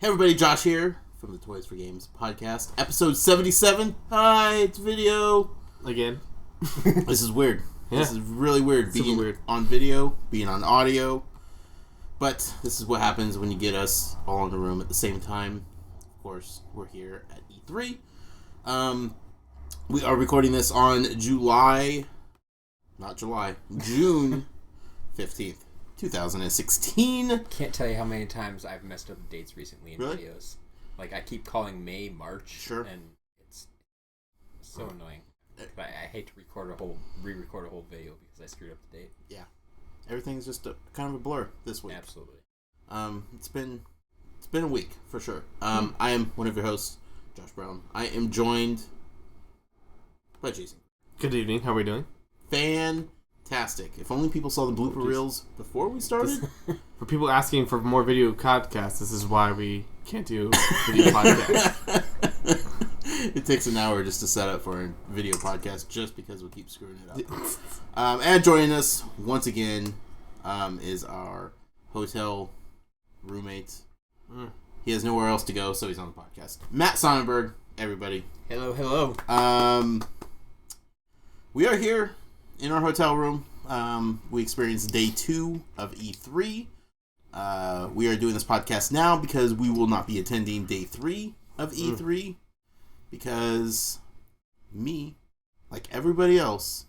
Hey everybody, Josh here from the Toys for Games podcast, episode 77. Hi, it's video. Again. This is weird. Yeah. This is really weird. Super being weird. On video, being on audio. But this is what happens when you get us all in the room at the same time. Of course, we're here at E3. We are recording this on June 15th. 2016. Can't tell you how many times I've messed up dates recently in Really? videos. Like, I keep calling May, March. Sure. And it's so annoying. But I hate to re-record a whole video because I screwed up the date. Yeah. Everything's just kind of a blur this week. Absolutely. It's been a week for sure. I am one of your hosts, Josh Brown. I am joined by Jason. Good evening. How are we doing? Fantastic. If only people saw the blooper reels before we started. For people asking for more video podcasts, this is why we can't do video podcasts. It takes an hour just to set up for a video podcast just because we keep screwing it up. And joining us once again is our hotel roommate. He has nowhere else to go, so he's on the podcast. Matt Sonnenberg, everybody. Hello. We are here in our hotel room. We experienced day 2 of E3. We are doing this podcast now because we will not be attending day 3 of E3 because me, like everybody else,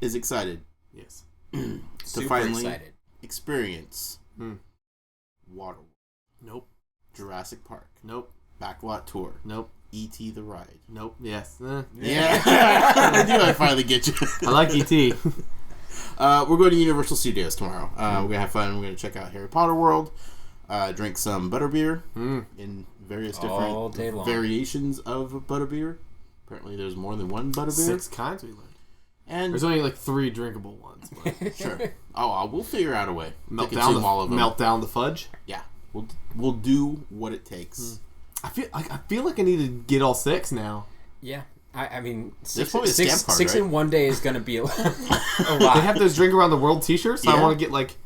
is excited. Yes. To Super finally excited. experience Waterworld, Nope. Jurassic Park, Nope. Backlot Tour, Nope. E.T. the Ride. Nope. Yes. Yeah. I knew I'd finally get you. I like E.T. We're going to Universal Studios tomorrow. We're going to have fun. We're going to check out Harry Potter World, drink some butterbeer in various All day different long. variations of butterbeer. Apparently there's more than one butterbeer. 6 kinds we learned. And There's only like 3 drinkable ones. But sure. Oh, we'll figure out a way. melt to down consume all of them. Melt down the fudge. Yeah. We'll do what it takes. I feel like I need to get all 6 now. Yeah. I mean, There's probably a stamp card, six right? in one day is going to be a lot. They have those drink around the world t-shirts. So Yeah. I want to get like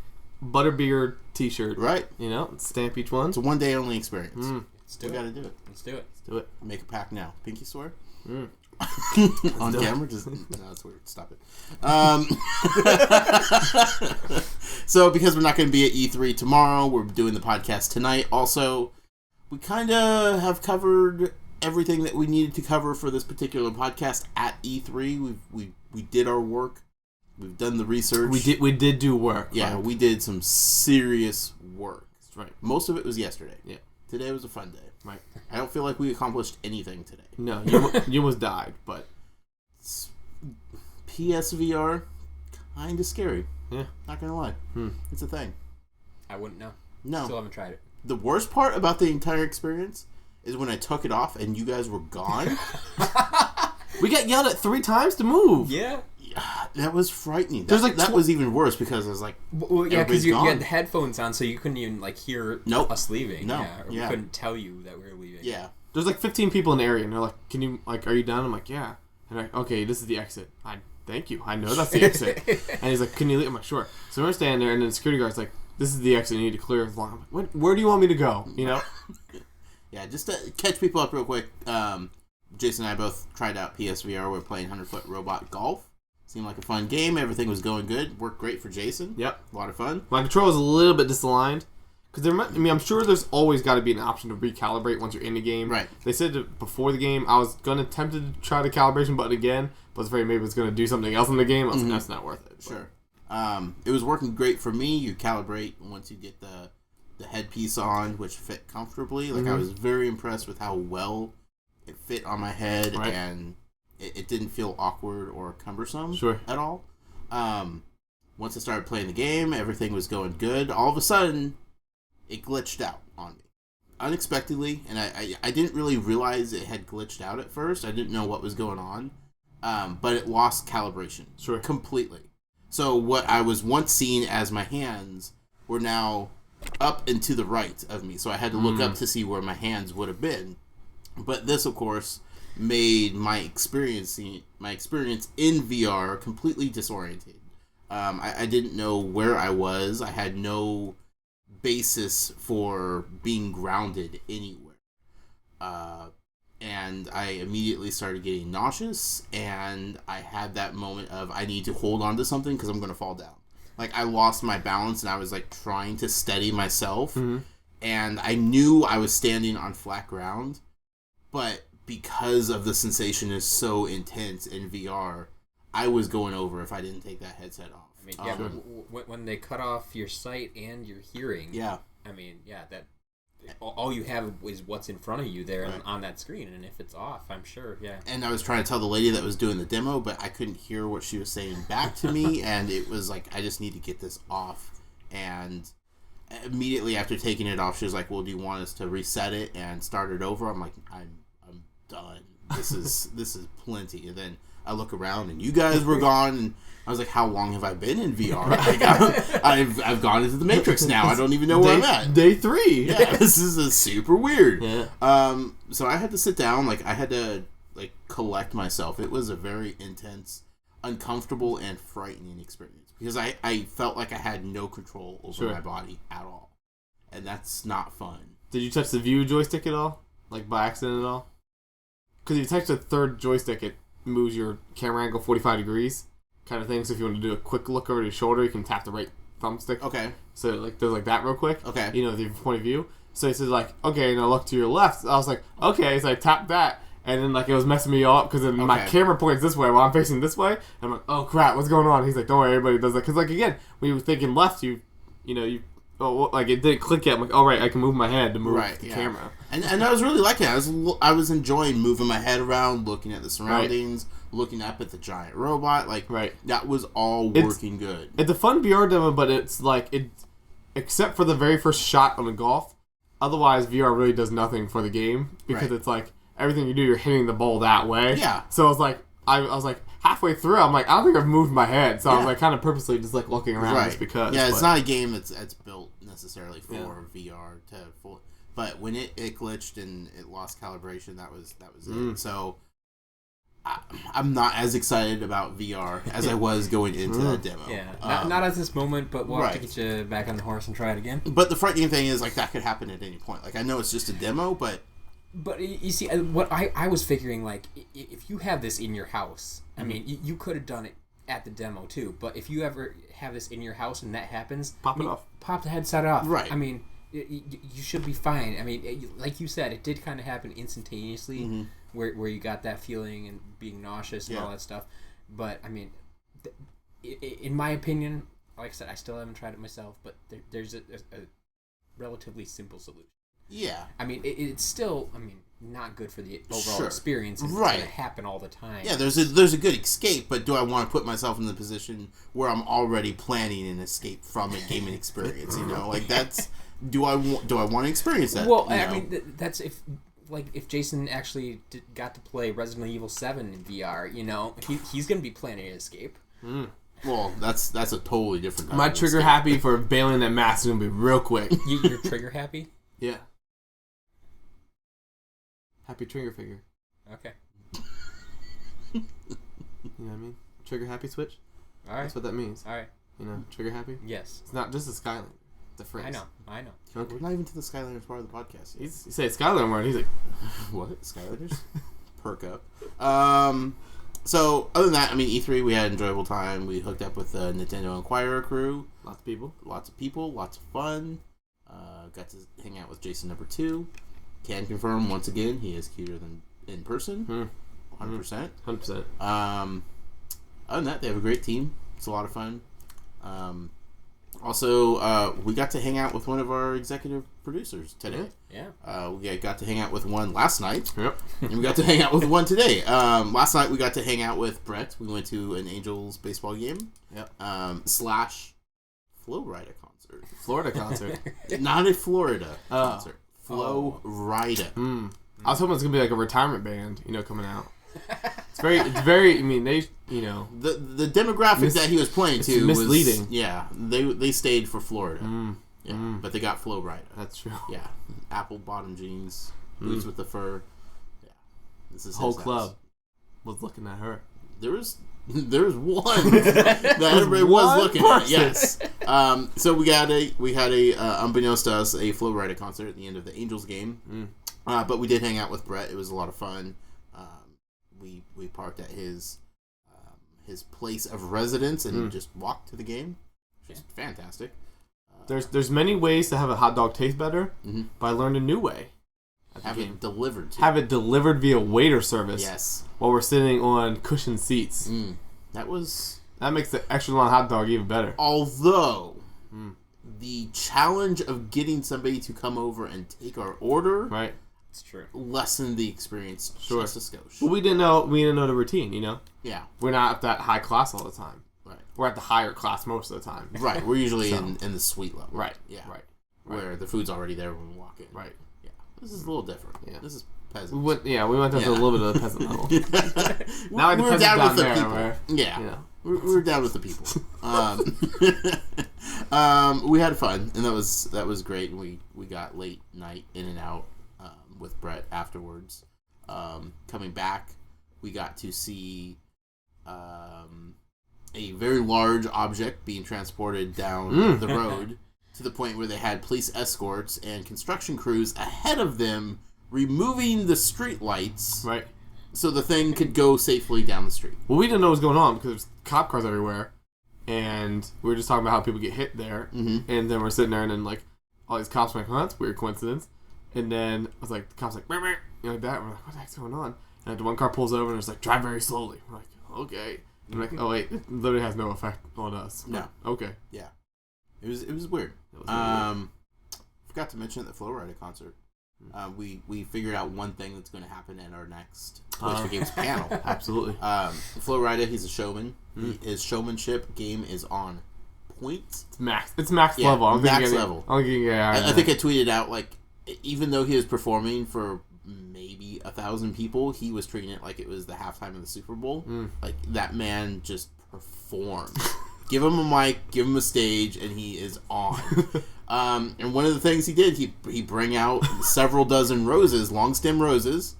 butterbeer t-shirt. Right. You know, stamp each one. It's a one day only experience. Let's do We it. got to do it. Let's do it. Let's do it. Make a pack now. Pinky swear? On do it. camera? Just, no, that's weird. Stop it. So, because we're not going to be at E3 tomorrow, we're doing the podcast tonight. Also, we kind of have covered everything that we needed to cover for this particular podcast at E3. We did our work. We've done the research. We did do work. Yeah, Mike. we did some serious work. That's right. Most of it was yesterday. Yeah. Today was a fun day. Right. I don't feel like we accomplished anything today. No, you almost died, but PSVR, kind of scary. yeah. Not gonna lie. It's a thing. I wouldn't know. No. Still haven't tried it. The worst part about the entire experience is when I took it off and you guys were gone. We got yelled at 3 times to move. Yeah. That was frightening. There's That, that was even worse because I was like, Well, yeah, Everybody's because you gone. had the headphones on, so you couldn't even hear Nope. us leaving. No. Yeah, or Yeah. we couldn't tell you that we were leaving. yeah. There's like 15 people in the area, and they're like, "Can you are you done?" I'm like, "Yeah." And they're like, "Okay, this is the exit." Thank you. I know that's the exit. And he's like, "Can you leave?" I'm like, "Sure." So we're standing there, and then the security guard's like, "This is the exit. You need to clear as long." I'm like, where do you want me to go? You know? Yeah, just to catch people up real quick, Jason and I both tried out PSVR. We're playing 100-foot robot golf. Seemed like a fun game. Everything was going good. Worked great for Jason. Yep. A lot of fun. My control is a little bit disaligned. Because I'm sure there's always got to be an option to recalibrate once you're in the game. Right. They said that before the game, I was going to tempted to try the calibration button again, but I was afraid maybe it's going to do something else in the game. I was like, that's not worth it. But. Sure. It was working great for me. You calibrate once you get the headpiece on, which fit comfortably. Like I was very impressed with how well it fit on my head, Right. and it didn't feel awkward or cumbersome Sure. at all. Once I started playing the game, everything was going good. All of a sudden, it glitched out on me unexpectedly, and I didn't really realize it had glitched out at first. I didn't know what was going on, but it lost calibration completely. So what I was once seeing as my hands were now up and to the right of me, so I had to look up to see where my hands would have been. But this, of course, made my experience in VR completely disoriented. I didn't know where I was. I had no basis for being grounded anywhere. And I immediately started getting nauseous, and I had that moment of I need to hold on to something because I'm going to fall down. Like, I lost my balance, and I was, like, trying to steady myself, and I knew I was standing on flat ground, but because of the sensation is so intense in VR, I was going over if I didn't take that headset off. I mean, yeah, when they cut off your sight and your hearing, I mean, yeah, that all you have is what's in front of you there on that screen, and if it's off, I'm sure, And I was trying to tell the lady that was doing the demo, but I couldn't hear what she was saying back to me, and it was like, I just need to get this off. And immediately after taking it off, she was like, well, do you want us to reset it and start it over? I'm like, I'm done. This is plenty. And then I look around, and you guys were gone, and I was like, how long have I been in VR? Like, I've gone into the Matrix now. I don't even know where I'm at. Day 3. Yeah, this is super weird. Yeah. So I had to sit down. Like, I had to, like, collect myself. It was a very intense, uncomfortable, and frightening experience. Because I felt like I had no control over my body at all. And that's not fun. Did you touch the view joystick at all? Like, by accident at all? Because if you touch the third joystick, it moves your camera angle 45 degrees kind of thing. So if you want to do a quick look over your shoulder, you can tap the right thumbstick. Okay. So like does like that real quick. Okay. You know, the point of view. So it says like, okay, now look to your left. I was like, okay. So I tapped that, and then like it was messing me up because my camera points this way while I'm facing this way. And I'm like, oh crap, what's going on? He's like, don't worry, everybody does that. Because like again, when you were thinking left, you like it didn't click yet. I'm like, all right, I can move my head to move the camera. And I was really liking it. I was enjoying moving my head around, looking at the surroundings, looking up at the giant robot. Like, that was all working good. It's a fun VR demo, but it's like, except for the very first shot on the golf, otherwise VR really does nothing for the game. Because it's like, everything you do, you're hitting the ball that way. Yeah. So I was like, halfway through, I'm like, I don't think I've moved my head. So I was like, kind of purposely just like looking around just because. Yeah, it's not a game that's built necessarily for VR to full. But when it glitched and it lost calibration, that was it. So I'm not as excited about VR as I was going into that demo. Yeah, not at this moment, but we'll have to get you back on the horse and try it again. But the frightening thing is, like, that could happen at any point. Like, I know it's just a demo, but you see, what I was figuring, like, if you have this in your house, I mean, you could have done it at the demo too. But if you ever have this in your house and that happens, pop it off, pop the headset off. Right. I mean, you should be fine. I mean, like you said, it did kind of happen instantaneously, where you got that feeling and being nauseous and all that stuff. But I mean, in my opinion, like I said, I still haven't tried it myself, but there's a relatively simple solution. Yeah. I mean, it's still, not good for the overall experience. It's going to happen all the time. Yeah, there's a good escape, but do I want to put myself in the position where I'm already planning an escape from a gaming experience? You know, like that's do I want to experience that? Well, I mean, that's if Jason actually got to play Resident Evil 7 in VR, you know, he's going to be planning an escape. Well, that's a totally different. My trigger happy for bailing that mask is going to be real quick. You're trigger happy? Yeah. Happy trigger figure. Okay. You know what I mean? Trigger happy switch? Alright. That's what that means. Alright. You know, trigger happy? Yes. It's not just a Skylander. It's a phrase. I know. Okay. We're not even to the Skylanders part of the podcast yet. You say Skylander word, he's like, what? Skylanders? Perk up. So, other than that, I mean, E3, we had an enjoyable time. We hooked up with the Nintendo Inquirer crew. Lots of people, lots of fun. Got to hang out with Jason number 2. Can confirm once again he is cuter than in person. 100%. 100%. Other than that, they have a great team. It's a lot of fun. Also, we got to hang out with one of our executive producers today. Yeah. We got to hang out with one last night. Yep. And we got to hang out with one today. Last night we got to hang out with Brett. We went to an Angels baseball game. Yep. / Flo Rida concert. Florida concert. Not a Florida concert. Flo Rida. I was hoping it was gonna be like a retirement band, you know, coming out. It's very. I mean, they, you know, the demographic that he was playing to misleading. They stayed for Florida. But they got Flo Rida. That's true. Yeah, apple bottom jeans, boots with the fur. Yeah, this is whole his club house. was looking at her. There was one that everybody was looking at. Yes. So we had a unbeknownst to us, a Flo Rida concert at the end of the Angels game. But we did hang out with Brett. It was a lot of fun. We parked at his place of residence and just walked to the game, which is fantastic. There's many ways to have a hot dog taste better, but I learned a new way. Have it delivered to Have it delivered via waiter service. Yes. While we're sitting on cushioned seats. That makes the extra long hot dog even better. Although, the challenge of getting somebody to come over and take our order, right, it's true, lessened the experience just a skosh. But we didn't know the routine, you know? Yeah. We're not at that high class all the time. Right. We're at the higher class most of the time. Right. We're usually in the suite level. Right. Yeah. Right. Where the food's already there when we walk in. Right. Yeah. This is a little different. Yeah. This is peasant. We went down to a little bit of the peasant level. Now we were down with the there, people. where, yeah. You know. We were down with the people. We had fun, and that was great. And we got late night in and out with Brett afterwards. Coming back, we got to see a very large object being transported down the road to the point where they had police escorts and construction crews ahead of them removing the street lights. Right. So the thing could go safely down the street. Well, we didn't know what was going on because there's cop cars everywhere, and we were just talking about how people get hit there, and then we're sitting there, and then like all these cops were like, "Oh, that's a weird coincidence," and then I was like, the cops like, "Meow, meow," like that. We're like, "What the heck's going on?" And the one car pulls over and it's like, "Drive very slowly." We're like, "Okay." And I'm like, "Oh wait, it literally has no effect on us." No. Okay. Yeah. It was weird. It was really weird. Forgot to mention at the Flo Rida concert. We figured out one thing that's going to happen at our next Toys for Games panel. Absolutely. Flo Rida, he's a showman. His showmanship game is on point. It's max level. I think I tweeted out, like, even though he was performing for maybe 1,000 people, he was treating it like it was the halftime of the Super Bowl. Like, that man just performed. Give him a mic, give him a stage, and he is on. And one of the things he did, he bring out several dozen roses, long stem roses,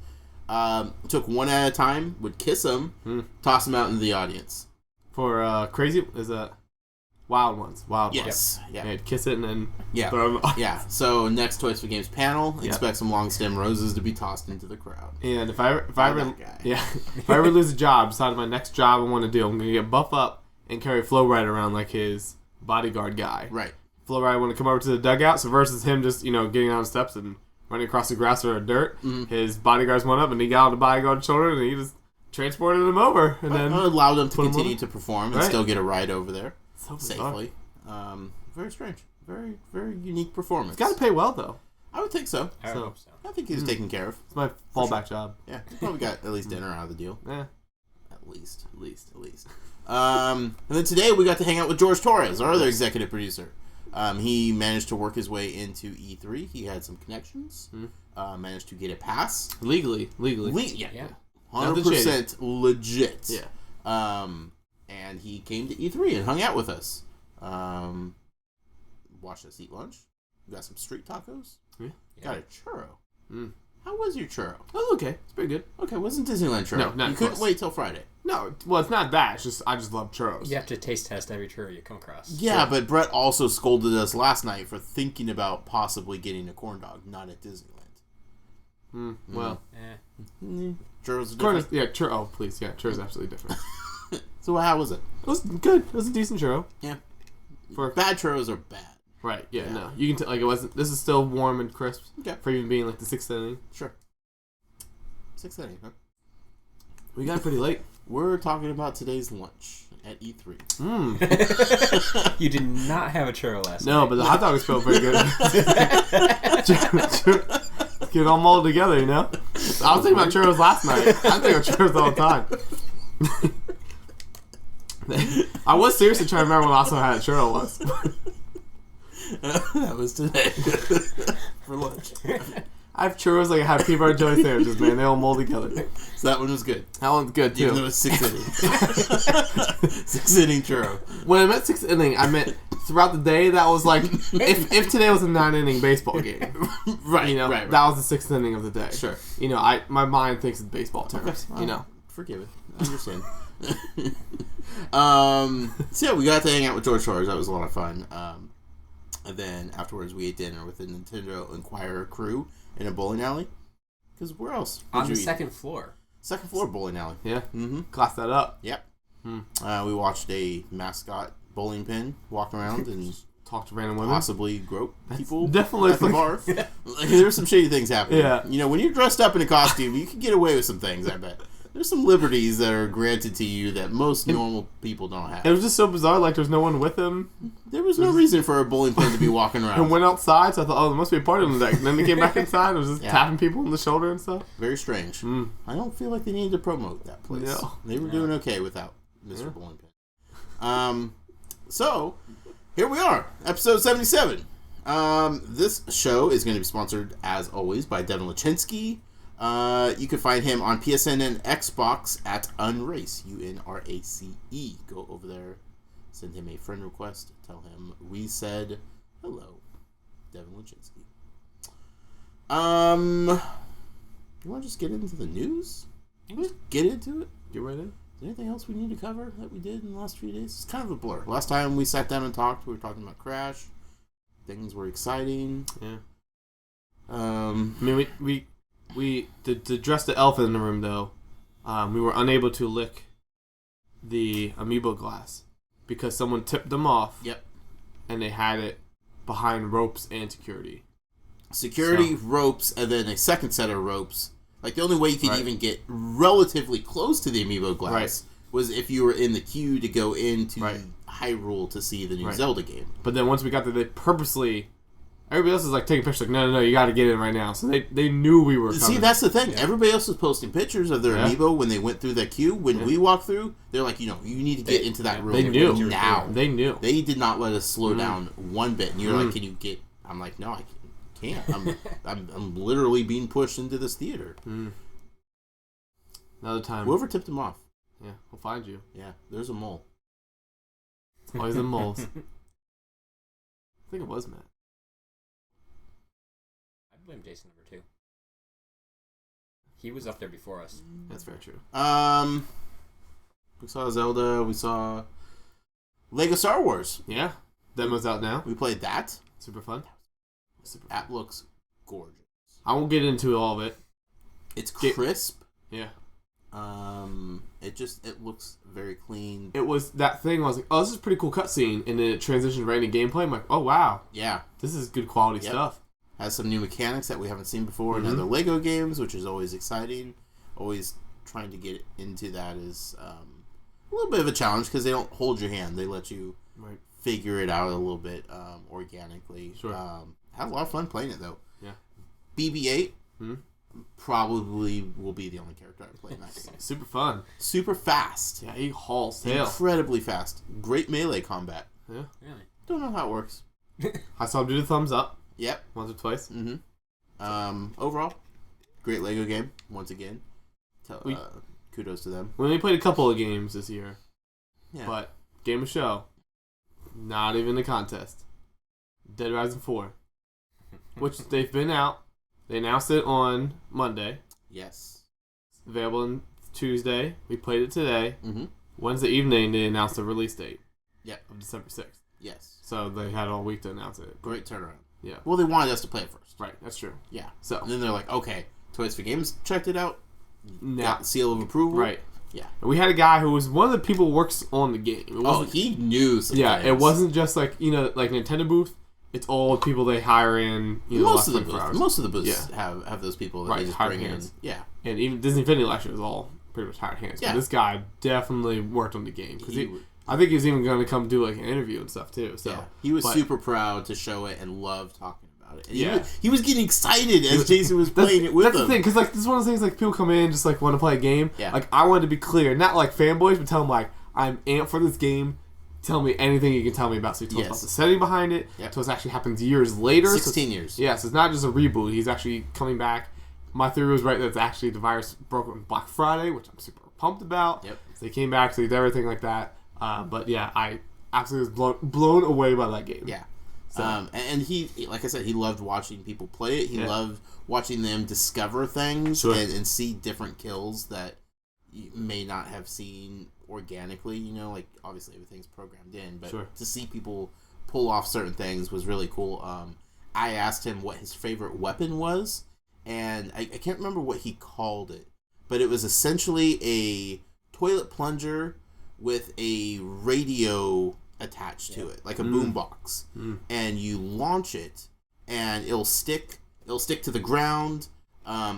took one at a time, would kiss them, toss them out into the audience. For crazy, is that wild ones? Wild ones. Yes. Yeah. Yeah, kiss it and then throw them. Yeah. So next Toys for Games panel, expect some long stem roses to be tossed into the crowd. And if I ever lose a job, decide my next job I want to do, I'm gonna get buff up and carry Flo Rida around like his bodyguard guy. Right. Flo Rida want to come over to the dugout, so versus him just, getting on the steps and running across the grass or dirt, his bodyguards went up and he got on the bodyguard's shoulder and he just transported him over. And then allowed him to continue to perform and still get a ride over there so safely. Very strange. Very, very unique performance. It's got to pay well, though. I would think so. I hope so. I think he was taken care of. It's my fallback job. Yeah. Probably got at least dinner out of the deal. Yeah. At least. And then today we got to hang out with George Torres, our other executive producer. He managed to work his way into E3. He had some connections. Managed to get a pass. Legally. Yeah. 100% legit. Yeah. And he came to E3 and hung out with us. Watched us eat lunch. We got some street tacos. Yeah. Got a churro. How was your churro? That was okay. It's pretty good. Okay, wasn't Disneyland churro? No, not you couldn't wait till Friday. No, well, it's not that. It's just I just love churros. You have to taste test every churro you come across. Yeah, but Brett also scolded us last night for thinking about possibly getting a corn dog, not at Disneyland. Well, churros are corn different. churro. Oh, please, churros is absolutely different. So how was it? It was good. It was a decent churro. Yeah. Bad churros are bad. Right. Yeah. No, you can it wasn't. This is still warm and crisp. Okay. For even being like the 6th inning. Sure. 6th inning, huh? We got pretty late. We're talking about today's lunch at E3. You did not have a churro last night. No, but the hot dog felt pretty good. Get it all molded together, I was thinking about churros last night. I think of churros all the time. I was seriously trying to remember when I also had a churro was. That was today. For lunch. I have churros like I have peanut butter jelly sandwiches, man. They all mold together. So that one was good. That one's good, too. Even though it was 6th inning. 6th inning churro. When I meant 6th inning, I meant throughout the day, that was like, if today was a 9-inning baseball game. Right, right. That was the 6th inning of the day. Sure. My mind thinks in baseball terms, Forgive it. I understand. So yeah, we got to hang out with George Shores. That was a lot of fun. And then afterwards, we ate dinner with the Nintendo Inquirer crew in a bowling alley. Because where else? On the second floor. Second floor bowling alley. Yeah. Mm-hmm. Class that up. Yep. We watched a mascot bowling pin walk around and talk to random women. Possibly grope people definitely at the bar. There's some shady things happening. Yeah. You know, when you're dressed up in a costume, you can get away with some things, I bet. There's some liberties that are granted to you that most normal people don't have. It was just so bizarre, like there's no one with him. There was no reason for a bowling pin to be walking around. And went outside, so I thought, oh, there must be a party on the deck. And then they came back inside, it was just tapping people on the shoulder and stuff. Very strange. I don't feel like they needed to promote that place. No. They were doing okay without Mr. Bowling Pin. So, here we are, episode 77. This show is going to be sponsored, as always, by Devin Lachinsky. You can find him on PSN and Xbox at Unrace, UNRACE. Go over there, send him a friend request, tell him we said hello, Devin Lachinsky. You want to just get into the news? Just get into it. Get right in. Is there anything else we need to cover that we did in the last few days? It's kind of a blur. Last time we sat down and talked, we were talking about Crash. Things were exciting. Yeah. I mean, we to address the elephant in the room, though, we were unable to lick the amiibo glass because someone tipped them off. Yep. And they had it behind ropes and security. Ropes, and then a second set of ropes. Like, the only way you could even get relatively close to the amiibo glass was if you were in the queue to go into Hyrule to see the new Zelda game. But then once we got there, they purposely... Everybody else is like taking pictures like, no, you got to get in right now. So they knew we were coming. See, that's the thing. Yeah. Everybody else was posting pictures of their amiibo when they went through that queue. When we walked through, they're like, you need to get into that room. They knew. Now. They knew. They did not let us slow down one bit. And you're like, can you get... I'm like, no, I can't. I'm literally being pushed into this theater. Another time. Whoever tipped him off. Yeah, we'll find you. Yeah, there's a mole. It's always the moles. I think it was Matt. I blame Jason number 2. He was up there before us. That's very true. We saw Zelda. We saw Lego Star Wars. Yeah, demo's out now. We played that. Super fun. That looks gorgeous. I won't get into all of it. It's crisp. Yeah. It looks very clean. It was that thing. I was like, oh, this is a pretty cool cutscene, and then it transitioned right into gameplay. I'm like, oh wow, yeah, this is good quality stuff. Has some new mechanics that we haven't seen before in other Lego games, which is always exciting. Always trying to get into that is a little bit of a challenge because they don't hold your hand; they let you figure it out a little bit organically. Sure. Had a lot of fun playing it though. Yeah. BB-8. Probably will be the only character I play in that game. Super fun. Super fast. Yeah, he hauls tail. Incredibly fast. Great melee combat. Yeah. Really? Don't know how it works. I saw him do the thumbs up. Yep. Once or twice. Overall, great Lego game. Once again. Kudos to them. We only played a couple of games this year. Yeah. But game of show. Not even the contest. Dead Rising 4. Which they've been out. They announced it on Monday. Yes. It's available on Tuesday. We played it today. Wednesday evening, they announced the release date. Yep. Of December 6th. Yes. So they had all week to announce it. Great turnaround. Yeah. Well, they wanted us to play it first. Right. That's true. Yeah. So and then they're like, okay, Toys for Games checked it out. Now, got the seal of approval. Right. Yeah. And we had a guy who was one of the people who works on the game. He knew some Yeah, things. it wasn't just like, like Nintendo booth. It's all the people they hire in. Most of the booths have those people that they just bring in. Yeah. And even Disney Infinity last year was all pretty much hired hands. Yeah. But this guy definitely worked on the game. I think he was even going to come do like an interview and stuff too. So he was super proud to show it and loved talking about it. And he was getting excited as Jason was playing it with him. That's the thing, because like this is one of the things like people come in just like want to play a game. Yeah. Like I wanted to be clear, not like fanboys, but tell them like I'm amped for this game. Tell me anything you can tell me about. So he told us about the setting behind it. Yep. So it actually happens years later. 16 years. Yeah, so it's not just a reboot. He's actually coming back. My theory was right that it's actually the virus broke on Black Friday, which I'm super pumped about. Yep. So he came back, so he did everything like that. But yeah, I absolutely was blown away by that game. Yeah. So. And he, like I said, he loved watching people play it. He loved watching them discover things and see different kills that you may not have seen organically. You know, like obviously everything's programmed in, but Sure. to see people pull off certain things was really cool. I asked him what his favorite weapon was, and I can't remember what he called it, but it was essentially a toilet plunger with a radio attached to it, like a boombox, and you launch it, and it'll stick to the ground,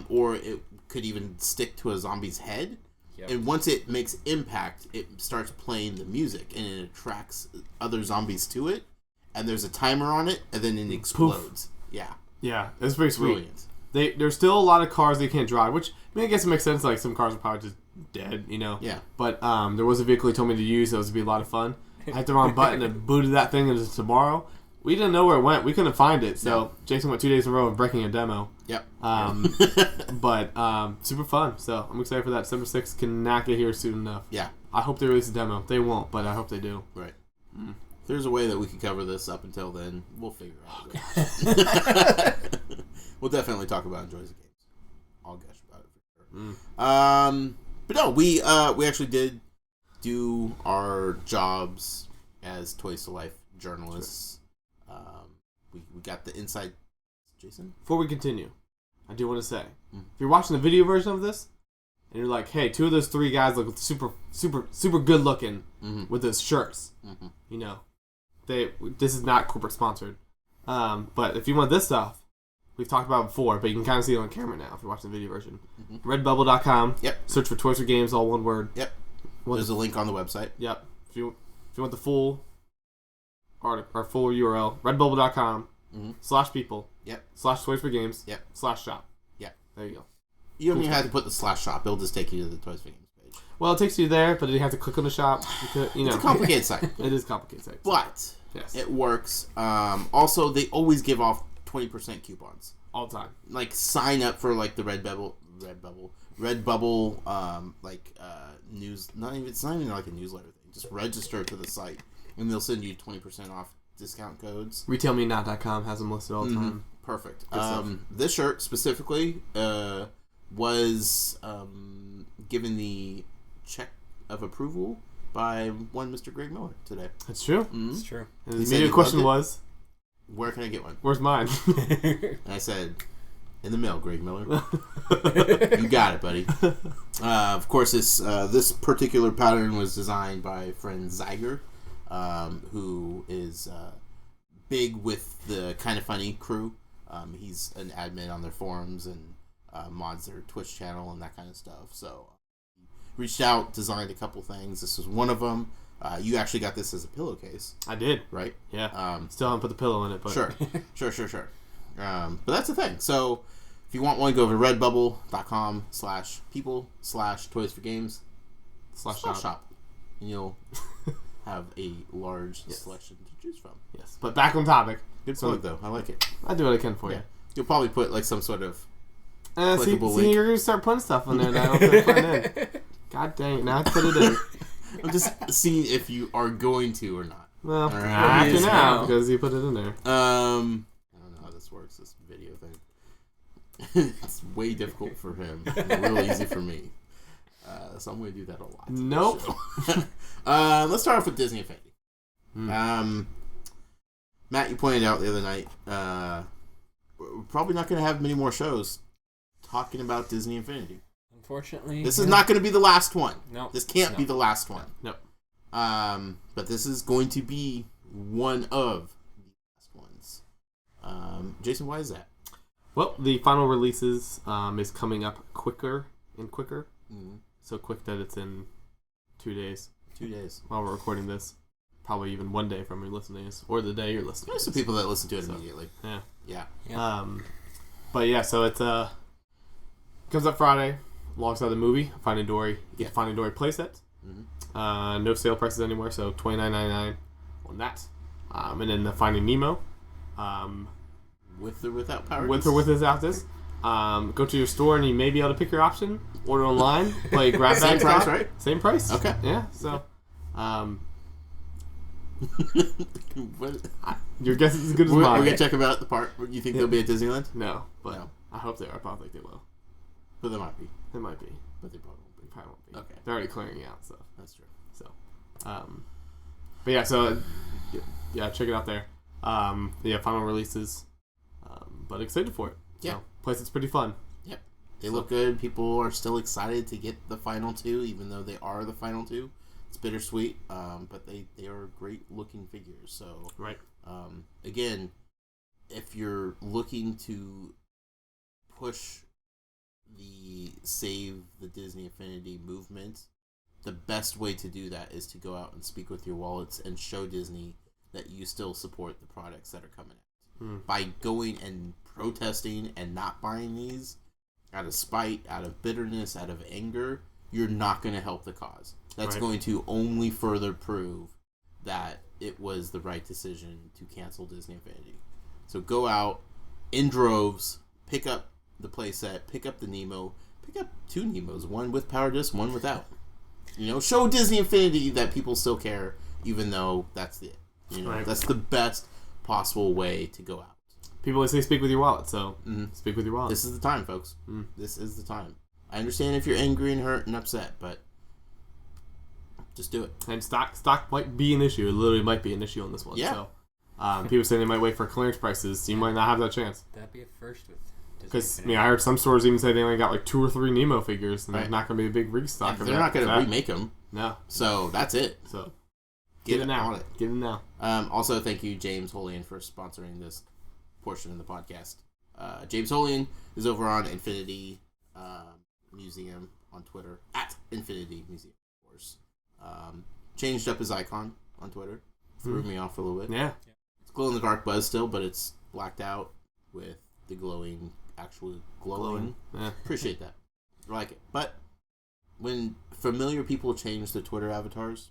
or it could even stick to a zombie's head. Yep. And once it makes impact, it starts playing the music, and it attracts other zombies to it. And there's a timer on it, and then it explodes. Poof. Yeah, it's pretty sweet. Brilliant. There's still a lot of cars they can't drive, which I guess it makes sense. Like some cars are probably just dead, you know. Yeah. But there was a vehicle he told me to use that was to be a lot of fun. I hit the wrong button and booted that thing into tomorrow. We didn't know where it went. We couldn't find it. So Jason went 2 days in a row of breaking a demo. Yep. But super fun. So I'm excited for that. December 6th cannot get here soon enough. Yeah. I hope they release a demo. They won't, but I hope they do. Right. If there's a way that we could cover this up until then, we'll figure out. We'll definitely talk about Enjoys the Games. I'll gush about it for sure. But no, we actually did do our jobs as Toys to Life journalists. We got the inside. Jason? Before we continue, I do want to say, if you're watching the video version of this, and you're like, hey, 2 of those 3 guys look super, super, super good looking with those shirts. You know, this is not corporate sponsored. But if you want this stuff, we've talked about it before, but you can kind of see it on camera now if you're watching the video version. Redbubble.com. Yep. Search for Toys for Games, all one word. Yep. There's a link on the website. Yep. If you want the full our full URL, redbubble.com /people. Yep. /Toys for Games. Yep. /shop. Yep. There you go. You don't even have to put the /shop. It'll just take you to the Toys for Games page. Well, it takes you there, but then you have to click on the shop. It's a complicated site. It is a complicated site. But yes, it works. Also, they always give off 20% coupons. All the time. Like, sign up for, like, the Redbubble, news. It's not even like a newsletter thing. Just register to the site, and they'll send you 20% off discount codes. RetailMeNot.com has them listed all the time. Perfect. This shirt specifically was given the check of approval by one Mr. Greg Miller today. That's true. That's true. And the immediate question was, where can I get one? Where's mine? And I said, in the mail, Greg Miller. You got it, buddy. Of course, this particular pattern was designed by friend Zyger, who is big with the Kind of Funny crew. He's an admin on their forums and mods their Twitch channel and that kind of stuff. So reached out, designed a couple things. This was one of them. You actually got this as a pillowcase. I did. Right? Yeah. Still haven't put the pillow in it, but Sure. But that's the thing. So if you want one, go over to redbubble.com /people/Toys for Games /shop. And you'll have a large selection to choose from. Yes. But back on topic. Good plug, though. I like it. I do what I can for you. You'll probably put like some sort of see, link. you're going to start putting stuff in there that I don't put in. God dang it. Now I put it in. I'm just seeing if you are going to or not. Well, right. I have to now because you put it in there. I don't know how this works, this video thing. It's way difficult for him. And real easy for me. So I'm going to do that a lot. Nope. Let's start off with Disney Infinity. Matt, you pointed out the other night, we're probably not going to have many more shows talking about Disney Infinity. Unfortunately. This is not going to be the last one. No. This can't be the last one. No. But this is going to be one of the last ones. Jason, why is that? Well, the final releases is coming up quicker and quicker. So quick that it's in 2 days. 2 days. While we're recording this. Probably even 1 day from your listening to this. Or the day you're listening There's some people that listen to it immediately. Yeah. But yeah, so it comes up Friday alongside the movie, Finding Dory. You get Finding Dory playset. No sale prices anymore, so $29.99 on that. And then the Finding Nemo. With or without power? With or without this. Go to your store and you may be able to pick your option. Order online. Play grab bag. Same price, right? Same price. Okay. Yeah, so... What? Your guess is as good as mine. We're going to check about the part where you think they'll be at Disneyland? No, but I hope they are. I probably think they will. But they might be. They might be. But they probably won't They probably won't be. Okay. They're already clearing out stuff. That's true. So, but yeah, so yeah, check it out there. Final releases, but excited for it. Yeah. So, plus it's pretty fun. Yep. They look good. People are still excited to get the final two, even though they are the final two. It's bittersweet, but they are great looking figures. So, right. Again, if you're looking to push the Save the Disney Infinity movement, the best way to do that is to go out and speak with your wallets and show Disney that you still support the products that are coming out. By going and protesting and not buying these out of spite, out of bitterness, out of anger, you're not going to help the cause. That's going to only further prove that it was the right decision to cancel Disney Infinity. So go out in droves, pick up the playset, pick up the Nemo, pick up 2 Nemos, one with power disc, one without. Show Disney Infinity that people still care, even though that's it. That's the best possible way to go out. People always say speak with your wallet, so speak with your wallet. This is the time, folks. This is the time. I understand if you're angry and hurt and upset, but just do it. And stock might be an issue. It literally might be an issue on this one. Yeah. So, people say they might wait for clearance prices, so you might not have that chance. That'd be a first with Disney Because Infinity. I heard some stores even say they only got like 2 or 3 Nemo figures, and there's Right. not going to be a big restock. They're not going to remake them. No. So that's it. So Get it now. on it. Get it now. Also, thank you, James Holian, for sponsoring this portion of the podcast. James Holian is over on Infinity Museum on Twitter, at Infinity Museum, of course. Changed up his icon on Twitter. Threw me off a little bit. Yeah. It's glow-in-the-dark buzz still, but it's blacked out with the actual glowing. Yeah. Appreciate that. I like it. But when familiar people change their Twitter avatars,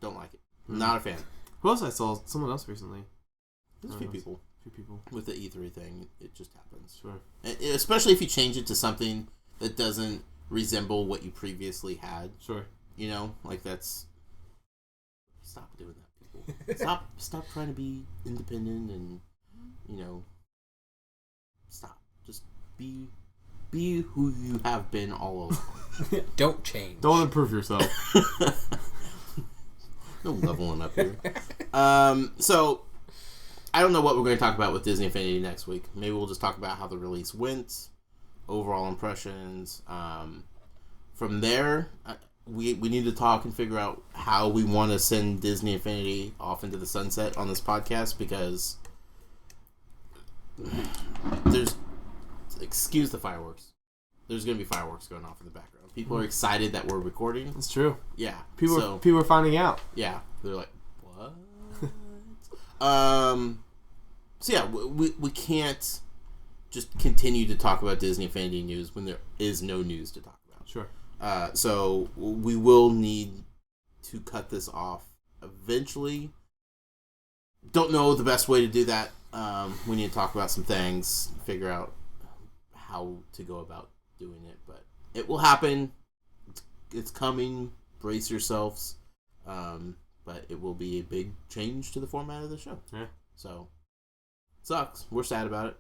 don't like it. Not a fan. Who else I saw? Someone else recently. There's a few people. People. With the E3 thing, it just happens. Sure. Especially if you change it to something that doesn't resemble what you previously had. Sure. Like that's... Stop doing that, people. Stop trying to be independent and, stop. Just be who you have been all along. Don't change. Don't improve yourself. No leveling up here. So, I don't know what we're going to talk about with Disney Infinity next week. Maybe we'll just talk about how the release went, overall impressions. From there, we need to talk and figure out how we want to send Disney Infinity off into the sunset on this podcast, because excuse the fireworks. There's going to be fireworks going off in the background. People are excited that we're recording. It's true. Yeah. People are finding out. Yeah. They're like, what? So yeah, we can't just continue to talk about Disney Infinity news when there is no news to talk about. Sure. So we will need to cut this off eventually. Don't know the best way to do that. We need to talk about some things, figure out how to go about doing it, but it will happen. It's coming. Brace yourselves. But it will be a big change to the format of the show. Yeah. So, sucks. We're sad about it.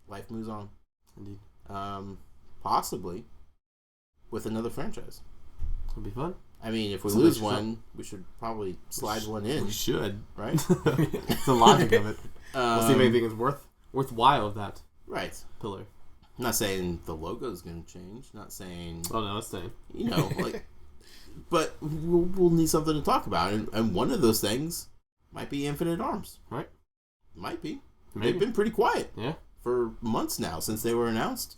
Life moves on. Indeed. Possibly with another franchise. It'll be fun. I mean, if we Somebody lose should one, we should probably slide one in. We should. Right? It's the logic of it. We'll see if anything is worthwhile of that Right. pillar. I'm not saying the logo's going to change. Not saying... Oh, no, it's staying. But we'll need something to talk about. And one of those things might be Infinite Arms. Right. Might be. Maybe. They've been pretty quiet. Yeah. For months now since they were announced.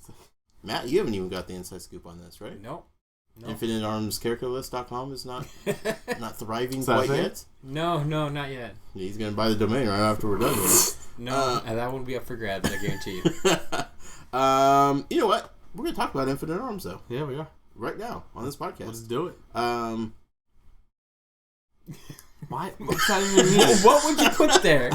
Matt, you haven't even got the inside scoop on this, right? No. InfiniteArmsCharacterList.com is not thriving Is that a quite thing? yet. No, not yet. He's going to buy the domain right after we're done with it. No, and that won't be up for grabs, I guarantee you. You know what? We're going to talk about Infinite Arms, though. Yeah, we are. Right now, on this podcast. Let's do it. Why? What's that even mean? What would you put there?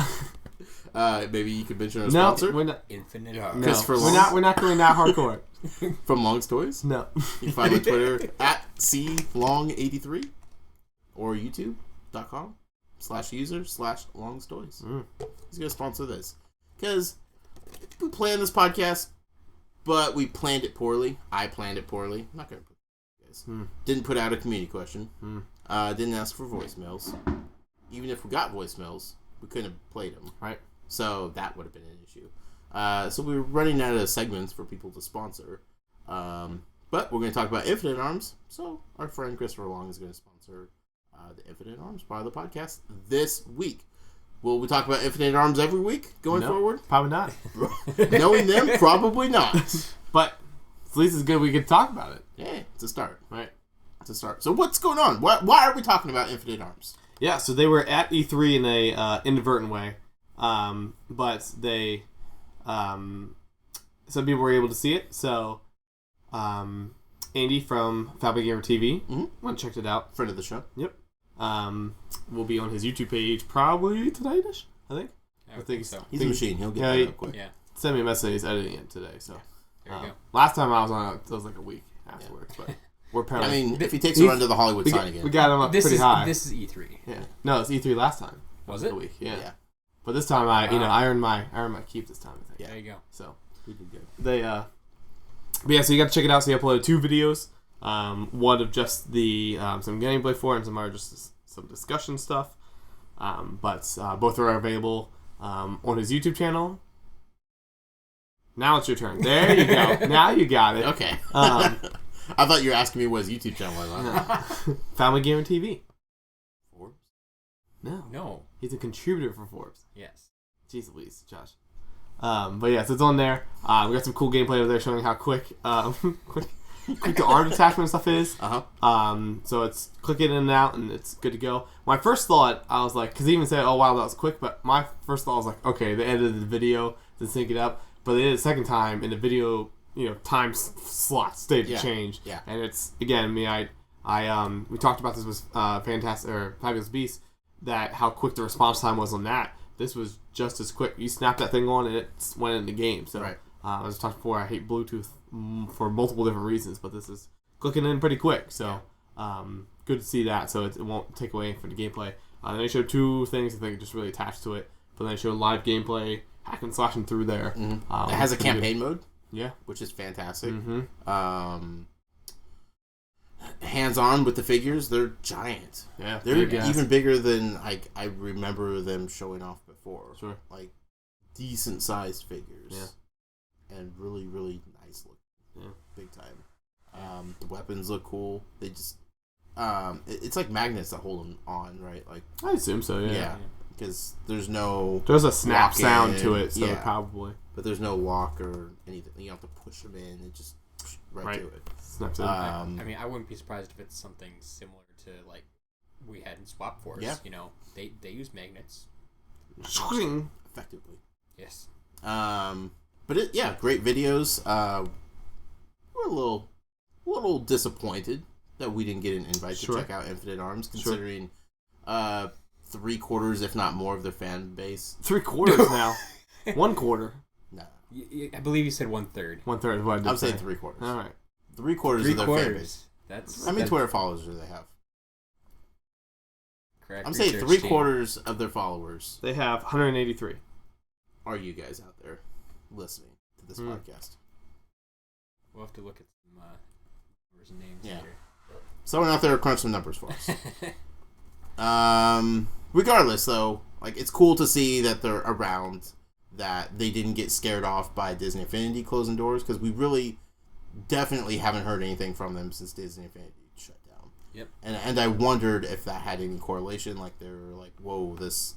Maybe you could mention our No, sponsor. we're not. Infinite No, Arms. we're not going that hardcore. From Long's Toys. No. You can find me on Twitter at CLong83 or YouTube.com/user/Long's Toys. He's going to sponsor this. Because we plan this podcast but we planned it poorly. I planned it poorly. I'm not going to put you guys. Didn't put out a community question. Didn't ask for voicemails. Even if we got voicemails, we couldn't have played them. Right. So that would have been an issue. So we were running out of segments for people to sponsor. But we're going to talk about Infinite Arms. So our friend Christopher Long is going to sponsor the Infinite Arms part of the podcast this week. Will we talk about Infinite Arms every week going forward? Probably not. Knowing them, probably not. But at least it's good we can talk about it. Yeah, it's a start. Right. It's a start. So what's going on? Why are we talking about Infinite Arms? Yeah, so they were at E3 in a inadvertent way. But they... some people were able to see it. So Andy from Family Gamer TV went and checked it out. Friend of the show. Yep. Will be on his YouTube page probably tonight-ish, I think. I think so. He's a machine. He'll get that up quick. Yeah. Send me a message. He's editing it today. So There you go. last time I was on it was like a week afterwards. But we're apparently... I mean, if he takes a run to the Hollywood sign again. We got him up pretty high. This is E3. Yeah. No, it's E3 last time. Was it? A week. Yeah. Yeah. But this time I earned my keep this time, I think. Yeah. There you go. So We did good. they but yeah, so you got to check it out. So he uploaded 2 videos. One of just the some gameplay for it, and some are just some discussion stuff. But both are available on his YouTube channel. Now it's your turn. There you go. Now you got it. Okay. I thought you were asking me what his YouTube channel was. Family Gamer TV. Forbes? No. He's a contributor for Forbes. Yes. Jeez Louise, Josh. But yeah, so it's on there. We got some cool gameplay over there showing how quick the arm detachment stuff is. So it's click it in and out, and it's good to go. My first thought, I was like, because he even said, "Oh wow, that was quick," but my first thought was like, okay, they edited the video to sync it up, but they did it a second time, and the video, time slot stayed to change. Yeah. And it's again, we talked about this with Fabulous Beast, that how quick the response time was on that. This was just as quick. You snap that thing on, and it went in the game. So right. I was talking before, I hate Bluetooth for multiple different reasons, but this is clicking in pretty quick. So good to see that. So it won't take away from the gameplay. Then they showed 2 things I think just really attached to it. But then they showed live gameplay, hack and slashing through there. It has a campaign mode. Yeah. Which is fantastic. Hands-on with the figures, they're giant. Yeah. They're even bigger than I remember them showing off before. Sure. Like, decent-sized figures. Yeah. And really, really nice looking. Yeah. Big time. The weapons look cool. They just... it's like magnets that hold them on, right? Like I assume so, yeah. Yeah. Because there's no... There's a snap lock-in. sound to it, so Yeah. probably. But there's no lock or anything. You don't have to push them in. It just... Right to it. Snaps in. I mean, I wouldn't be surprised if it's something similar to like we had in Swap Force. Yeah. They use magnets. Effectively. Yes. But great videos. We're a little disappointed that we didn't get an invite to check out Infinite Arms, considering 3/4, if not more, of their fan base. 3/4 now. 1/4. No. I believe you said 1/3. 1/3 is what I did I'm saying say. 3/4. All right. 3/4 of their fan base. That's How many Twitter followers do they have? correct. I'm saying research 3/4 of their followers They have 183. are you guys out there listening to this podcast. We'll have to look at some numbers and names Yeah. later. Someone out there crunch some numbers for us. Regardless, though, like, it's cool to see that they're around, that they didn't get scared off by Disney Infinity closing doors, because we really definitely haven't heard anything from them since Disney Infinity shut down. Yep. And I wondered if that had any correlation, like they were like, whoa, this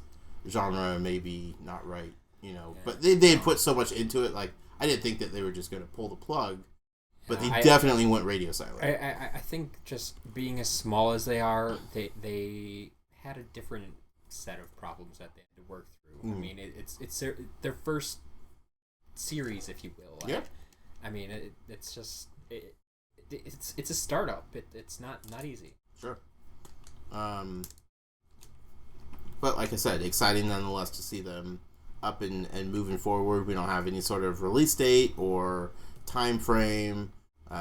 genre may be not right, Yeah. But they had put so much into it, like, I didn't think that they were just going to pull the plug, but they I definitely went radio silent. I think just being as small as they are, they had a different set of problems that they had to work through. I mean, it's their first series, if you will. Yeah. I mean, it's just it's a startup. It's not easy. Sure. But like I said, exciting nonetheless to see them up and moving forward. We don't have any sort of release date or time frame.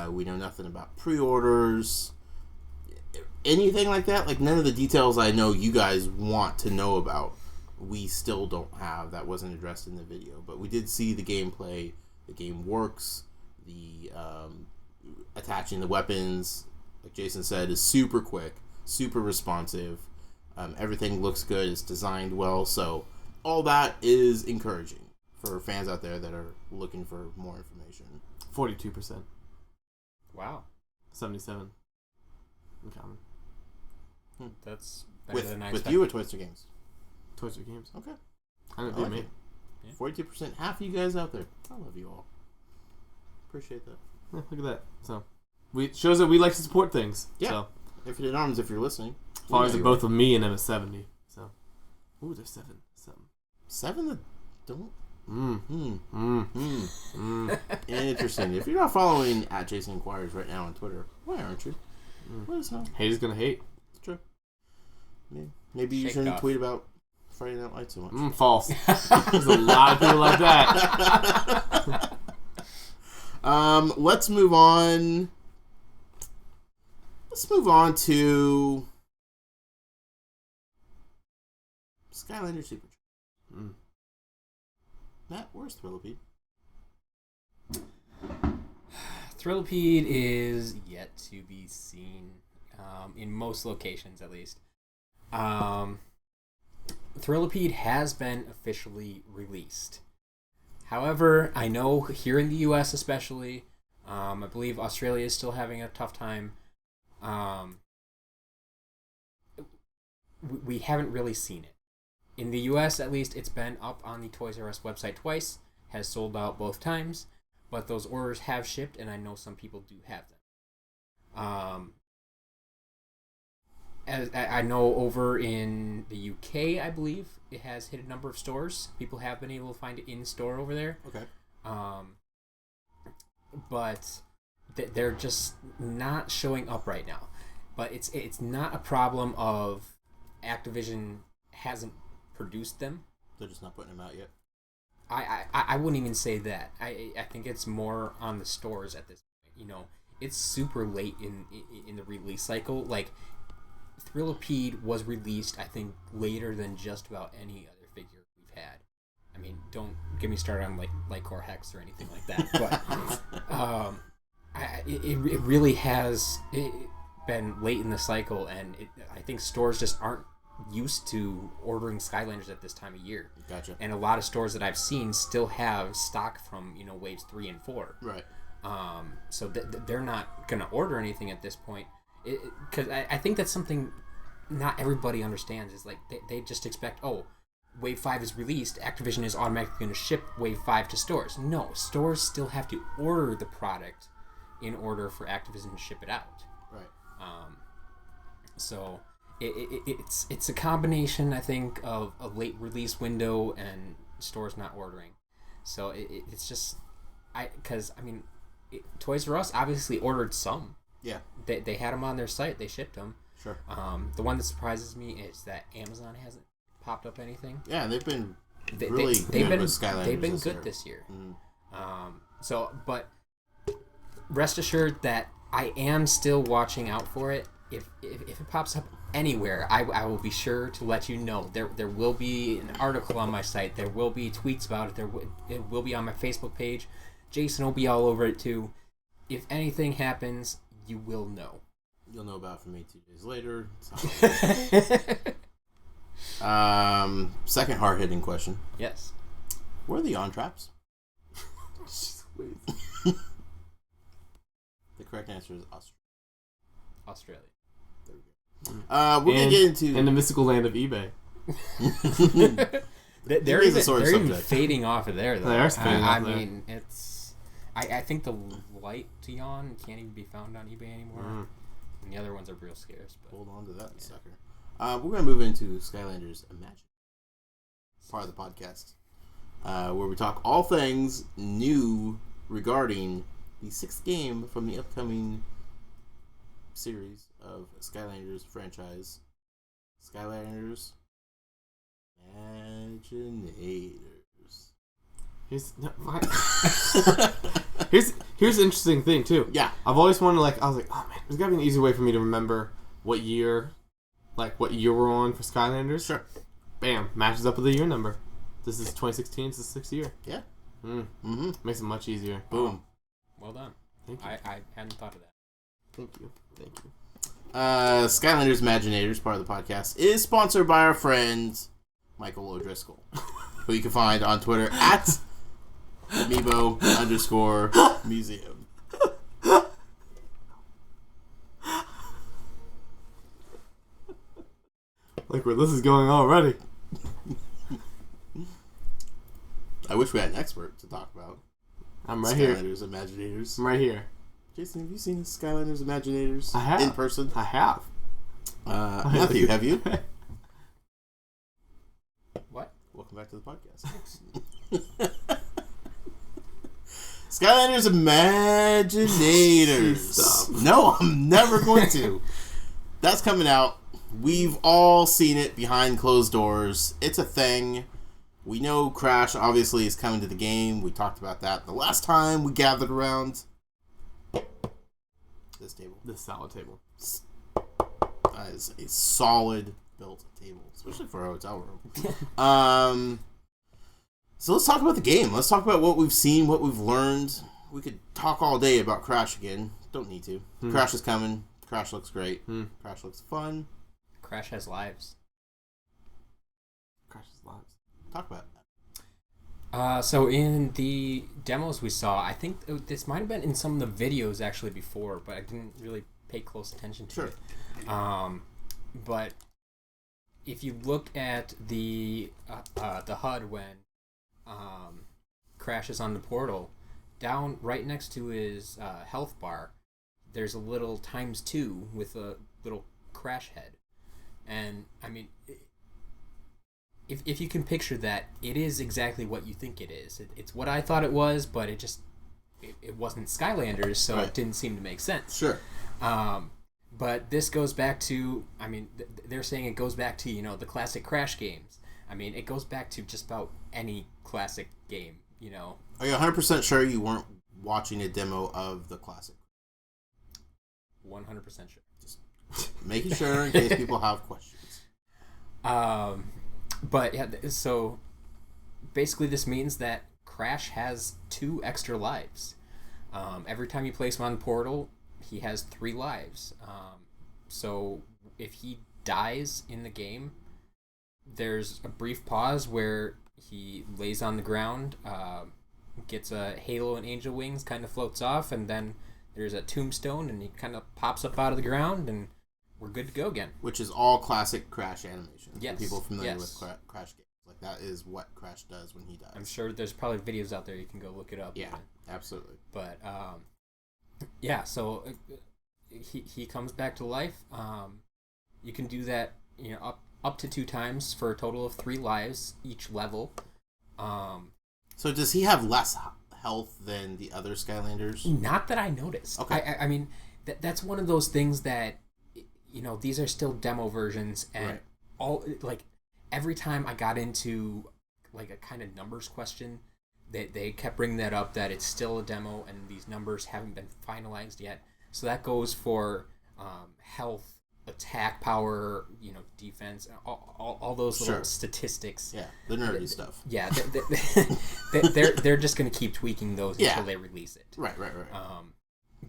We know nothing about pre-orders. Anything like that. Like, none of the details I know you guys want to know about, we still don't have. That wasn't addressed in the video. But we did see the gameplay. The game works. The attaching the weapons, like Jason said, is super quick, super responsive. Everything looks good. It's designed well. So all that is encouraging for fans out there that are looking for more information. 42%. Wow. 77. In common. That's better than I with expected. you at Twister Games. Twister Games. Okay. I don't I do like me. it. 42%. Half of you guys out there. I love you all. Appreciate that. Yeah, look at that. So, shows that we like to support things. Yeah. So, Infinite Arms, if you're listening. followers are both of me and them at 70. So, ooh, there's 7. Something. 7 that don't. Mm. Interesting. If you're not following at Jason Inquires right now on Twitter, why aren't you? Let us know. Haters gonna hate. It's true. Maybe you shouldn't tweet about Friday Night Lights so much. False. There's a lot of people like that. Let's move on. Let's move on to Skylander Super. Matt, where's Thrillipede? Thrillipede is yet to be seen, in most locations at least. Thrillipede has been officially released. However, I know here in the US especially, I believe Australia is still having a tough time. We haven't really seen it. In the US at least, it's been up on the Toys R Us website twice, has sold out both times, but those orders have shipped, and I know some people do have them. As I know over in the UK, I believe, it has hit a number of stores. People have been able to find it in store over there. Okay. But they're just not showing up right now. But it's not a problem of Activision hasn't produced them. They're just not putting them out yet. I wouldn't even say that. I think it's more on the stores at this point. You know, it's super late in the release cycle. Like, Thrillipede was released, I think, later than just about any other figure we've had. I mean, don't get me started on like Core Hex or anything like that. But it really has been late in the cycle, and I think stores just aren't used to ordering Skylanders at this time of year. Gotcha. And a lot of stores that I've seen still have stock from waves 3 and 4. Right. So they're not gonna order anything at this point. Because I think that's something not everybody understands, is like they just expect, Wave 5 is released, Activision is automatically going to ship Wave 5 to stores. No, stores still have to order the product in order for Activision to ship it out. Right. So it's a combination, I think, of a late release window and stores not ordering. So it's just, Toys R Us obviously ordered some. Yeah. They had them on their site. They shipped them. Sure. The one that surprises me is that Amazon hasn't popped up anything. Yeah, they've been They've good been with Skylanders They've been this good year. this year. But rest assured that I am still watching out for it. If it pops up anywhere, I will be sure to let you know. There will be an article on my site. There will be tweets about it. It will be on my Facebook page. Jason will be all over it too. If anything happens, you will know. You'll know about it from me 2 days later. Second hard-hitting question. Yes. Where are the on-traps? The correct answer is Australia. There we go. We're going to get into... In the mystical land of eBay. They're even fading off of there, though. They are fading off there. I mean, it's... I think the light Tion can't even be found on eBay anymore. And the other ones are real scarce. But hold on to that sucker. We're going to move into Skylanders Imagine, part of the podcast, where we talk all things new regarding the 6th game from the upcoming series of Skylanders franchise, Skylanders Imaginators. Here's the interesting thing too. Yeah, I've always wanted I was like, oh man, there's gotta be an easy way for me to remember what year we're on for Skylanders. Sure. Bam, matches up with the year number. This is 2016. It's the 6th year. Yeah. Makes it much easier. Boom. Well done. Thank you. I hadn't thought of that. Thank you. Skylanders Imaginators, part of the podcast, is sponsored by our friend Michael O'Driscoll, who you can find on Twitter at Amiibo_museum. Like where this is going already. I wish we had an expert to talk about. I'm right here. Skylanders Imaginators. I'm right here. Jason, have you seen Skylanders Imaginators? I have. In person? I have. Matthew, have you? What? Welcome back to the podcast. Skylanders Imaginators. Stop. No, I'm never going to. That's coming out. We've all seen it behind closed doors. It's a thing. We know Crash obviously is coming to the game. We talked about that the last time we gathered around this table. This salad table. That is a solid built table, especially for a hotel room. So let's talk about the game. Let's talk about what we've seen, what we've learned. We could talk all day about Crash again. Don't need to. Crash is coming. Crash looks great. Crash looks fun. Crash has lives. Crash's lives. Talk about it. So in the demos we saw, I think this might have been in some of the videos actually before, but I didn't really pay close attention to it. But if you look at the HUD when Crash is on the portal, down right next to his health bar, there's a little ×2 with a little Crash head. And, I mean, if you can picture that, it is exactly what you think it is. It's what I thought it was, but it wasn't Skylanders, so It didn't seem to make sense. Sure. But this goes back to, I mean, they're saying it goes back to, the classic Crash games. I mean, it goes back to just about any classic game, Are you 100% sure you weren't watching a demo of the classic? 100% sure. Just making sure in case people have questions. But yeah, so basically this means that Crash has 2 extra lives. Every time you place him on the portal, he has 3 lives. So if he dies in the game, there's a brief pause where he lays on the ground, gets a halo and angel wings, kind of floats off, and then there's a tombstone, and he kind of pops up out of the ground, and we're good to go again. Which is all classic Crash animation. Yes. For people familiar with Crash games. Like, that is what Crash does when he dies. I'm sure there's probably videos out there you can go look it up. Yeah, absolutely. But, yeah, so he comes back to life. You can do that, up to 2 times for a total of 3 lives each level. So does he have less health than the other Skylanders? Not that I noticed. Okay. I mean, that's one of those things that, these are still demo versions, and every time I got into like a kind of numbers question, they kept bringing that up, that it's still a demo and these numbers haven't been finalized yet. So that goes for health, attack power, defense, all those little statistics. Yeah, the nerdy stuff. Yeah, they're just going to keep tweaking those until they release it. Right.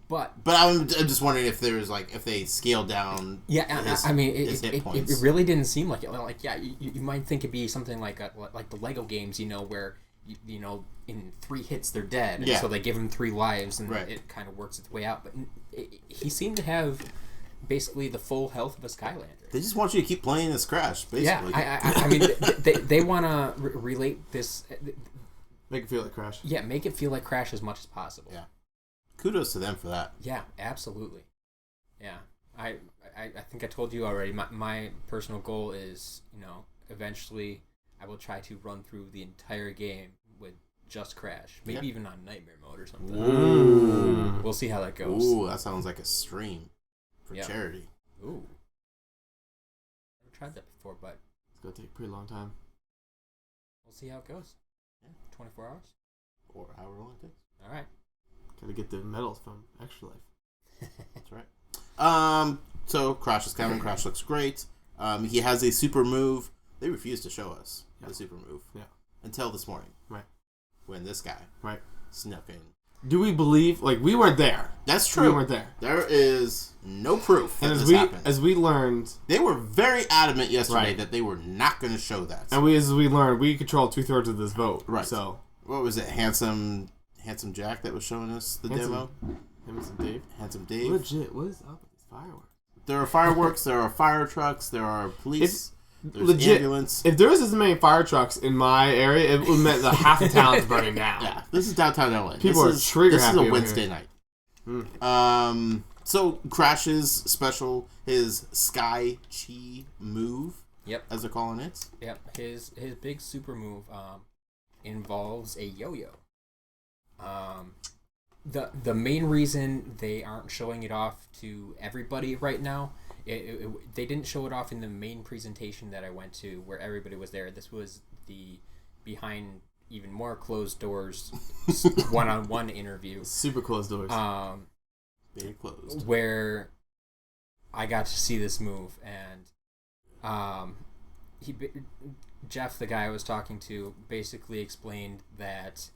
But I'm just wondering if there's if they scale down. Yeah, his, I mean, his hit points. It really didn't seem like it. Like, yeah, you might think it'd be something like the Lego games, where in 3 hits they're dead, and so they give him 3 lives, and it kind of works its way out. But he seemed to have basically the full health of a Skylander. They just want you to keep playing this Crash, basically. Yeah, I mean, they want to relate this. Make it feel like Crash. Yeah, make it feel like Crash as much as possible. Yeah. Kudos to them for that. Yeah, absolutely. Yeah, I think I told you already. My personal goal is, eventually I will try to run through the entire game with just Crash, maybe even on Nightmare mode or something. Ooh. We'll see how that goes. Ooh, that sounds like a stream for charity. Ooh, never tried that before, but it's gonna take a pretty long time. We'll see how it goes. Yeah, 24 hours or however long it takes. All right. Gotta get the medals from Extra Life. That's right. So Crash is coming. Crash looks great. He has a super move. They refused to show us the super move. Yeah. Until this morning. Right. When this guy. Right. Snuck in. do we believe? Like, we weren't there. That's true. We weren't there. There is no proof that this happened. As we learned, they were very adamant yesterday that they were not going to show that. And as we learned, we control 2/3 of this vote. Right. So what was it? Handsome Jack that was showing us the demo. Handsome Dave. Legit. What is up with these fireworks? There are fireworks. There are fire trucks. There are police. There's legit, ambulance. If there was this many fire trucks in my area, it would mean that half the town is burning down. Yeah, this is downtown LA. People are trigger happy. This is a Wednesday night. So Crash's special, his Sky Chi move. Yep. As they're calling it. Yep. His big super move involves a yo-yo. The main reason they aren't showing it off to everybody right now. They didn't show it off in the main presentation that I went to where everybody was there. This was the behind even more closed doors one-on-one interview. Super closed doors. Very closed. Where I got to see this move, and Jeff, the guy I was talking to, basically explained that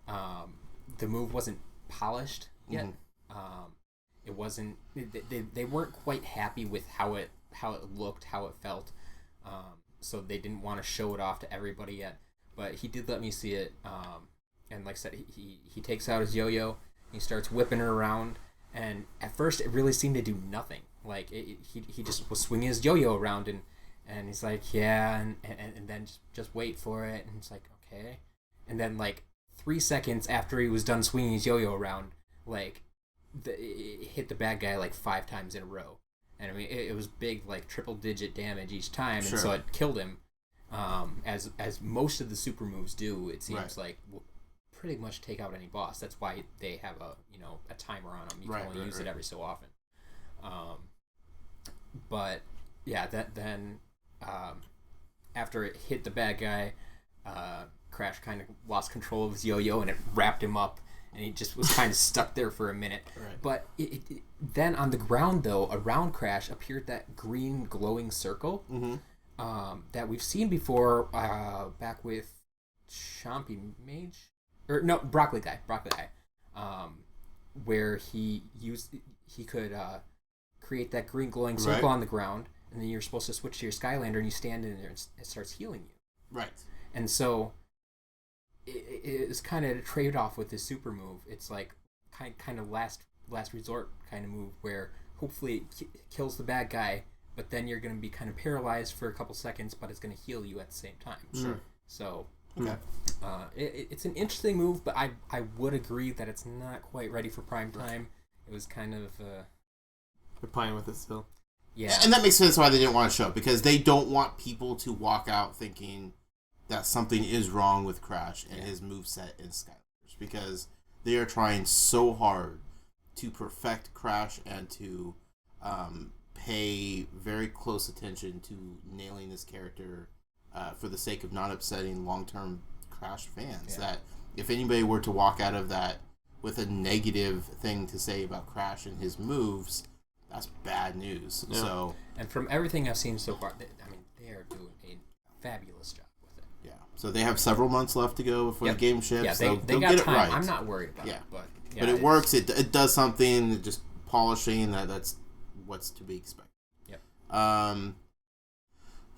the move wasn't polished yet. Mm-hmm. It wasn't. They weren't quite happy with how it looked, how it felt. So they didn't want to show it off to everybody yet. But he did let me see it. And like I said, he takes out his yo-yo. He starts whipping her around. And at first, it really seemed to do nothing. Like he just was swinging his yo-yo around, and he's like, yeah, and then just wait for it. And it's like, okay. And then like 3 seconds after he was done swinging his yo-yo around, like. It hit the bad guy like 5 times in a row, and I mean it was big, like triple-digit damage each time, and so it killed him. As most of the super moves do, it seems like will pretty much take out any boss. That's why they have a timer on them. You can only use it every so often. But yeah, then after it hit the bad guy, Crash kind of lost control of his yo-yo, and it wrapped him up. And he just was kind of stuck there for a minute. Right. But then on the ground, though, around Crash appeared that green glowing circle that we've seen before back with Chompy Mage. Broccoli Guy. Where he could create that green glowing circle on the ground, and then you're supposed to switch to your Skylander, and you stand in there and it starts healing you. Right. And so... It is kind of a trade-off with this super move. It's like kind of last resort kind of move where hopefully it kills the bad guy, but then you're going to be kind of paralyzed for a couple seconds, but it's going to heal you at the same time. Sure. So okay. It's an interesting move, but I would agree that it's not quite ready for prime time. It was kind of... They're playing with it still. Yeah. And that makes sense why they didn't want to show it, because they don't want people to walk out thinking... that something is wrong with Crash and his moveset in Skylanders, because they are trying so hard to perfect Crash and to pay very close attention to nailing this character for the sake of not upsetting long-term Crash fans. That if anybody were to walk out of that with a negative thing to say about Crash and his moves, that's bad news. Yeah. So, and from everything I've seen so far, they are doing a fabulous job. So they have several months left to go before the game ships. Yeah, they'll got get time. It right. I'm not worried about it. But it works. It does something. Just polishing. That's what's to be expected. Yep.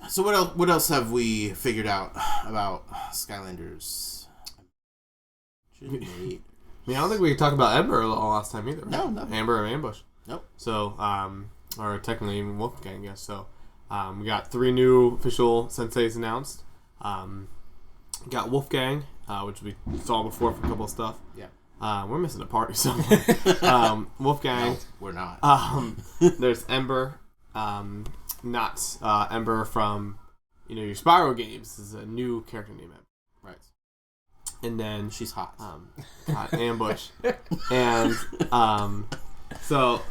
So what else have we figured out about Skylanders? I mean, I don't think we could talk about Ember last time either. Right? No. Amber and Ambush. Nope. So, or technically even Wolfgang, I guess. So, we got 3 new official senseis announced. Got Wolfgang, which we saw before for a couple of stuff. Yeah. We're missing a party somewhere. Wolfgang. No, we're not. There's Ember. Not Ember from, your Spyro games. This is a new character named Ember. Right. And then she's hot. Ambush. And so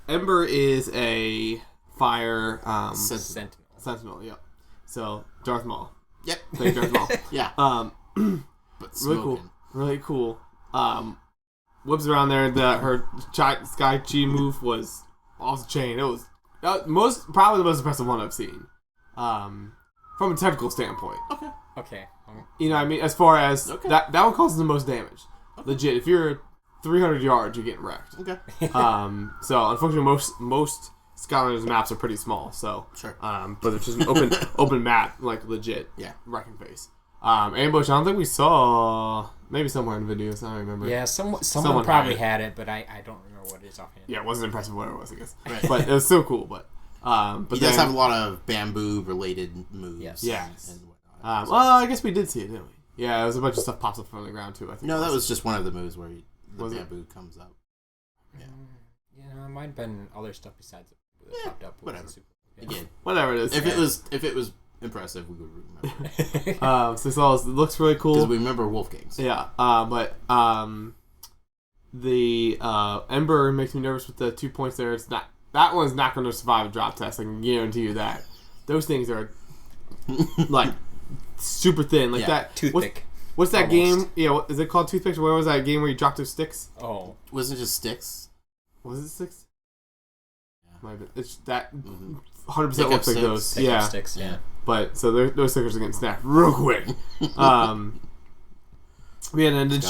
Ember is a fire Sentinel, yep. So Darth Maul. Yep. Thank Darth Maul. Yeah. But really cool. Whips around there. Her Sky Chi move was off the chain. It was probably the most impressive one I've seen. From a technical standpoint. Okay. Okay. You know what I mean? As far as that one causes the most damage. Okay. Legit. If you're 300 yards, you're getting wrecked. Okay. So unfortunately, most Skylanders maps are pretty small. So sure. But it's just an open map, like legit. Yeah. Wrecking face. Ambush. I don't think we saw. Maybe somewhere in the videos. I don't remember. Yeah. Someone probably had it, but I don't remember what it is offhand. Yeah, it wasn't impressive what it was, I guess. Right. But it was still cool. But he does have a lot of bamboo related moves. Yes. And whatnot. Well, I guess we did see it, didn't we? Yeah, it was a bunch of stuff pops up from the ground too. I think. No, that was just one of the moves where the bamboo comes up. Yeah. Yeah, it might have been other stuff besides it that popped up. Whatever. Again, whatever it is. If it was impressive, we would remember. So it looks really cool because we remember Wolfgangs. Yeah, but the Ember makes me nervous with the 2 points there. It's not that one's not going to survive a drop test. I can guarantee you that. Those things are like super thin, like that. Toothpick. What's that game? Yeah, is it called Toothpicks? Where was that game where you dropped those sticks? Oh, wasn't it just sticks? Was it sticks? Yeah. It's that 100% looks like those. Yeah, sticks. Yeah. But so those stickers are getting snapped real quick. Yeah, and then did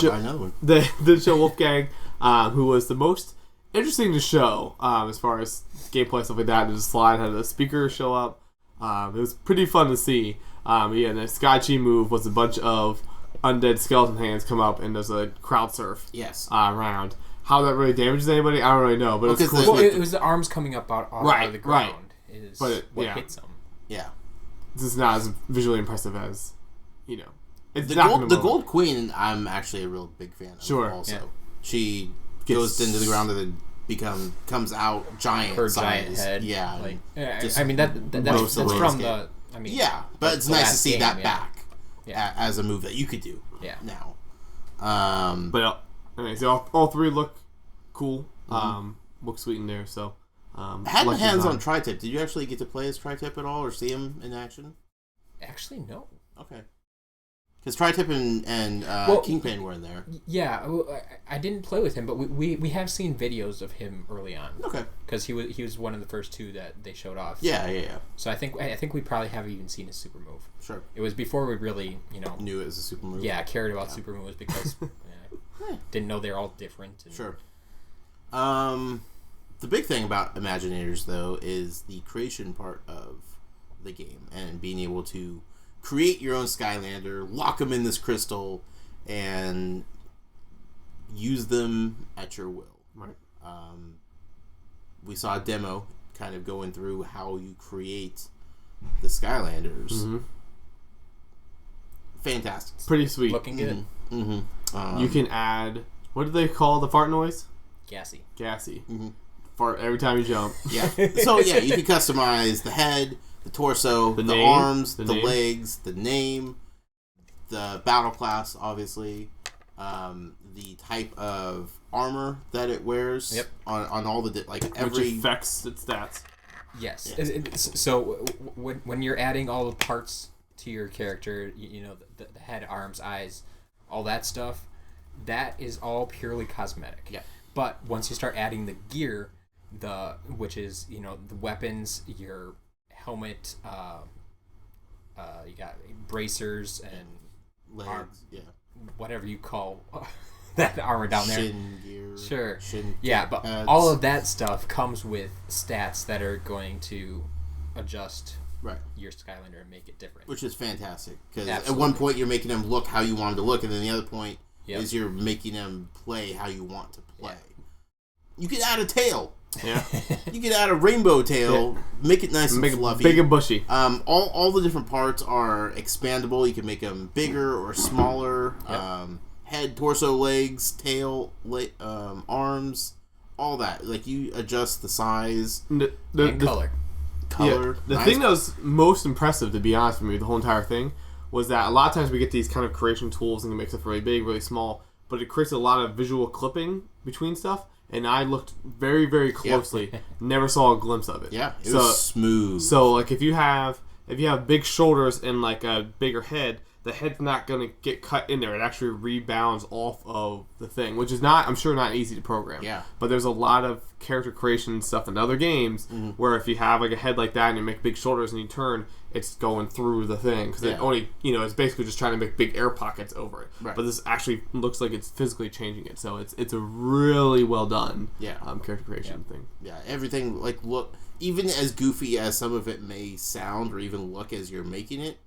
show Wolfgang, who was the most interesting to show as far as gameplay stuff like that. The slide had a speaker show up. It was pretty fun to see. Yeah, the Sky Chi move was a bunch of undead skeleton hands come up and there's a crowd surf. Yes. Around. How that really damages anybody, I don't really know, but it's cool. Well, it was the arms coming up out of the ground. Is what hits them. Yeah. This is not as visually impressive as, you know. It's the Gold Queen, I'm actually a real big fan of. Sure. Also, yeah. She goes into the ground and then comes out giant. Her size. Giant head. Yeah. Like, I mean that's from the. I mean. Yeah, but it's nice to see that back. Yeah. As a move that you could do. Yeah. Now. But anyway, so all three look cool. Look sweet in there. So. Had my hands on Tri-Tip. Did you actually get to play as Tri-Tip at all, or see him in action? Actually, no. Okay. Because Tri-Tip and Kingpin were in there. Yeah, I didn't play with him, but we have seen videos of him early on. Okay. Because he was one of the first two that they showed off. Yeah. So I think we probably haven't even seen his super move. Sure. It was before we really knew it was a super move. Yeah, cared about super moves because didn't know they're all different. Sure. The big thing about Imaginators, though, is the creation part of the game and being able to create your own Skylander, lock them in this crystal, and use them at your will. Right. We saw a demo kind of going through how you create the Skylanders. Mm-hmm. Fantastic. Pretty sweet. Looking good. Mm-hmm. You can add, what do they call the fart noise? Gassy. Mm-hmm. Fart every time you jump. Yeah. So, yeah, you can customize the head, the torso, the arms, the legs, the name, the battle class, obviously, the type of armor that it wears. Yep. On all the which affects its stats. Yes. Yeah. So when you're adding all the parts to your character, the head, arms, eyes, all that stuff, that is all purely cosmetic. Yeah. But once you start adding the gear, which is the weapons, your helmet, you got bracers and legs, whatever you call that armor down there. Shin gear. Sure. Shin but pads. all of that stuff comes with stats that are going to adjust your Skylander and make it different. Which is fantastic because at one point you're making them look how you want them to look, and then the other point is you're making them play how you want to play. Yeah. You could add a tail. Yeah. You could add a rainbow tail, make it nice and fluffy. Big and bushy. All the different parts are expandable. You can make them bigger or smaller. Yep. Head, torso, legs, tail, arms, all that. Like, you adjust the size and color. Yeah, the thing that was most impressive, to be honest with me, the whole entire thing, was that a lot of times we get these kind of creation tools and it makes stuff really big, really small, but it creates a lot of visual clipping between stuff. And I looked very, very closely. Never saw a glimpse of it. Yeah, it was smooth. So, like, if you have big shoulders and like a bigger head, the head's not going to get cut in there. It actually rebounds off of the thing, which is not, I'm sure, not easy to program. Yeah. But there's a lot of character creation and stuff in other games where if you have like a head like that and you make big shoulders and you turn, it's going through the thing because it only, it's basically just trying to make big air pockets over it. Right. But this actually looks like it's physically changing it, so it's a really well done character creation thing. Yeah, everything look, even as goofy as some of it may sound or even look as you're making it,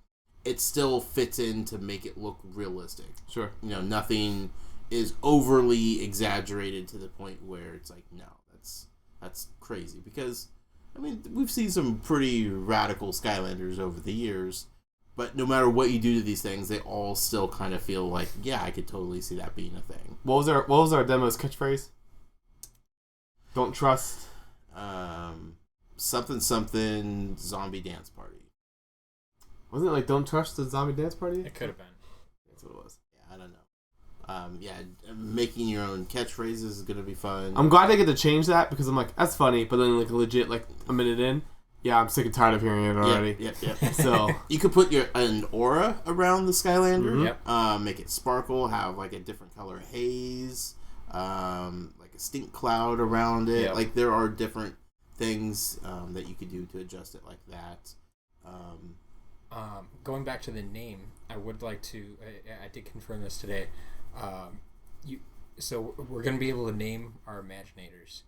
it still fits in to make it look realistic. Sure. Nothing is overly exaggerated to the point where it's like, no, that's crazy. Because, we've seen some pretty radical Skylanders over the years, but no matter what you do to these things, they all still kind of feel like, yeah, I could totally see that being a thing. What was our demo's catchphrase? Don't trust. Something zombie dance party. Wasn't it like don't trust the zombie dance party? It could have been. That's what it was. Yeah, I don't know. Making your own catchphrases is gonna be fun. I'm glad they get to change that because I'm like, that's funny, but then legit a minute in, yeah, I'm sick and tired of hearing it already. Yep. So you could put an aura around the Skylander. Yep. Make it sparkle, have a different color haze, a stink cloud around it. Yep. There are different things that you could do to adjust it like that. Going back to the name, I would like to. I did confirm this today. So we're going to be able to name our Imaginators,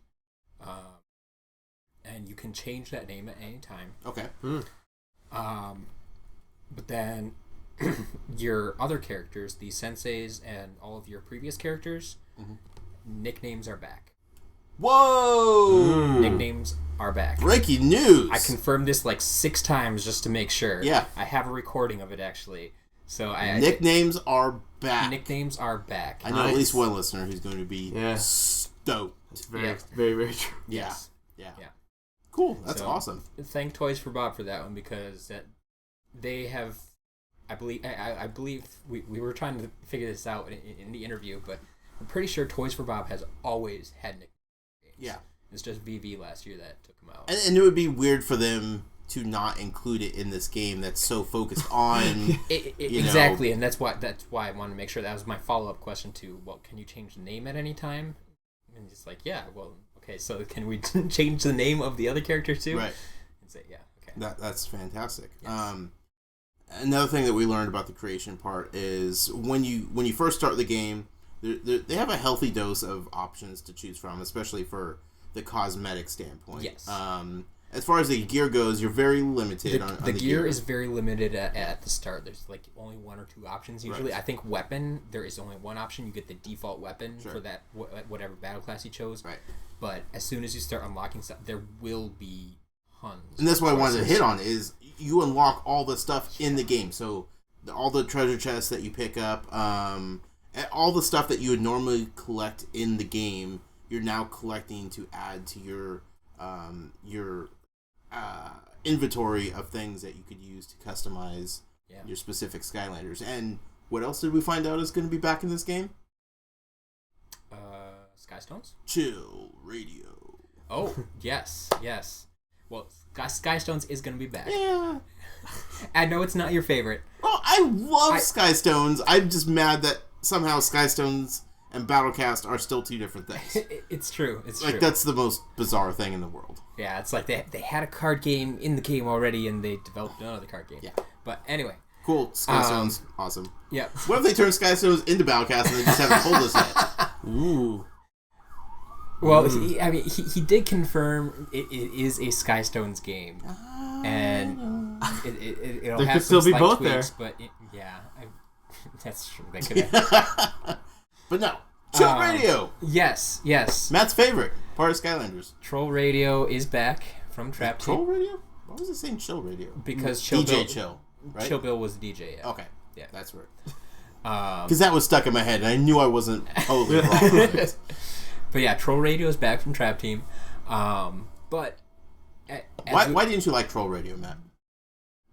and you can change that name at any time. Okay. But then your other characters, the senseis and all of your previous characters, nicknames are back. Whoa! Nicknames are back. Breaking news! I confirmed this 6 times just to make sure. Yeah. I have a recording of it, actually. So Nicknames are back. Nicknames are back. I know at least one listener who's going to be stoked. It's very, very, very true. Yeah. Yes. Yeah. Yeah. Cool. That's awesome. Thank Toys for Bob for that one because they have, I believe we were trying to figure this out in the interview, but I'm pretty sure Toys for Bob has always had nicknames. Yeah. It's just VV last year that took them out. And it would be weird for them to not include it in this game that's so focused on exactly, and that's why I wanted to make sure that was my follow-up question to, well, can you change the name at any time? And it's like, yeah, well, okay, so can we change the name of the other character too? Right. And say, yeah, okay. That's fantastic. Yes. Another thing that we learned about the creation part is when you first start the game, they have a healthy dose of options to choose from, especially for the cosmetic standpoint. Yes. As far as the gear goes, you're very limited on the gear is very limited at the start. There's only 1 or 2 options usually. Right. I think weapon, there is only 1 option. You get the default weapon for that whatever battle class you chose. Right. But as soon as you start unlocking stuff, there will be tons. And that's what I wanted to hit on is you unlock all the stuff in the game. So all the treasure chests that you pick up, all the stuff that you would normally collect in the game, you're now collecting to add to your inventory of things that you could use to customize your specific Skylanders. And what else did we find out is going to be back in this game? Skystones? Chill Radio. Oh, yes. Well, Skystones is going to be back. Yeah. I know it's not your favorite. Well, I love Skystones. I'm just mad that somehow Skystones and Battlecast are still 2 different things. It's true. It's true. That's the most bizarre thing in the world. Yeah, it's like they had a card game in the game already, and they developed another card game. Yeah. But anyway. Cool. Skystones. Awesome. Yeah. What if they turn Skystones into Battlecast and they just haven't told us yet? Ooh. Well, he did confirm it is a Skystones game. And it'll there have could still be both tweaks, there. But that's true. They could have. But no. Chill Radio! Yes. Matt's favorite part of Skylanders. Troll Radio is back from Trap Team. Troll Radio? Why was it saying Chill Radio? Because DJ Chill, right? Chill Bill was the DJ, yeah. Okay. Yeah. That's right. Because that was stuck in my head, and I knew I wasn't totally wrong with it. But yeah, Troll Radio is back from Trap Team. But... Why didn't you like Troll Radio, Matt?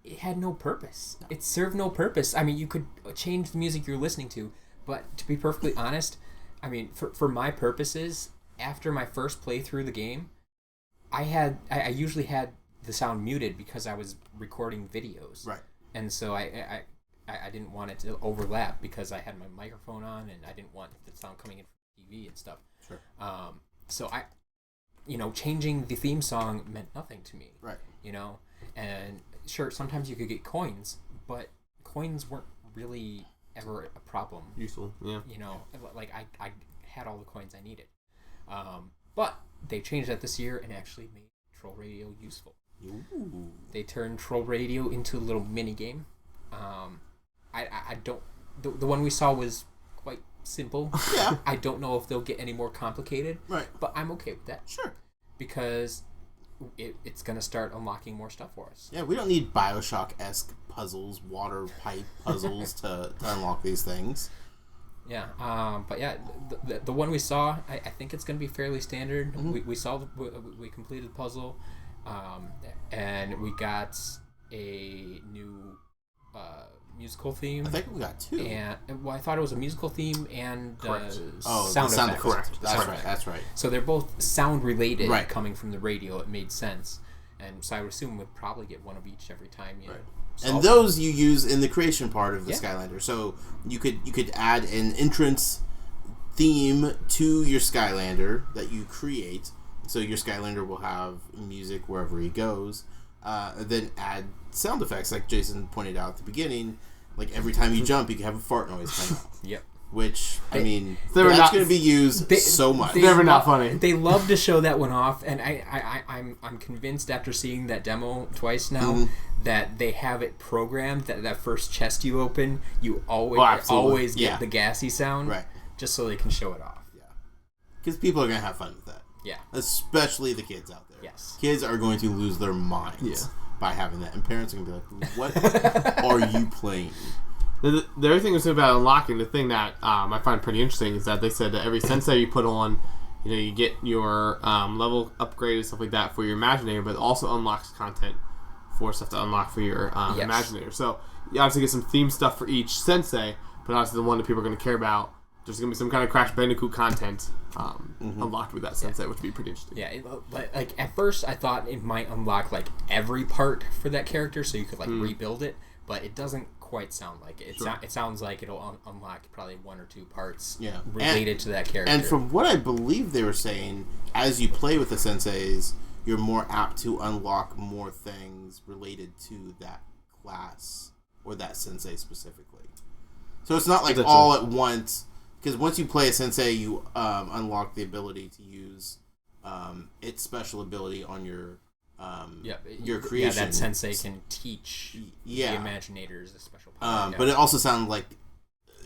It had no purpose. It served no purpose. I mean, you could change the music you're listening to, but to be perfectly honest, I mean, for my purposes, after my first playthrough of the game, I usually had the sound muted because I was recording videos. Right. And so I I didn't want it to overlap because I had my microphone on and I didn't want the sound coming in from the TV and stuff. Sure. So changing the theme song meant nothing to me. Right. And sure, sometimes you could get coins, but coins weren't really ever a problem. Useful, yeah. Like I had all the coins I needed. But they changed that this year and actually made Troll Radio useful. Ooh. They turned Troll Radio into a little mini game. I don't. The one we saw was quite simple. Yeah. I don't know if they'll get any more complicated. Right. But I'm okay with that. Sure. Because it's going to start unlocking more stuff for us. Yeah, we don't need Bioshock-esque puzzles, water pipe puzzles to unlock these things. Yeah. But yeah, the one we saw, I think it's going to be fairly standard. Mm-hmm. We completed the puzzle, and we got a new musical theme. I think we got 2. And I thought it was a musical theme and sound effects. Correct. That's right. So they're both sound related, right. Coming from the radio. It made sense, and so I would assume we'd probably get one of each every time. Right. And those you use in the creation part of the Skylander. So you could add an entrance theme to your Skylander that you create. So your Skylander will have music wherever he goes. Then add sound effects, like Jason pointed out at the beginning. Like every time you jump, you can have a fart noise come out. Yep. Which, that's going to be used so much. Never not funny. They love to show that one off, and I'm convinced after seeing that demo twice now that they have it programmed that first chest you open, you always get the gassy sound, right? Just so they can show it off. Yeah. Because people are going to have fun with that. Yeah. Especially the kids out there. Yes. Kids are going to lose their minds by having that, and parents are going to be like, "What are you playing?" The other thing was about unlocking. The thing that I find pretty interesting is that they said that every sensei you put on, you get your level upgrade and stuff like that for your Imaginator, but it also unlocks content for stuff to unlock for your Imaginator. So you obviously get some theme stuff for each sensei, but obviously the one that people are going to care about, there's going to be some kind of Crash Bandicoot content unlocked with that sensei, which would be pretty interesting. Yeah, but like at first I thought it might unlock like every part for that character, so you could like rebuild it, but it doesn't quite sound like it. It sounds like it'll unlock probably 1 or 2 parts related to that character. And from what I believe they were saying, as you play with the senseis, you're more apt to unlock more things related to that class or that sensei specifically. So it's not like all at once, because once you play a sensei, you unlock the ability to use its special ability on your creation. Yeah, that sensei can teach the Imaginators a special power. But it also sounded like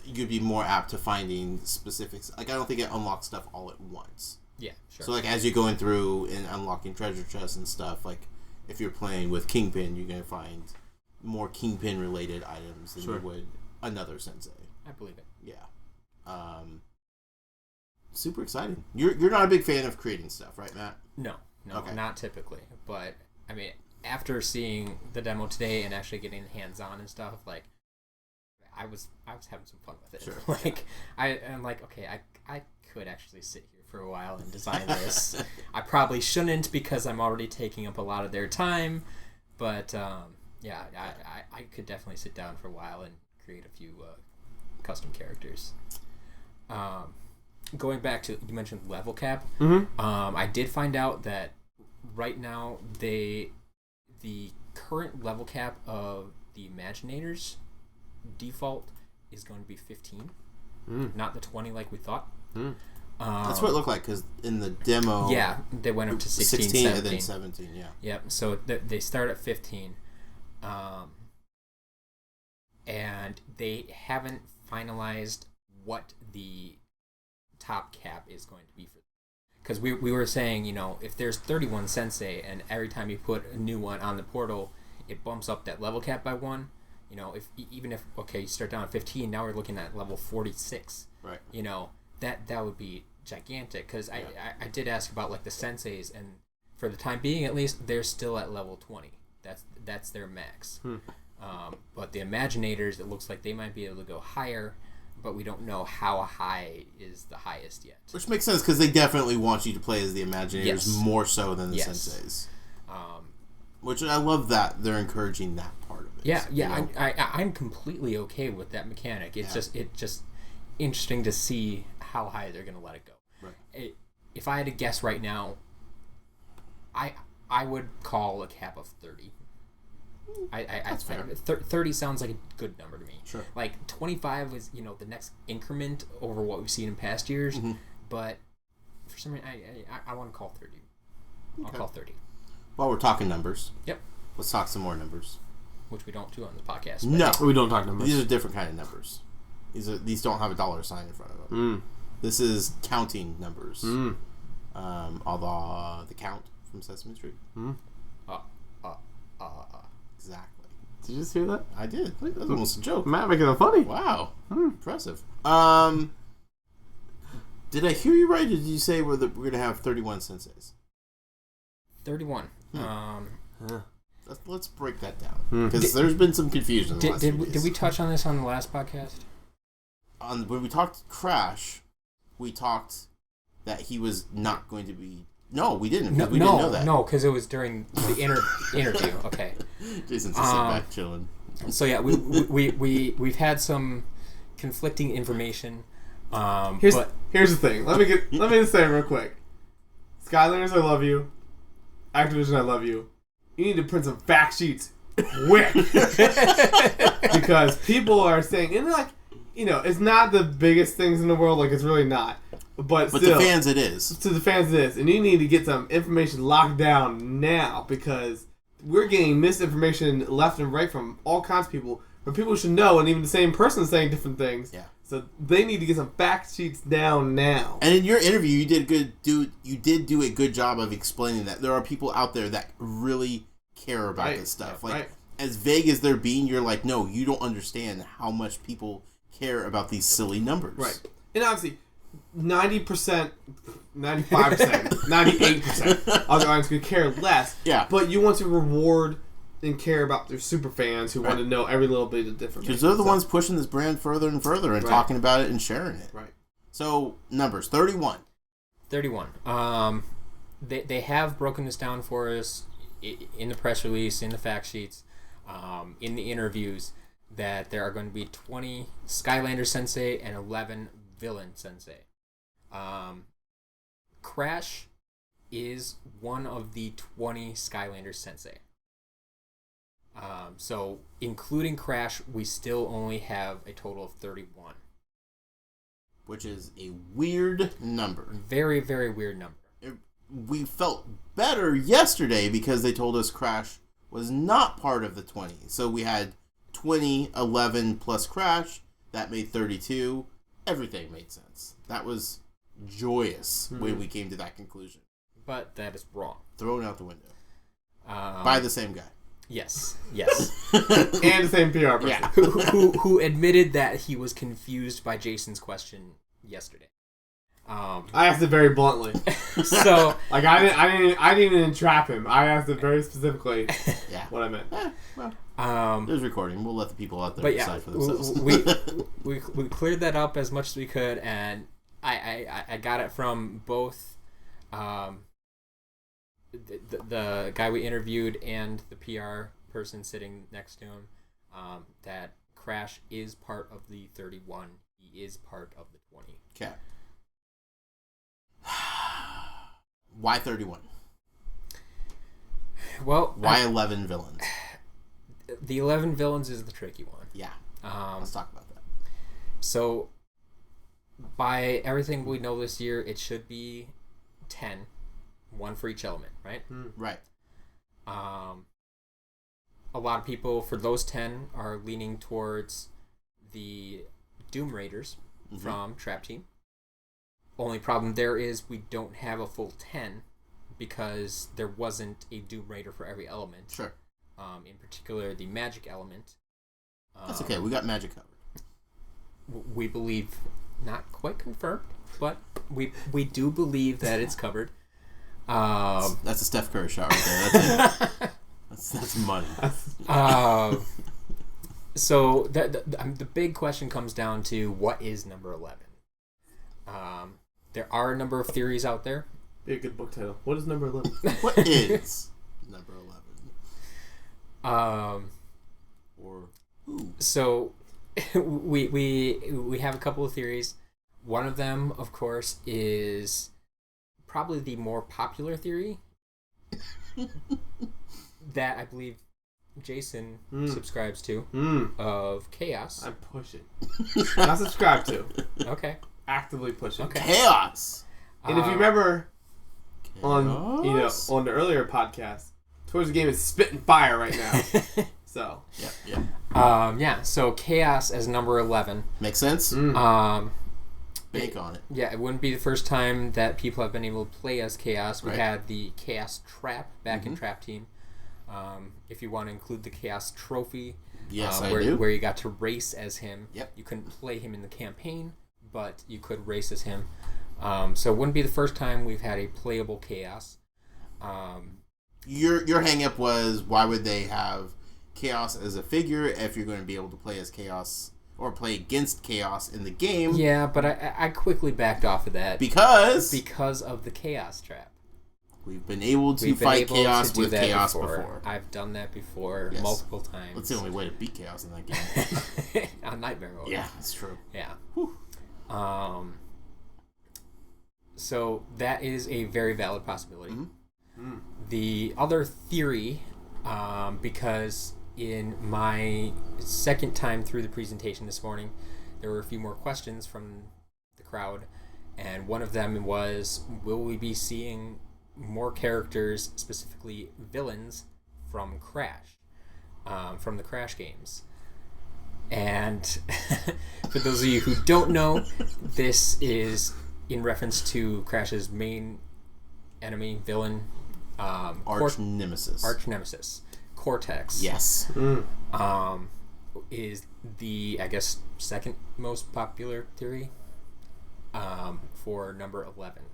you'd be more apt to finding specifics. Like, I don't think it unlocks stuff all at once. Yeah, sure. So, like, as you're going through and unlocking treasure chests and stuff, like, if you're playing with Kingpin, you're going to find more Kingpin-related items than you would another sensei. I believe it. Yeah. Super exciting. You're not a big fan of creating stuff, right, Matt? No, okay. Not typically. But I mean, after seeing the demo today and actually getting hands-on and stuff, like I was having some fun with it. Sure. Like I'm like, okay, I could actually sit here for a while and design this. I probably shouldn't because I'm already taking up a lot of their time, but I could definitely sit down for a while and create a few custom characters. Going back to, you mentioned level cap. I did find out that right now the current level cap of the Imaginators default is going to be 15, not the 20 like we thought. That's what it looked like, because in the demo, they went up to 16 17 17. and then 17. Yep. So they start at 15, and they haven't finalized what the top cap is going to be for, because we were saying, if there's 31 sensei and every time you put a new one on the portal, it bumps up that level cap by 1. If you start down at 15, now we're looking at level 46. Right. That would be gigantic, because I did ask about like the senseis, and for the time being at least, they're still at level 20. That's their max. But the Imaginators, it looks like they might be able to go higher, but we don't know how high is the highest yet. Which makes sense, because they definitely want you to play as the Imaginators more so than the senseis. Which I love that they're encouraging that part of it. Yeah, I'm completely okay with that mechanic. It's just interesting to see how high they're going to let it go. Right. If I had to guess right now, I would call a cap of 30. That's fair. 30 sounds like a good number to me. Sure. Like 25 is the next increment over what we've seen in past years, but for some reason I want to call 30. I'll call 30. While we're talking numbers, yep. Let's talk some more numbers. Which we don't do on this podcast. No, we don't talk numbers. These are different kind of numbers. These don't have a dollar sign in front of them. This is counting numbers. Although the count from Sesame Street. Exactly. Did you just hear that? I did. That was almost a joke. Matt making it funny. Wow. Impressive. Did I hear you right? Or did you say we're going to have 31 senseis? 31. Let's break that down. Because there's been some confusion in the last few days. Did we touch on this on the last podcast? When we talked Crash, we talked that he was not going to be... No, we didn't. We didn't know that. No, because it was during the interview. Okay. Jason's just sitting back chilling. So yeah, we've had some conflicting information. Here's the thing. Let me just say it real quick. Skylanders, I love you. Activision, I love you. You need to print some fact sheets quick. Because people are saying, and like, it's not the biggest things in the world, like it's really not. But still, to fans it is. To the fans it is. And you need to get some information locked down now because we're getting misinformation left and right from all kinds of people. But people should know, and even the same person is saying different things. Yeah. So they need to get some fact sheets down now. And in your interview, you did do a good job of explaining that there are people out there that really care about this stuff. Yeah, like as vague as they're being, you're like, no, you don't understand how much people care about these silly numbers. Right. And obviously 90%, 95%, 98% of the audience could care less. Yeah. But you want to reward and care about their super fans who want to know every little bit of different. Because they're the ones pushing this brand further and further and talking about it and sharing it. Right. So, numbers. 31. 31. They have broken this down for us in the press release, in the fact sheets, in the interviews, that there are going to be 20 Skylander Sensei and 11 Villain Sensei. Crash is one of the 20 Skylander Sensei. So, including Crash, we still only have a total of 31. Which is a weird number. Very, very weird number. We felt better yesterday because they told us Crash was not part of the 20. So we had 20, 11 plus Crash. That made 32. Everything made sense. That was joyous when we came to that conclusion. But that is wrong. Thrown out the window. By the same guy. Yes. And the same PR person. Yeah. who admitted that he was confused by Jason's question yesterday. I asked it very bluntly. So, like I didn't even entrap him. I asked it very specifically. Yeah. What I meant. There's recording. We'll let the people out there decide for themselves. we cleared that up as much as we could, and I got it from both the guy we interviewed and the PR person sitting next to him, that Crash is part of the 31. He is part of the 20. Okay. Why 31? Well, why 11 villains? The 11 villains is the tricky one. Yeah. Let's talk about that. So, by everything we know this year, it should be 10. One for each element, right? Right. A lot of people, for those 10, are leaning towards the Doom Raiders from Trap Team. Only problem there is we don't have a full 10 because there wasn't a Doom Raider for every element. Sure. In particular, the magic element. That's okay. We got magic covered. We believe, not quite confirmed, but we do believe that it's covered. That's a Steph Curry shot right there. That's money. So the big question comes down to what is number 11? There are a number of theories out there. Be a good book title. What is number 11? What is number 11? So we have a couple of theories. One of them, of course, is probably the more popular theory that I believe Jason subscribes to of chaos. I'm pushing. Not subscribe to. Okay. Actively pushing. Okay. Chaos. And if you remember on the earlier podcast, towards the game is spitting fire right now. So yeah. So chaos as number 11 makes sense. Bank on it. Yeah, it wouldn't be the first time that people have been able to play as chaos. We Right. had the chaos trap back in Trap Team. If you want to include the chaos trophy, Yes, I where, do. where you got to race as him. Yep. You couldn't play him in the campaign, but you could race as him. So it wouldn't be the first time we've had a playable chaos. Your hang up was, why would they have chaos as a figure if you're going to be able to play as chaos or play against chaos in the game? Yeah, but I quickly backed off of that Because of the chaos trap. we've been able to fight chaos with chaos before. I've done that before Yes. multiple times. That's the only way to beat chaos in that game. On Nightmare Mode. Yeah, that's true. Yeah. Whew. So that is a very valid possibility. Mm-hmm. The other theory, because in my second time through the presentation this morning, there were a few more questions from the crowd, and one of them was, will we be seeing more characters, specifically villains, from Crash, from the Crash games? And for those of you who don't know, this is in reference to Crash's main enemy, villain, Arch nemesis. Cortex. Yes. Is the, I guess, second most popular theory for number 11,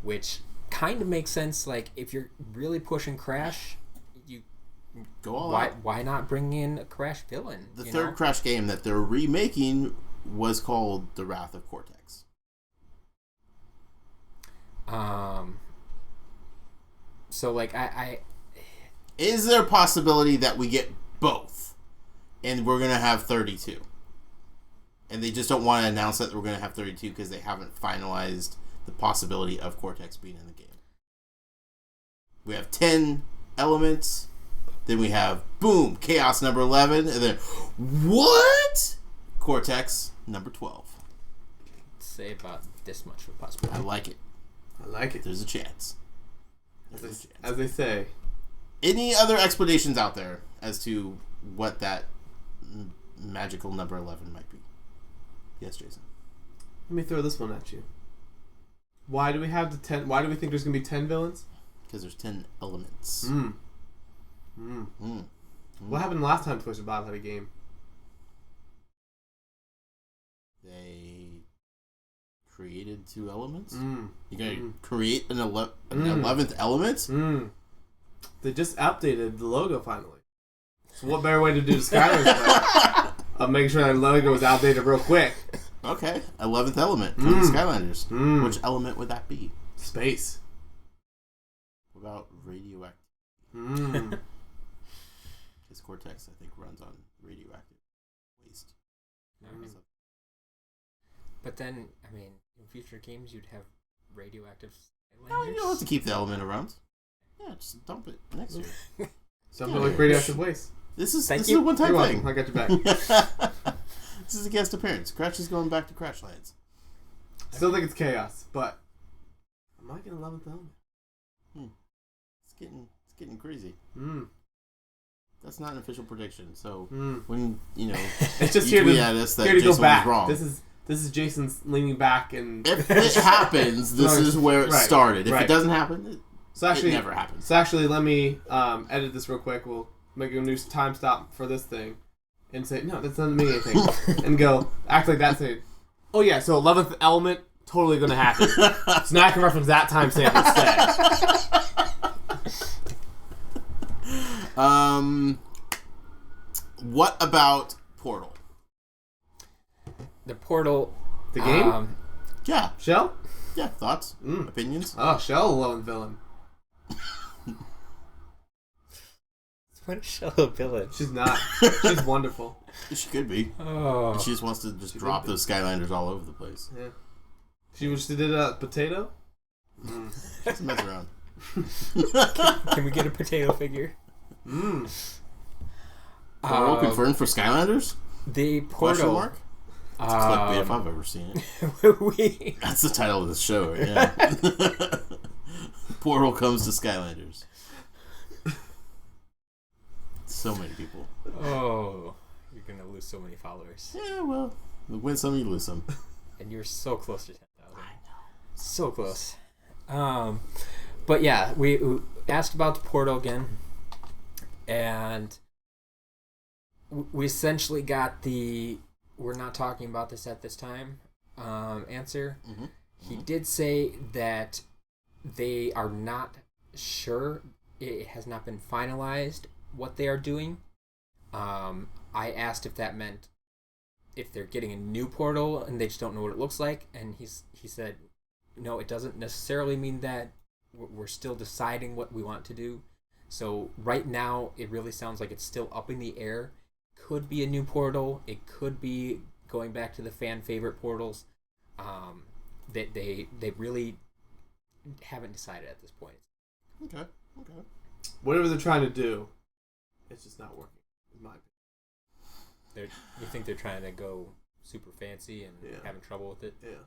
which kind of makes sense. Like, if you're really pushing Crash, you go all out. Why not bring in a Crash villain? The third Crash game that they're remaking was called The Wrath of Cortex. So, like, is there a possibility that we get both and we're going to have 32? And they just don't want to announce that we're going to have 32 because they haven't finalized the possibility of Cortex being in the game. We have 10 elements, then we have, boom, Chaos number 11, and then, what? Cortex number 12. say about this much of a possibility. I like it. I like it. There's a chance. As they say. Any other explanations out there as to what that magical number 11 might be? Yes, Jason. Let me throw this one at you. Why do we have the 10? Why do we think there's going to be 10 villains? Because there's 10 elements. What happened last time Twisted Bob had a game? They created 2 elements? You're going to create an 11th element? They just updated the logo finally. So what better way to do the Skylanders of making sure that logo was outdated real quick? Okay, 11th element from the Skylanders. Which element would that be? Space. What about radioactive? His Cortex, I think, runs on radioactive waste. But then, I mean, in future games, you'd have radioactive Skylanders. No, you don't have to keep the element around. Yeah, just dump it next year. Something like radioactive waste. This is Thank a you. one-time You're thing. welcome. I got your back. This is a guest appearance. Crash is going back to Crashlands. Still think it's chaos, but I might get 11th element. It's getting crazy. That's not an official prediction. So when it's just you here tweet to, at us that here to Jason go back. was wrong. This is Jason's leaning back and If it happens, this is where it started. If it doesn't happen, it never happens. So actually, let me edit this real quick. We'll make a new time stop for this thing and say, no, that doesn't mean anything. And go, act like that's it. Oh yeah, so 11th element, totally going to happen. So now I can reference that timestamp instead. What about Portal? The Portal. The game? Yeah. Shell? Yeah, thoughts? Opinions? Oh, Shell 11th villain. want to show a village. She's not. She's wonderful. She could be. Oh. She just wants to drop those Skylanders all over the place. Yeah. She did a potato? Just mess around. Can we get a potato figure? Portal confirmed for Skylanders? The Question portal. mark? It's clickbait if I've ever seen it. That's the title of the show, right? Yeah. Portal comes to Skylanders. So many people. Oh, you're gonna lose so many followers. Yeah, well, you win some, you lose some. And you're so close to 10,000. I know. So close. But yeah, we asked about the portal again, and we essentially got the "we're not talking about this at this time" answer. Mm-hmm. He did say that they are not sure. It has not been finalized what they are doing. I asked if that meant if they're getting a new portal and they just don't know what it looks like, and he said no, it doesn't necessarily mean that. We're still deciding what we want to do. So right now it really sounds like it's still up in the air. Could be a new portal, it could be going back to the fan favorite portals. That they really haven't decided at this point. Okay. Whatever they're trying to do, it's just not working, in my opinion. You think they're trying to go super fancy and having trouble with it? Yeah.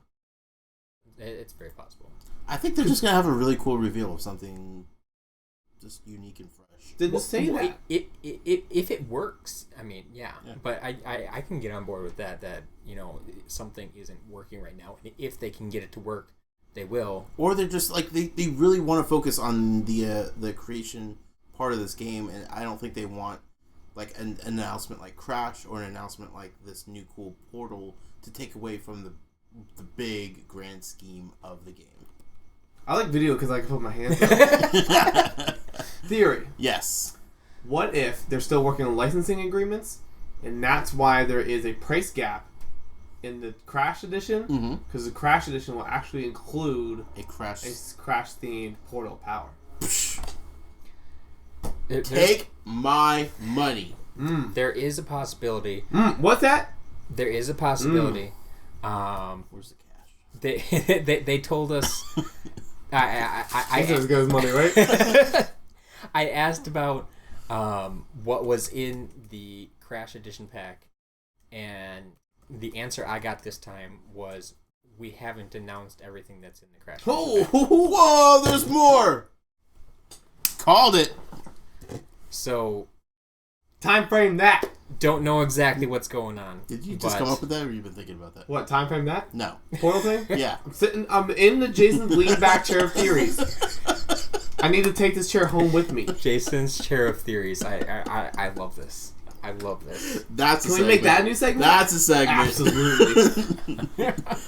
It's very possible. I think they're just going to have a really cool reveal of something just unique and fresh. Didn't say that. If it works, I mean, yeah. But I can get on board with that something isn't working right now. And if they can get it to work, they will. Or they're just like, they really want to focus on the creation part of this game, and I don't think they want like an announcement like Crash or an announcement like this new cool portal to take away from the big grand scheme of the game. I like video because I can put my hands up. Theory. Yes. What if they're still working on licensing agreements, and that's why there is a price gap in the Crash Edition? Because the Crash Edition will actually include a Crash themed portal power. Take my money. There is a possibility. What's that? There is a possibility. Where's the cash? They told us. I as good as money, right? I asked about what was in the Crash Edition pack, and the answer I got this time was we haven't announced everything that's in the Crash Edition pack. Whoa, there's more! Called it. So, time frame that. Don't know exactly what's going on. Did you just come up with that, or you been thinking about that? What, time frame that? No. Portal thing? Yeah. I'm in the Jason's lean back chair of theories. I need to take this chair home with me. Jason's chair of theories. I love this. I love this. Can we make that a new segment? That's a segment. Absolutely.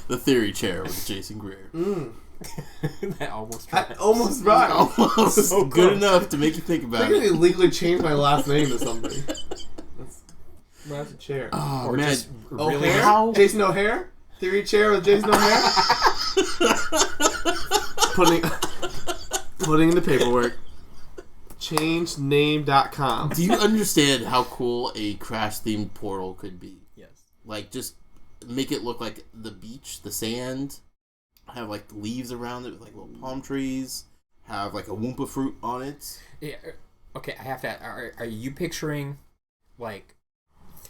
The theory chair with Jason Greer. That almost right. Almost right. Almost so good enough to make you think about it. I'm going to legally change my last name to somebody. That's a chair. Oh, or man. just O'Hare? really How? Jason O'Hare? Theory chair with Jason O'Hare? Putting in the paperwork. ChangeName.com. Do you understand how cool a Crash-themed portal could be? Yes. Like, just make it look like the beach, the sand, have, like, leaves around it with, like, little palm trees, have, like, a Wumpa fruit on it. Yeah. Okay, I have to. Are you picturing, like,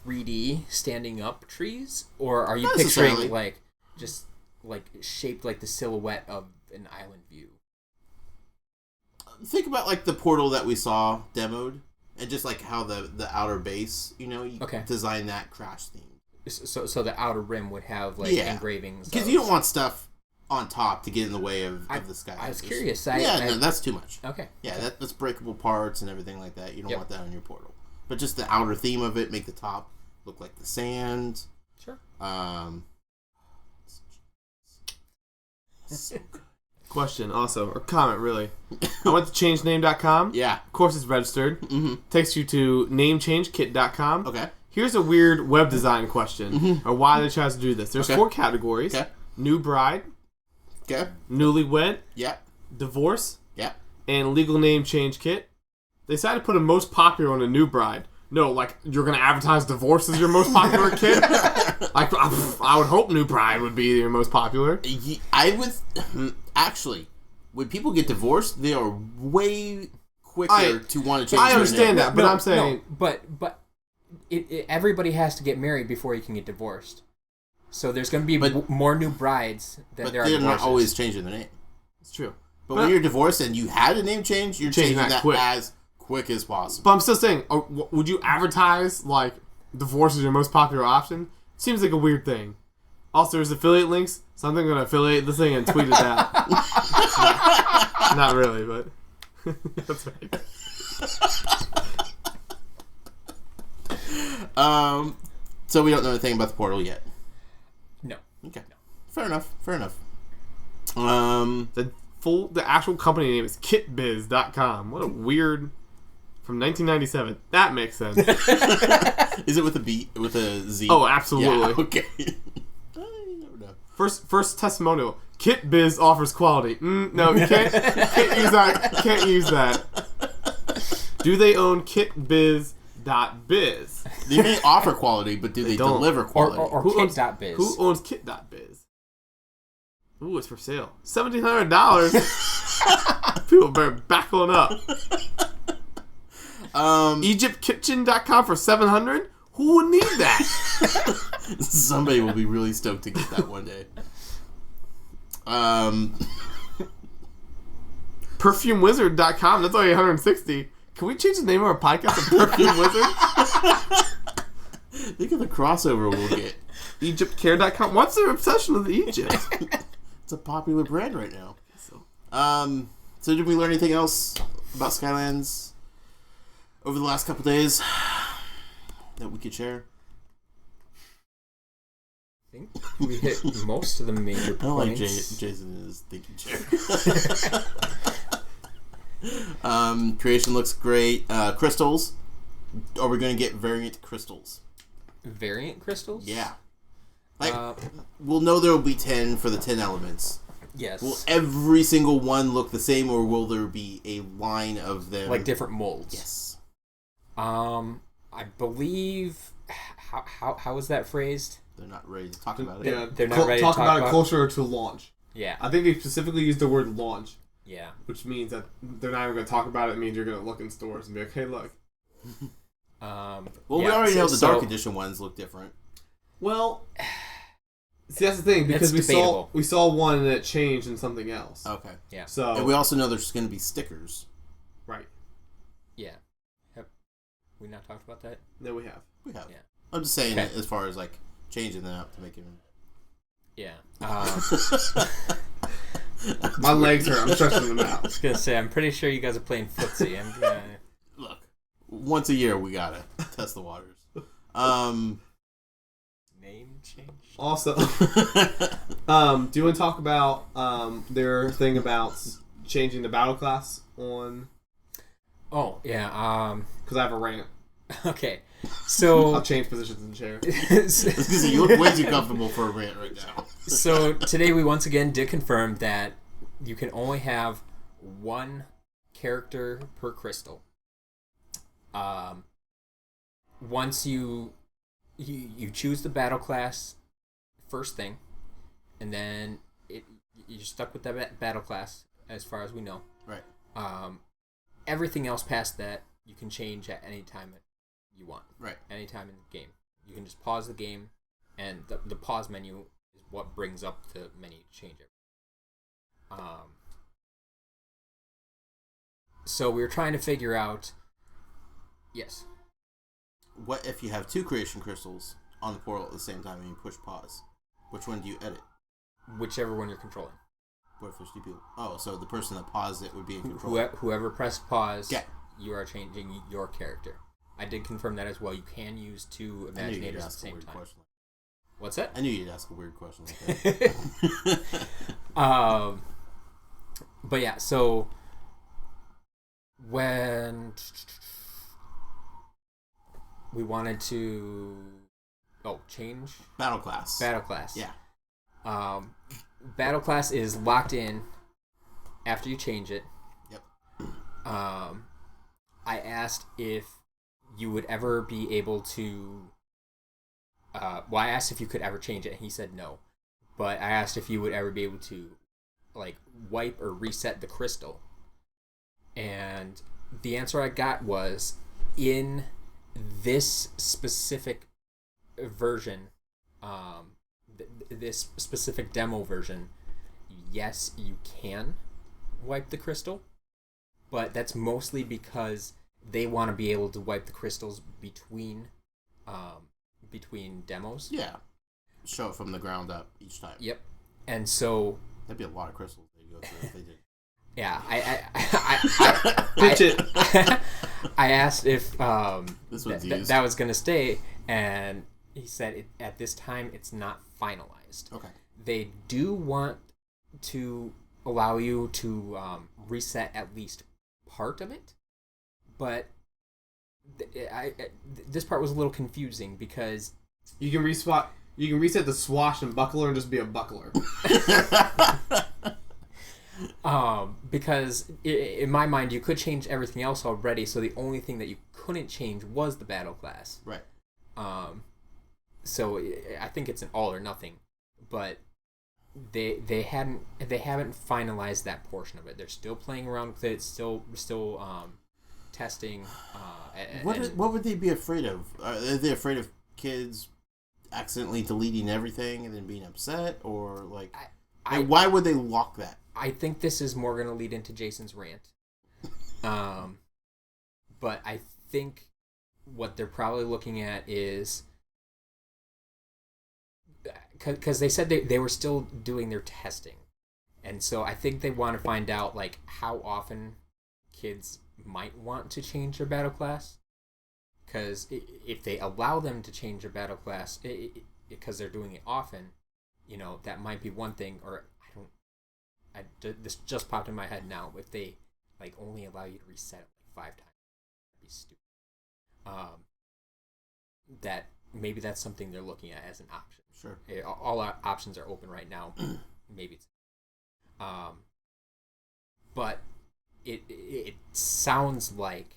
3D standing up trees, or are you Not picturing necessarily. like just like shaped like the silhouette of an island view? Think about like the portal that we saw demoed, and just like how the outer base, you design that Crash theme. So the outer rim would have like engravings. Because you don't want stuff on top to get in the way of the sky. I was curious. No, that's too much. Okay. Yeah, that's breakable parts and everything like that. You don't want that on your portal. But just the outer theme of it, make the top look like the sand. Sure. So good. Question also, or comment really. I went to ChangeName.com. Yeah. Of course it's registered. Mm-hmm. Takes you to NameChangeKit.com. Okay. Here's a weird web design question, or why they chose to do this. There's 4 categories. Okay. New bride. Okay. Newlywed. Yeah. Divorce. Yeah. And legal name change kit. They decided to put a most popular on a new bride. No, like, you're going to advertise divorce as your most popular kid? Like, I would hope new bride would be your most popular. I would... Actually, when people get divorced, they are way quicker to want to change I understand their that, but I'm saying... No, but everybody has to get married before you can get divorced. So there's going to be more new brides than there are divorces. But they're not always changing their name. It's true. But when you're divorced and you had a name change, you're changing that as quick as possible. But I'm still saying, would you advertise, like, divorce as your most popular option? Seems like a weird thing. Also, there's affiliate links, so I'm going to affiliate this thing and tweet it out. Not really, but... That's right. So we don't know anything about the portal yet. No. Okay. No. Fair enough. The actual company name is kitbiz.com. What a weird... From 1997. That makes sense. Is it with a Z? Oh, absolutely. Yeah, okay. You never know. First testimonial. KitBiz offers quality. No, you can't use that. Can't use that. Do they own kitbiz.biz? They may offer quality, but do they deliver quality? Or kit.biz. Who owns kit.biz? Ooh, it's for sale. $1,700. People better back on up. EgyptKitchen.com for $700. Who would need that? Somebody will be really stoked to get that one day. PerfumeWizard.com. That's only $160. Can we change the name of our podcast to Perfume Wizard? Think of the crossover we'll get. EgyptCare.com. What's their obsession with Egypt? It's a popular brand right now. So did we learn anything else about Skylands over the last couple days that we could share? I think we hit most of the major points. I like Jason in his thinking chair. Creation looks great. Crystals. Are we going to get variant crystals? Variant crystals? Yeah. Like, we'll know there will be 10 for the 10 elements. Yes. Will every single one look the same, or will there be a line of them? Like different molds? Yes. I believe... How is that phrased? They're not ready to talk about it. Yeah, they're not ready to talk about it closer to launch. Yeah. I think they specifically used the word launch. Yeah. Which means that they're not even going to talk about it. It means you're going to look in stores and be like, hey, look. We already know the Dark Edition ones look different. Well, see, that's the thing, because we saw one and it changed in something else. Okay. Yeah. So, and we also know there's going to be stickers. Right. Yeah. Have we not talked about that? No, we have. We have. Yeah. I'm just saying, as far as like changing them up to make it. Yeah. My legs hurt. I'm stretching them out. I was gonna say, I'm pretty sure you guys are playing footsie. Look, once a year we gotta test the waters. Name change. Also, do you want to talk about their thing about changing the battle class on? Oh yeah. Because I have a rant. Okay, so I'll change positions in the chair. You look way too comfortable for a rant right now. So today we once again did confirm that you can only have one character per crystal. Once you choose the battle class first thing, and then you're stuck with that battle class as far as we know. Right. Everything else past that you can change at any time you want. Right. Anytime in the game. You can just pause the game, and the pause menu is what brings up the menu to change it. So we were trying to figure out... Yes. What if you have two creation crystals on the portal at the same time and you push pause? Which one do you edit? Whichever one you're controlling. What if there's two people? Oh, so the person that paused it would be in control. Whoever pressed pause, you are changing your character. I did confirm that as well. You can use two Imaginators at the same time. Question. What's that? I knew you'd ask a weird question like that. But yeah, so when we wanted to change battle class. Yeah. Battle class is locked in after you change it. Yep. I asked if you would ever be able to. I asked if you could ever change it, and he said no. But I asked if you would ever be able to, like, wipe or reset the crystal. And the answer I got was, in this specific version, this specific demo version, yes, you can wipe the crystal, but that's mostly because they want to be able to wipe the crystals between demos. Yeah. Show it from the ground up each time. Yep. And so that'd be a lot of crystals they'd go through if they did. Yeah, Pitch it. I asked if that was gonna stay, and he said at this time it's not finalized. Okay. They do want to allow you to reset at least part of it, but this part was a little confusing because you can reset the swash and buckler and just be a buckler. Because in my mind you could change everything else already, so the only thing that you couldn't change was the battle class. Right. So I think it's an all or nothing, but they haven't finalized that portion of it. They're still playing around with it, still testing. What would they be afraid of? Are they afraid of kids accidentally deleting everything and then being upset, or like why would they lock that? I think this is more going to lead into Jason's rant. But I think what they're probably looking at is, because they said they were still doing their testing, and so I think they want to find out like how often kids might want to change their battle class. Because if they allow them to change their battle class because they're doing it often, that might be one thing. Or this just popped in my head now. If they like only allow you to reset it like 5 times, that'd be stupid. That maybe that's something they're looking at as an option. Sure. All our options are open right now. Maybe it's, but it sounds like,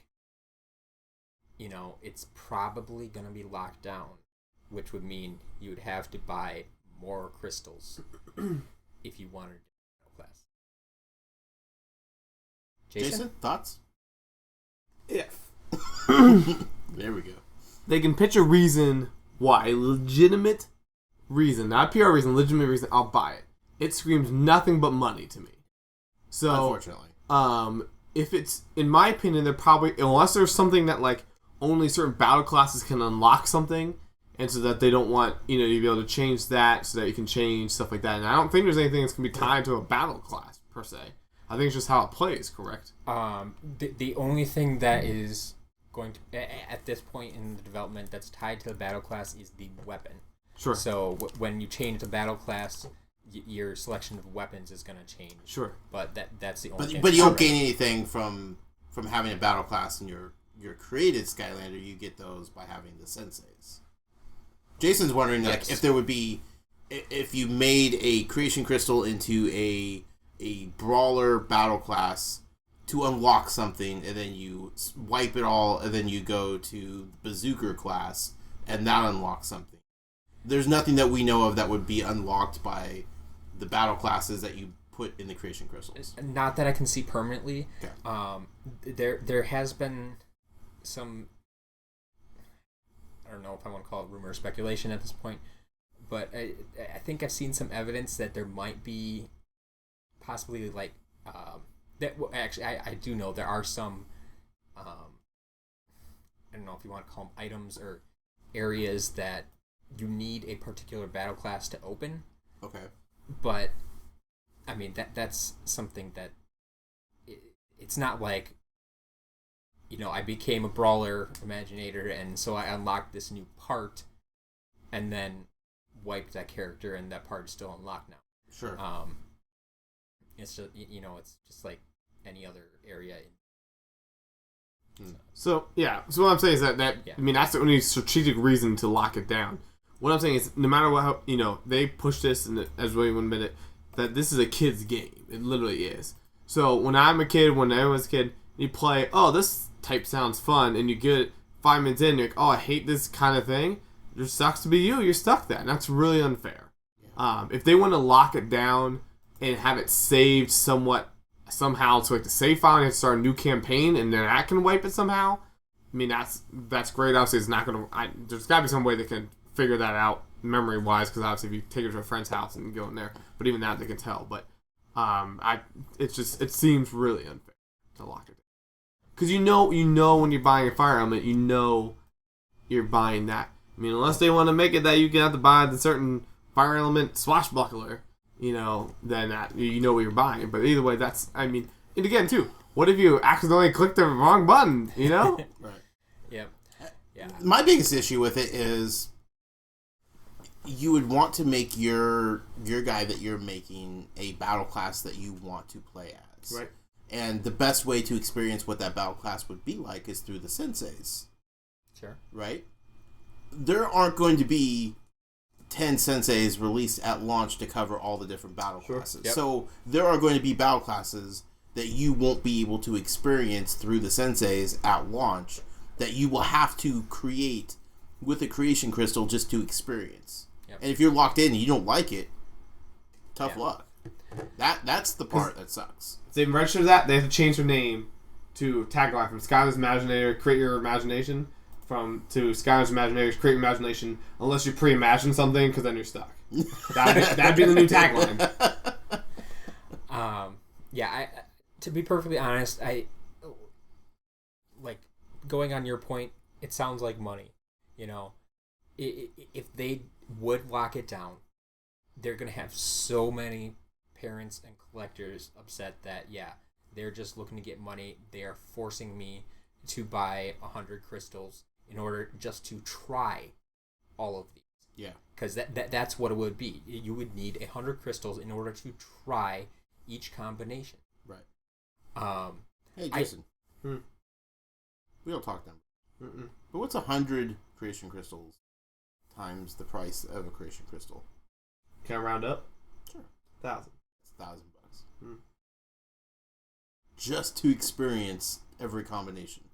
it's probably going to be locked down, which would mean you would have to buy more crystals if you wanted to do class. Jason, thoughts? If there we go. They can pitch a reason why, a legitimate reason, not PR reason, legitimate reason, I'll buy it. It screams nothing but money to me. So, unfortunately, if it's, in my opinion, they're probably, unless there's something that like only certain battle classes can unlock something, and so that they don't want you to be able to change that, so that you can change stuff like that. And I don't think there's anything that's gonna be tied to a battle class per se. I think it's just how it plays. Correct. The only thing that is going to at this point in the development that's tied to the battle class is the weapon. Sure. So when you change the battle class, your selection of weapons is going to change. Sure. But that's the only thing. But you don't gain anything from having a battle class in your created Skylander. You get those by having the senseis. Jason's wondering like if there would be, if you made a creation crystal into a brawler battle class to unlock something, and then you wipe it all, and then you go to bazooka class, and that unlocks something. There's nothing that we know of that would be unlocked by the battle classes that you put in the creation crystals. Not that I can see permanently. Okay. There has been some, I don't know if I want to call it rumor or speculation at this point, but I think I've seen some evidence that there might be possibly like that. Actually, I do know there are some. I don't know if you want to call them items or areas that you need a particular battle class to open. Okay. But I mean that's something that it's not like I became a brawler imaginator and so I unlocked this new part and then wiped that character and that part is still unlocked now. Sure. It's just it's just like any other area. So what I'm saying is that I mean that's the only strategic reason to lock it down. What I'm saying is, no matter what, they push this, and as William admitted, that this is a kid's game. It literally is. So when I'm a kid, when I was a kid, you play, this type sounds fun, and you get it 5 minutes in, you're like, oh, I hate this kind of thing. It just sucks to be you. You're stuck then. That's really unfair. Yeah. If they want to lock it down and have it saved somehow to like the save file and start a new campaign, and then that can wipe it somehow. I mean, that's great. Obviously, it's not going to. There's got to be some way they can figure that out memory wise, because obviously, if you take it to a friend's house and go in there, but even that they can tell. But it seems really unfair to lock it down, because you know when you're buying a fire element, you know you're buying that. I mean, unless they want to make it that you can have to buy the certain fire element swashbuckler, then you know what you're buying. But either way, and again too, what if you accidentally click the wrong button? Right. Yep. Yeah. My biggest issue with it is you would want to make your guy that you're making a battle class that you want to play as. Right. And the best way to experience what that battle class would be like is through the senseis. Sure. Right? There aren't going to be 10 senseis released at launch to cover all the different battle classes. Yep. So there are going to be battle classes that you won't be able to experience through the senseis at launch that you will have to create with a creation crystal just to experience. Yep. And if you're locked in and you don't like it, tough luck. That's the part that sucks. If they register that, they have to change their name to tagline from Skyland's Imaginator, create your imagination, to Skyland's Imaginator, create your imagination, unless you pre-imagine something, because then you're stuck. That'd be the new tagline. To be perfectly honest, I like going on your point. It sounds like money, If they would lock it down, they're gonna have so many parents and collectors upset that they're just looking to get money. They are forcing me to buy 100 crystals in order just to try all of these. Yeah. Because that's what it would be. You would need 100 crystals in order to try each combination. Right. Hey, Jason. We don't talk them. Mm-mm. But what's 100 creation crystals times the price of a creation crystal? Can I round up? Sure. 1,000. It's $1,000. Just to experience every combination.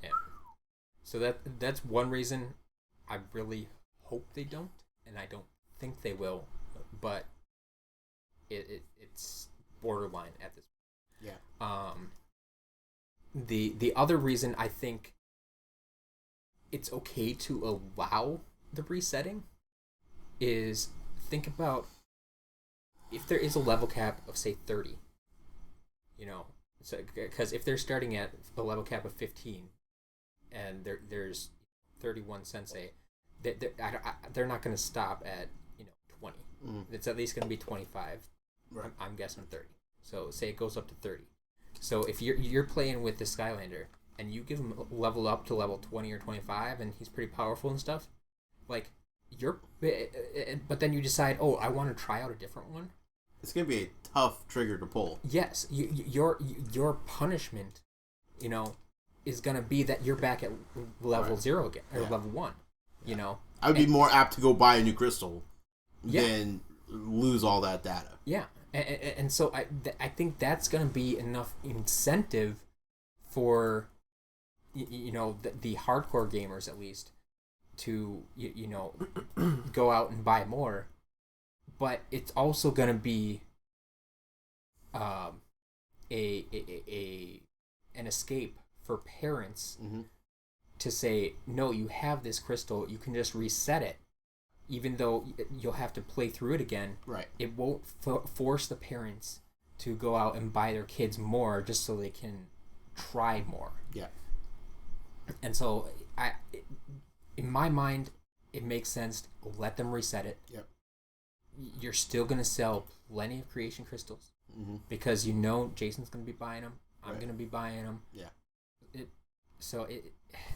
Yeah. So that's one reason I really hope they don't, and I don't think they will, but it's borderline at this point. Yeah. The other reason I think it's okay to allow the resetting is, think about if there is a level cap of say 30, so because if they're starting at a level cap of 15 and there's 31 sensei, they're not going to stop at 20. It's at least going to be 25. Right. I'm guessing 30. So say it goes up to 30. So if you're playing with the Skylander and you give him a level up to level 20 or 25 and he's pretty powerful and stuff, like but then you decide, I want to try out a different one. It's going to be a tough trigger to pull. Yes, your punishment, is going to be that you're back at level 0 again, or level 1, I would be more apt to go buy a new crystal than lose all that data. Yeah, and so I think that's going to be enough incentive for, the hardcore gamers at least to, go out and buy more. But it's also going to be an escape for parents to say, no, you have this crystal, you can just reset it, even though you'll have to play through it again. Right. It won't force the parents to go out and buy their kids more just so they can try more. Yeah. And so, in my mind, it makes sense to let them reset it. Yep. You're still going to sell plenty of creation crystals because Jason's going to be buying them. I'm going to be buying them. Yeah.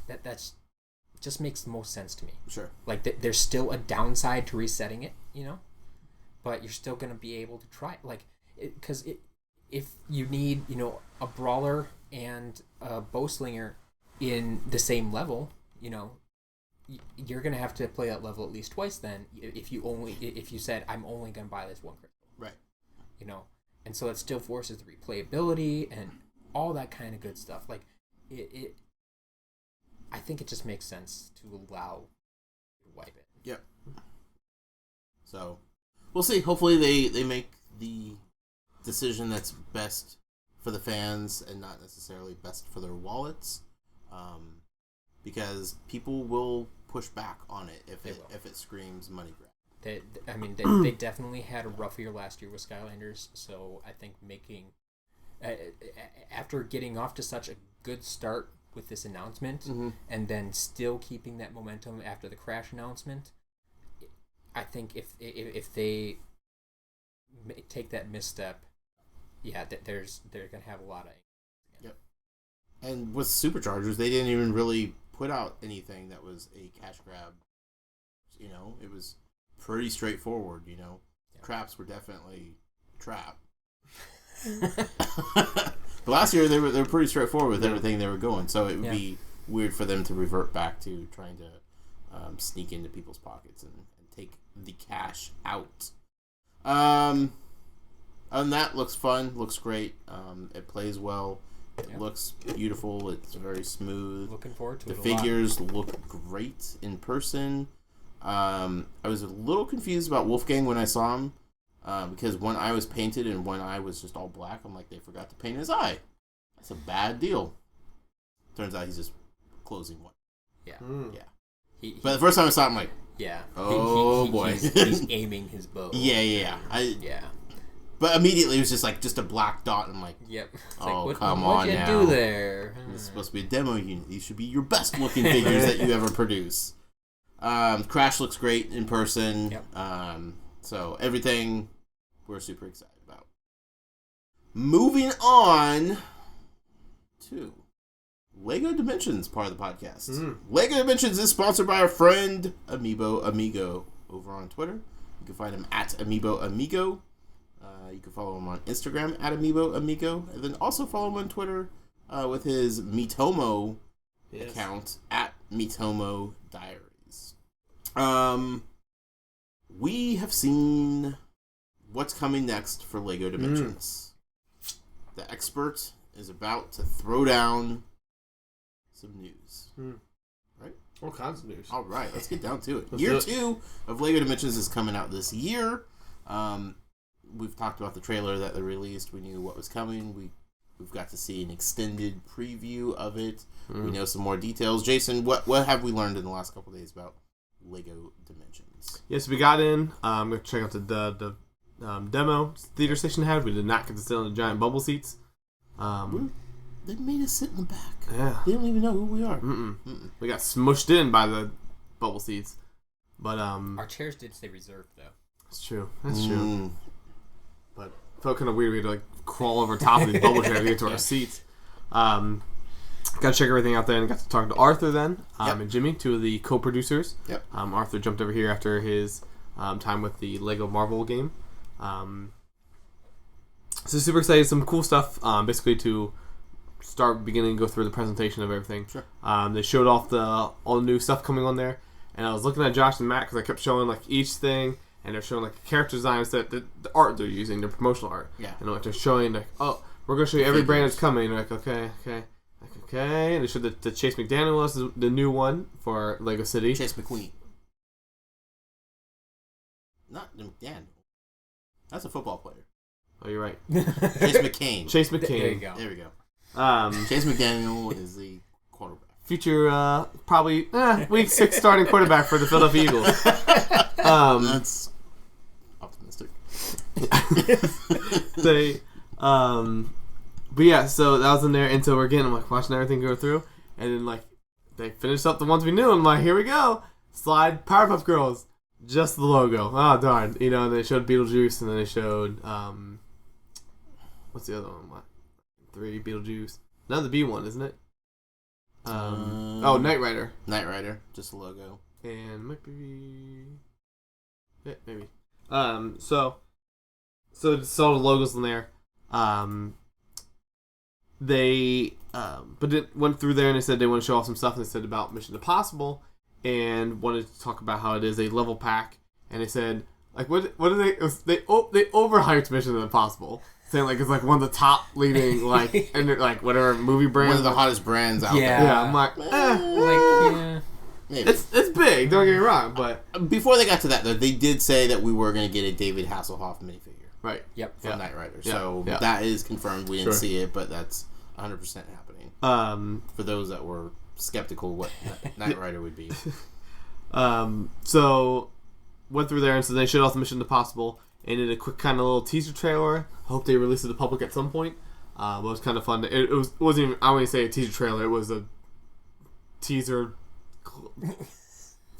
That's just makes the most sense to me. Sure. Like there's still a downside to resetting it, but you're still going to be able to try. Because if you need a brawler and a bowslinger in the same level, you're gonna have to play that level at least twice. Then, if you said I'm only gonna buy this one crystal, right? And so it still forces the replayability and all that kind of good stuff. Like, I think it just makes sense to allow to wipe it. Yep. So, we'll see. Hopefully they make the decision that's best for the fans and not necessarily best for their wallets, because people will push back on it if it screams money grab. They definitely had a rough year last year with Skylanders, so I think making after getting off to such a good start with this announcement, and then still keeping that momentum after the Crash announcement, I think if they take that misstep, they're gonna have a lot of. Yep. And with Superchargers, they didn't even really put out anything that was a cash grab. It was pretty straightforward. Traps were definitely trap. But last year they were pretty straightforward with everything they were going, so it would be weird for them to revert back to trying to sneak into people's pockets and take the cash out. And that looks fun, looks great. It plays well. It looks beautiful. It's very smooth. Looking forward to it. The figures look great in person. I was a little confused about Wolfgang when I saw him. Because one eye was painted and one eye was just all black. I'm like, they forgot to paint his eye. That's a bad deal. Turns out he's just closing one. Yeah. Yeah. But the first time I saw him, I'm like, yeah. Oh, boy. He's aiming his bow. Yeah. Yeah. But immediately it was just a black dot. And I'm like, yep. It's come on what'd you now. do there? This is supposed to be a demo unit. These should be your best looking figures that you ever produce. Crash looks great in person. Yep. So everything we're super excited about. Moving on to Lego Dimensions, part of the podcast. Lego Dimensions is sponsored by our friend Amiibo Amigo over on Twitter. You can find him at Amiibo Amigo. You can follow him on Instagram at Amiibo Amigo, and then also follow him on Twitter with his Mitomo account at Mitomo Diaries. We have seen what's coming next for Lego Dimensions. The expert is about to throw down some news. Right? All kinds of news. All right, let's get down to it. Year 2 of Lego Dimensions is coming out this year. We've talked about the trailer that they released. We knew what was coming. We've got to see an extended preview of it. We know some more details. Jason, what have we learned in the last couple of days about Lego Dimensions? Yes, we got in. I'm going to check out the demo theater station had. We did not get to sit on the giant bubble seats. They made us sit in the back. Yeah. They don't even know who we are. We got smushed in by the bubble seats. But our chairs did stay reserved, though. That's true. But it felt kind of weird. We had to crawl over top of these bubble chairs to get to our seats. Got to check everything out there and got to talk to Arthur then and Jimmy, two of the co-producers. Yep. Arthur jumped over here after his time with the Lego Marvel game. So super excited. Some cool stuff basically to start beginning to go through the presentation of everything. Sure. They showed off all the new stuff coming on there. And I was looking at Josh and Matt because I kept showing each thing. And they're showing character designs that the art they're using, their promotional art. Yeah. And they're showing we're going to show you every brand that's coming. And okay. And they showed the Chase McDaniel was the new one for Lego City. Chase McQueen. Not McDaniel. That's a football player. Oh, you're right. Chase McCain. Chase McCain. There you go. There we go. Chase McDaniel is the quarterback. Future, probably week 6 starting quarterback for the Philadelphia Eagles. That's optimistic. But yeah, so that was in there until I'm watching everything go through, and then they finished up the ones we knew, and I'm like, here we go, slide Powerpuff Girls, just the logo. Oh darn, and they showed Beetlejuice, and then they showed what's the other one? 3 Beetlejuice. Now the B one, isn't it? Knight Rider. Knight Rider, just the logo. And might be... Yeah, maybe. So saw the logos in there. They but it went through there and they said they want to show off some stuff, and they said about Mission Impossible and wanted to talk about how it is a level pack, and they said what do they overhyped Mission Impossible. saying like it's like one of the top leading like and like whatever movie brands. One of the hottest brands out there. Yeah, I'm like, yeah. Maybe. It's big. Don't get me wrong, but Before they got to that, though, they did say that we were going to get a David Hasselhoff minifigure. right. Yep. From Knight Rider. Yeah. So Yeah. that is confirmed. We didn't see it, but that's 100% happening. For those that were skeptical what Knight Rider would be. So went through there and so they showed off the Mission Impossible and did a quick kind of little teaser trailer. I hope they release it to the public at some point. But it was kind of fun. It wasn't even, I wouldn't say a teaser trailer. It was a teaser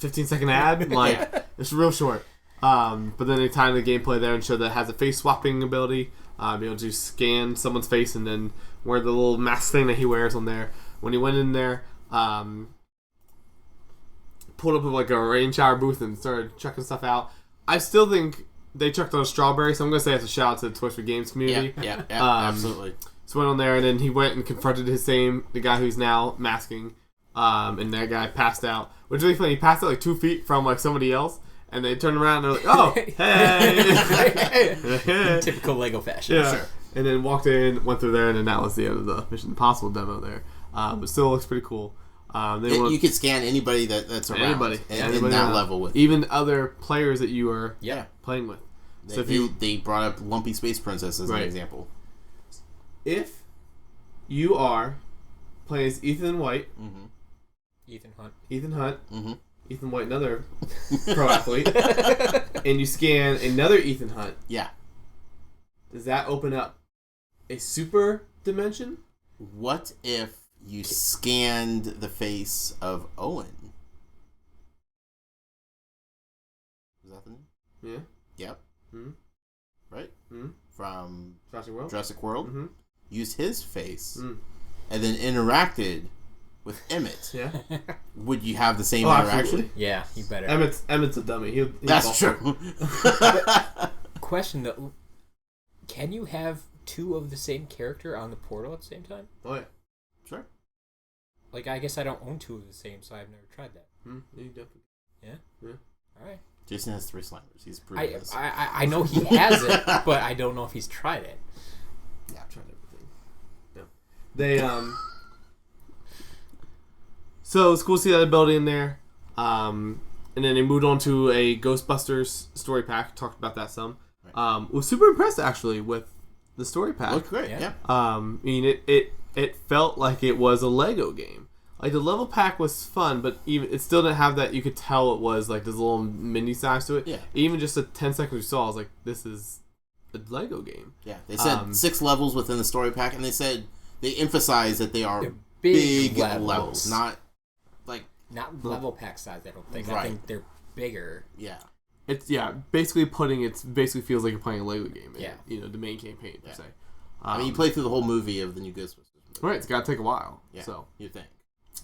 15-second ad. Like, it's real short. But then they tied in the gameplay there and showed that it has a face swapping ability. Be able to scan someone's face and then wear the little mask thing that he wears on there. When he went in there, pulled up like a rain shower booth and started checking stuff out. I still think they checked on a strawberry, so I'm going to say it's a shout out to the Toys for Games community. Yeah, absolutely. So went on there and then he went and confronted the guy who's now masking. And that guy passed out. Which is really funny. He passed out like 2 feet from like somebody else. And they turned around and they're like, oh, hey. Typical Lego fashion. Yeah. Sure. And then walked in, went through there, and then that was the end of the Mission Impossible demo there. But still looks pretty cool. You could scan anybody that's around. Anybody. In that level with even other players that you are playing with. So they brought up Lumpy Space Princess as an example. If you are playing as Ethan White, Ethan Hunt, Ethan White, another pro athlete, and you scan another Ethan Hunt, does that open up a super dimension? What if you scanned the face of Owen? Is that the name? Yeah. Yep. Mm-hmm. Right? Mm-hmm. From Jurassic World? Mm-hmm. Used his face and then interacted with Emmett. Yeah. Would you have the same interaction? Absolutely. Yeah, you better. Emmett's a dummy. That's true. Question though, can you have two of the same character on the portal at the same time? Oh yeah. Sure. Like, I guess I don't own two of the same, so I've never tried that. You definitely. Yeah? Yeah. Alright. Jason has 3 slammers. He's proven this. I know he has it, but I don't know if he's tried it. Yeah, I've tried everything. Yeah. They So it's cool to see that ability in there. And then they moved on to a Ghostbusters story pack. Talked about that some. Right. Was super impressed actually with the story pack. Looked great, yeah. I mean, it felt like it was a Lego game. Like, the level pack was fun, but even it still didn't have that. You could tell it was like this little mini size to it. Yeah. Even just the 10 seconds we saw, I was like, this is a Lego game. Yeah. They said 6 levels within the story pack, and they emphasized that they are big levels, not level pack size. I don't think. Right. I think they're bigger. Yeah. It's basically basically feels like you're playing a Lego game. Yeah. The main campaign per se. I mean, you play through the whole movie of the new Ghostbusters movie. Right, it's got to take a while. Yeah. So you think.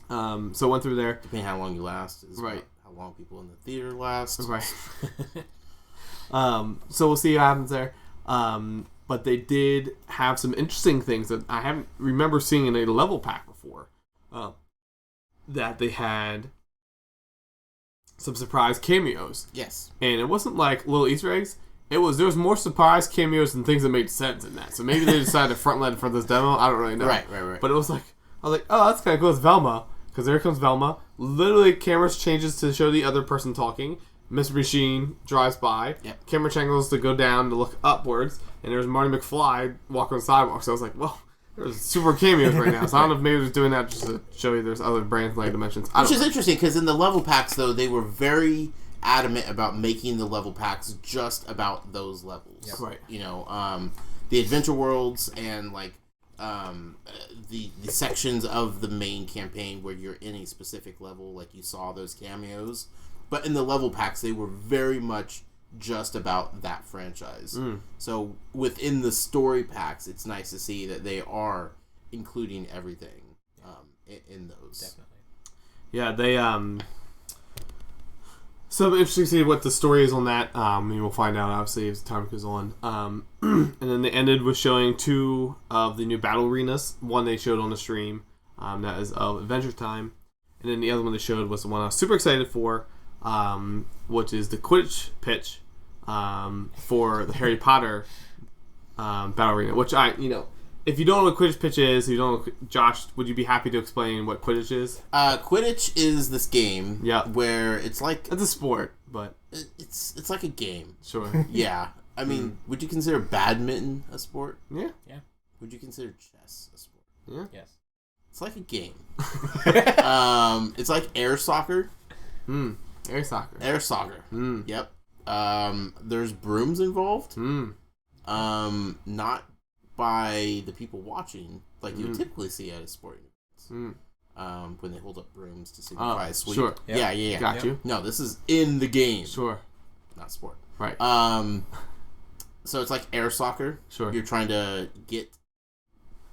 So went through there. Depending how long you last is right. How long people in the theater last. Right. So we'll see what happens there. But they did have some interesting things that I haven't remember seeing in a level pack before. That they had some surprise cameos. Yes. And it wasn't like little Easter eggs. There was more surprise cameos and things that made sense in that. So maybe they decided to front load for this demo. I don't really know. Right. But it was like, I was like, oh, that's kind of cool. It's Velma. Because there comes Velma. Literally, camera changes to show the other person talking. Mr. Machine drives by. Yep. Camera angles to go down to look upwards. And there's Marty McFly walking on the sidewalk. So I was like, well, there's super cameos right now. So I don't know if maybe they're doing that just to show you there's other brands like dimensions. Which is interesting because in the level packs, though, they were very adamant about making the level packs just about those levels. Yep. Right. The adventure worlds and the sections of the main campaign where you're in a specific level, like you saw those cameos. But in the level packs, they were very much just about that franchise. So within the story packs, it's nice to see that they are including everything in those. Definitely. Yeah, they so interesting to see what the story is on that. We'll find out obviously as time goes on. And then they ended with showing 2 of the new battle arenas. One they showed on the stream, that is of Adventure Time, and then the other one they showed was the one I was super excited for, which is the Quidditch pitch for the Harry Potter Battle Arena, which if you don't know what Quidditch pitch is, you don't know, Josh, would you be happy to explain what Quidditch is? Quidditch is this game where it's like... It's a sport, but... It's like a game. Sure. Yeah. I mean, would you consider badminton a sport? Yeah. Yeah. Would you consider chess a sport? Yeah. Yes. It's like a game. It's like air soccer. Air soccer. Air soccer. Yep. There's brooms involved. Not by the people watching, like you would typically see at a sporting event. When they hold up brooms to signify a sweep. Sure. Yep. Yeah. Got you. No, this is in the game. Sure. Not sport. Right. So it's like air soccer. Sure. You're trying to get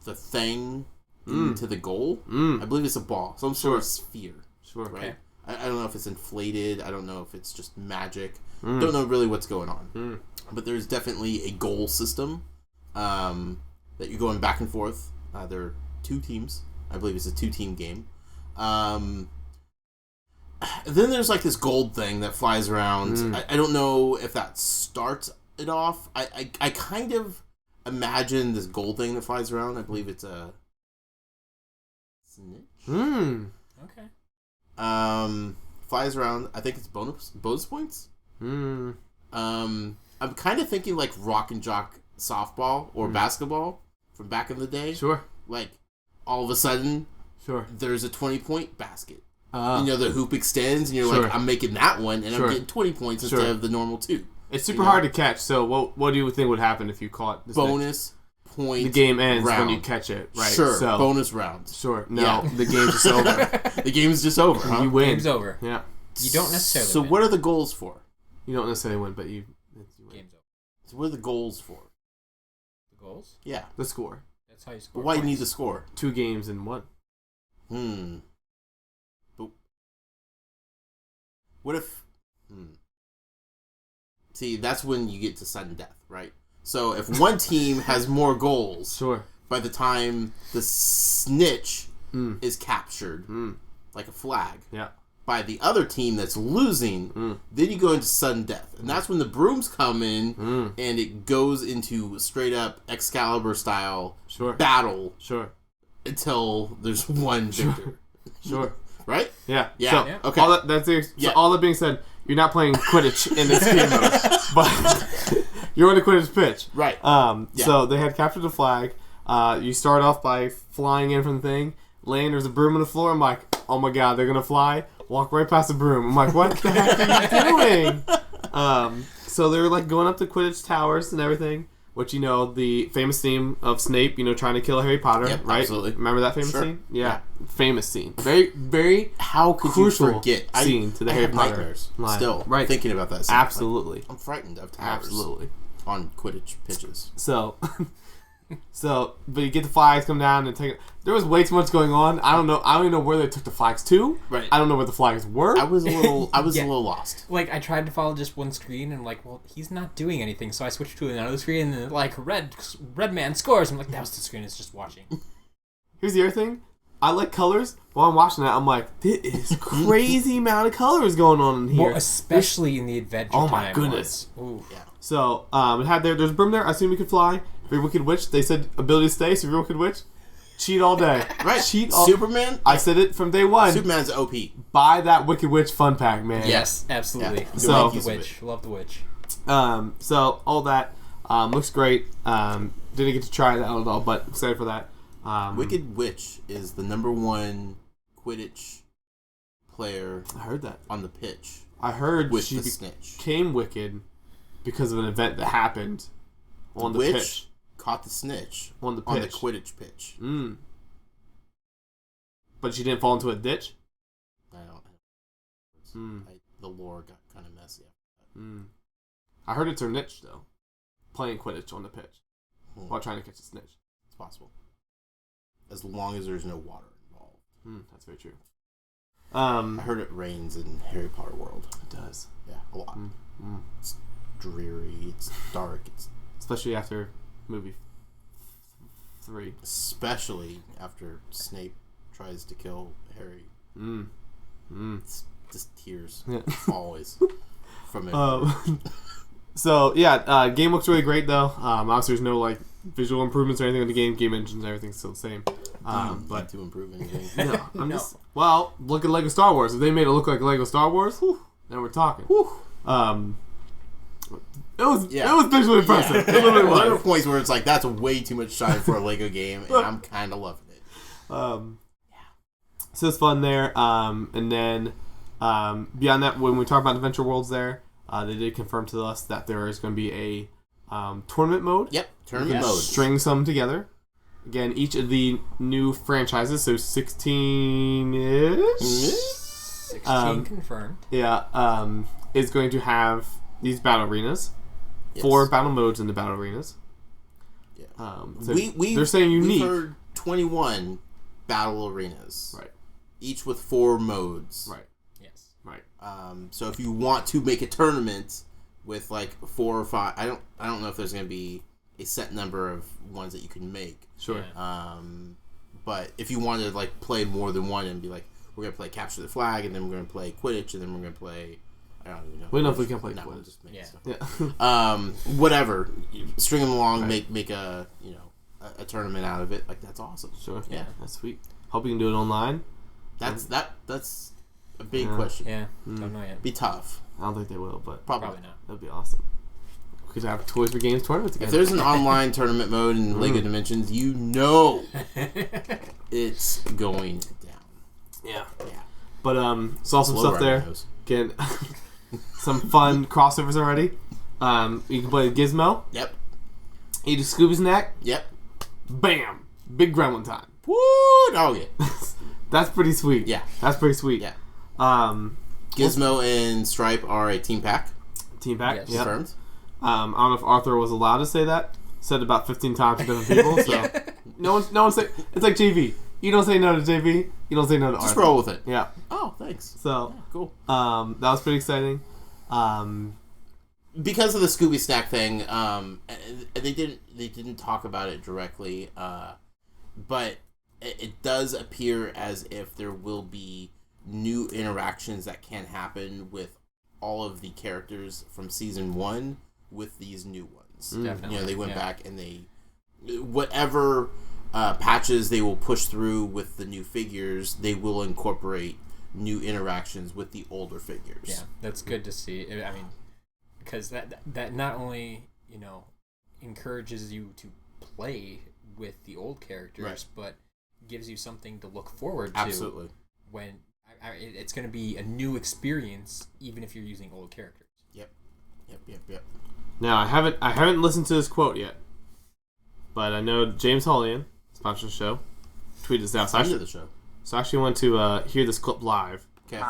the thing into the goal. I believe it's a ball. Some sort of sphere. Sure. Right? Okay. I don't know if it's inflated. I don't know if it's just magic. Don't know really what's going on. But there's definitely a goal system that you're going back and forth. There are 2 teams. I believe it's a 2-team game. Then there's like this gold thing that flies around. I don't know if that starts it off. I kind of imagine this gold thing that flies around. I believe it's a Snitch. Okay. Flies around. I think it's bonus points. I'm kind of thinking like rock and jock softball or basketball from back in the day. Sure. Like all of a sudden, there's a 20-point basket. The hoop extends, and you're like, I'm making that one, and I'm getting 20 points instead of the normal 2. It's super hard to catch. So what do you think would happen if you caught this bonus point? The game ends round. when you catch it, right? Sure. So, bonus round. Sure. No, the game's just over. The game's just over. Huh? You win. Game's over. Yeah. You don't necessarily. So win. what are the goals for? You don't necessarily win, but you win. Game's over. So what are the goals for? The goals? Yeah. The score. That's how you score. But why do you points. need the score? 2 games in 1. But what if... See, that's when you get to sudden death, right? So if one team has more goals, by the time the snitch is captured, like a flag, by the other team that's losing, then you go into sudden death. And that's when the brooms come in, and it goes into straight up Excalibur style battle until there's one victor. Right? Yeah. Yeah. So, okay. All that being said, you're not playing Quidditch in this game mode, but you're on the Quidditch pitch. Right. So they had captured the flag. You start off by flying in from the thing. There's a broom on the floor. I'm like, oh my god, they're gonna fly. Walk right past the broom. I'm like, what the heck are you doing? So they're like going up the Quidditch towers and everything. Which, the famous theme of Snape, trying to kill Harry Potter, right? Absolutely. Remember that famous scene? Yeah. Famous scene. Very, very How could crucial you forget? scene to the Harry Potter nightmares line. Still, Right. thinking about that scene. Absolutely. Like, I'm frightened of towers. Absolutely. On Quidditch pitches. But you get the flags come down and take it. There was way too much going on. I don't know. I don't even know where they took the flags to. Right. I don't know where the flags were. I was a little lost. Like, I tried to follow just one screen, and I'm like, well, he's not doing anything, so I switched to another screen, and then, like, red man scores. I'm like, that was the screen it's just watching. Here's the other thing. I like colors. While I'm watching that, I'm like, this is crazy amount of colors going on in here. Well, especially in the Adventure Oh Time my goodness. ones. Yeah. So, there's a broom there. I assume you could fly. Very Wicked Witch. They said ability to stay, so Very Wicked Witch. Cheat all day. Right. Cheat all... Superman? I said it from day one. Superman's OP. Buy that Wicked Witch fun pack, man. Yes, absolutely. Yeah. So- Love the witch. Love the witch. So, all that looks great. Didn't get to try that at all, but excited for that. Wicked Witch is the #1 Quidditch player I heard that. on the pitch I heard with she the snitch. became wicked because of an event that happened on the Witch pitch. caught the snitch On the on the pitch. Quidditch pitch. But she didn't fall into a ditch? I don't. The lore got kind of messy. I heard it's her niche, though. Playing Quidditch on the pitch while trying to catch a snitch. It's possible. As long as there's no water involved. That's very true. I heard it rains in Harry Potter world. It does. Yeah, a lot. It's dreary. It's dark. It's Especially after movie 3. especially after Snape tries to kill Harry. It's just tears Yeah. always from it. So yeah, game looks really great though. Obviously, there's no like visual improvements or anything in the game. Game engines, everything's still the same. But to improve anything. No, well, look at Lego Star Wars. If they made it look like Lego Star Wars, then we're talking. It was visually impressive. Yeah. It literally was. There were points where it's like that's way too much time for a Lego game, and I'm kind of loving it. So it's fun there. And then beyond that, when we talk about Adventure Worlds there, they did confirm to us that there is going to be a tournament mode. Yep, tournament mode. String some together. Again, each of the new franchises, so 16-ish. 16 confirmed. Yeah, is going to have these battle arenas. Yes. 4 battle modes in the battle arenas. Yeah. So they're saying unique. We've heard 21 battle arenas. Right. Each with 4 modes. Right. Yes. Right. So if you want to make a tournament with like 4 or 5, I don't know if there's going to be a set number of ones that you can make. Sure. But if you want to like play more than one and be like, we're going to play Capture the Flag, and then we're going to play Quidditch, and then we're going to play, I don't even know. We know if we can play Quidditch. Quidditch. Just make stuff. Yeah. Whatever. String them along, Right. make a a tournament out of it. Like that's awesome. Sure. Yeah. That's sweet. Hope you can do it online. That's a big question. Yeah. Don't know yet. Be tough. I don't think they will, but Probably not. that'd be awesome. We could have Toys for Games tournament together. If there's an online tournament mode in Lego Dimensions, it's going down. Yeah. Yeah. But saw some Slow stuff there. nose. Again, some fun crossovers already. You can play Gizmo. Yep. Eat a Scooby snack. Yep. Bam! Big gremlin time. Woo! Oh yeah. That's pretty sweet. Yeah. That's pretty sweet. Yeah. Gizmo and Stripe are a team pack. Team pack. Yes. Yep. Confirmed. I don't know if Arthur was allowed to say that. Said about 15 times to different people. So no one say. It's like JV. You don't say no to JV. You don't say no to Arthur. Just roll with it. Yeah. Oh, thanks. So Yeah, cool. that was pretty exciting. Because of the Scooby Snack thing, they didn't talk about it directly, but it does appear as if there will be new interactions that can happen with all of the characters from season 1 with these new ones. Definitely. They went back and they whatever patches they will push through with the new figures, they will incorporate new interactions with the older figures. Yeah, that's good to see. I mean, because that not only encourages you to play with the old characters, right, but gives you something to look forward to. Absolutely. When it's going to be a new experience, even if you're using old characters. Yep. Now I haven't listened to this quote yet, but I know James Hollian, sponsor the show, tweeted this out. So I actually want to hear this clip live. Okay.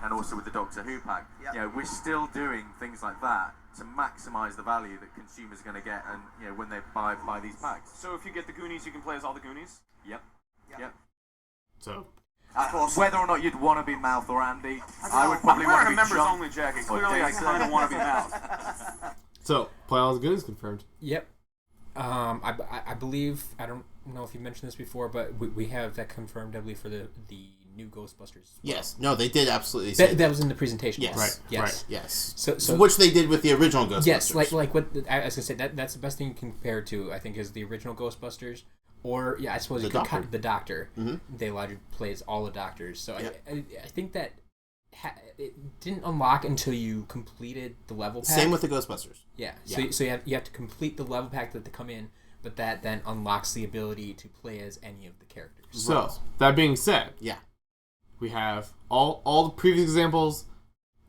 And also with the Doctor Who pack, we're still doing things like that to maximise the value that consumers are going to get, and when they buy these packs. So if you get the Goonies, you can play as all the Goonies. Yep. So Whether or not you'd want to be Mouth or Andy, I would probably want to be members John only jacket. Clearly, I kind of want to be Mouth. So play all the goodies confirmed. Yep. I believe, I don't know if you mentioned this before, but we have that confirmed, I believe, for the new Ghostbusters. Yes. No, they did absolutely say that was in the presentation. Yes. Right. Yes. Right. Yes. So which they did with the original Ghostbusters. Yes, like what I was gonna say, that's the best thing you can compare it to, I think, is the original Ghostbusters, or I suppose the Doctor. Mm-hmm. They allowed you to play as all the Doctors. So Yep. I think that it didn't unlock until you completed the level pack. Same with the Ghostbusters. Yeah. So you have to complete the level pack that they come in, but that then unlocks the ability to play as any of the characters. So that being said, we have all the previous examples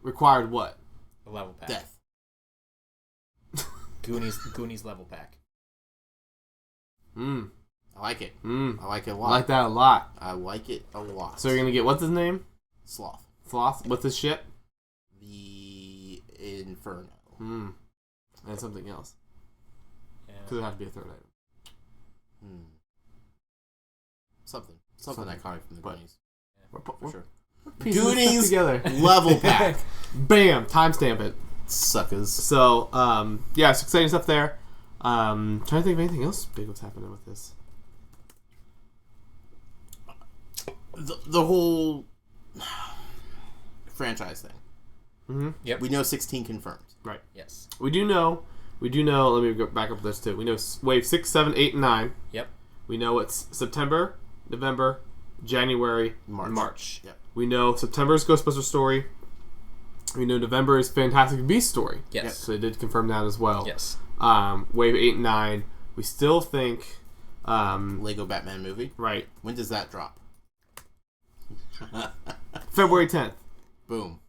required what? The level pack. Death. Goonies level pack. I like it. I like it a I lot. like that a lot. I like it a lot. So you're gonna get, what's his name? Sloth. Sloth. What's his ship? The Inferno. And something else. Yeah. Because it had to be a third item. Something iconic from the Goonies. For sure. Goonies together. Level pack. Bam! Timestamp it. Suckers. So, it's exciting stuff there. Trying to think of anything else big what's happening with this. The whole franchise thing. Mm-hmm. Yep. We know 16 confirmed. Right. Yes. We do know. Let me go back up this too. We know wave 6, 7, 8, and 9. Yep. We know it's September, November, January, March. Yep. We know September's Ghostbusters story. We know November is Fantastic Beasts story. Yes. So they did confirm that as well. Yes. Wave 8 and 9. We still think... Lego Batman movie. Right. When does that drop? February 10th. Boom.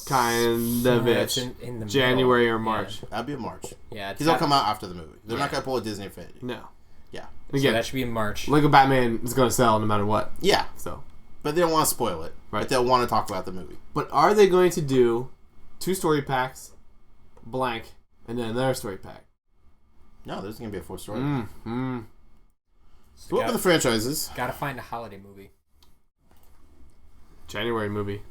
Kind of it's it. in the January middle. or March. That'd be in March. Yeah. Because they'll come out after the movie. They're not Yeah. going to pull a Disney Infinity. No. Yeah. And So again, that should be in March. Lego Batman is going to sell no matter what. Yeah. So, But they don't want to spoil it. Right. But they'll want to talk about the movie. but are they going to do 2 story packs, blank, and then another story pack? No, there's going to be a 4th story. So So what were the franchises? Gotta find a holiday movie. January movie.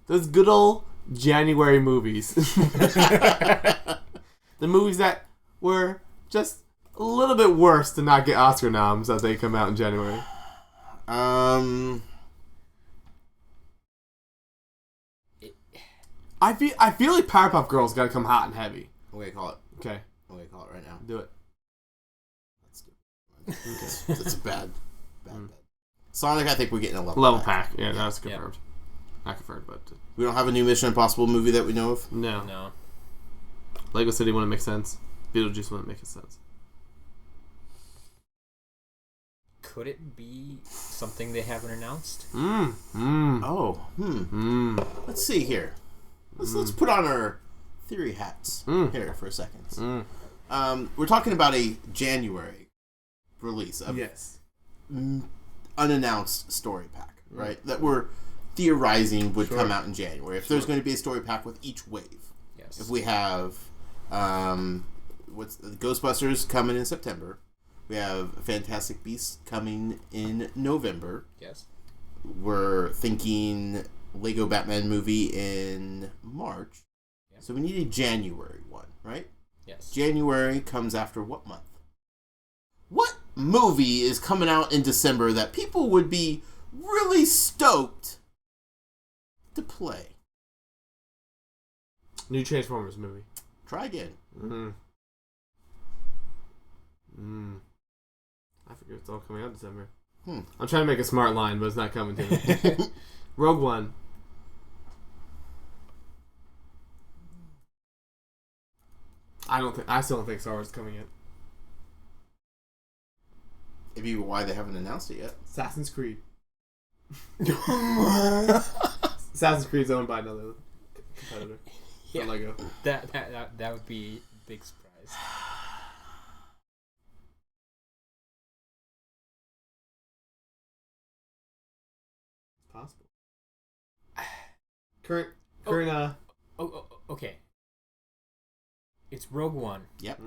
Those good old January movies. The movies that were just a little bit worse to not get Oscar noms as they come out in January. I feel like Powerpuff Girls got to come hot and heavy. I'm going to call it. Okay, I'm going to call it right now. do it. That's a bad. Sonic, I think we're getting a Level pack. Yeah, that's confirmed. Not confirmed, but We don't have a new Mission Impossible movie that we know of. no. No. Lego City wouldn't make sense. Beetlejuice wouldn't make sense. Could it be something they haven't announced? Oh, Let's see here. Let's put on our theory hats here for a second. We're talking about a January release of Yes. unannounced story pack, right? That we're theorizing would come out in January. If there's going to be a story pack with each wave. Yes. If we have Ghostbusters coming in September. We have Fantastic Beasts coming in November. Yes. We're thinking Lego Batman movie in March. Yep. So we need a January one, right? Yes. January comes after what month? What movie is coming out in December that people would be really stoked to play? New Transformers movie. Try again. I figure it's all coming out December. Hmm. I'm trying to make a smart line, but it's not coming to me. Rogue One. I still don't think Star Wars is coming yet. Maybe why they haven't announced it yet. Assassin's Creed. Assassin's Creed's owned by another competitor. Yeah. Lego. That would be a big surprise. It's possible. Current. Okay. It's Rogue One. Yep.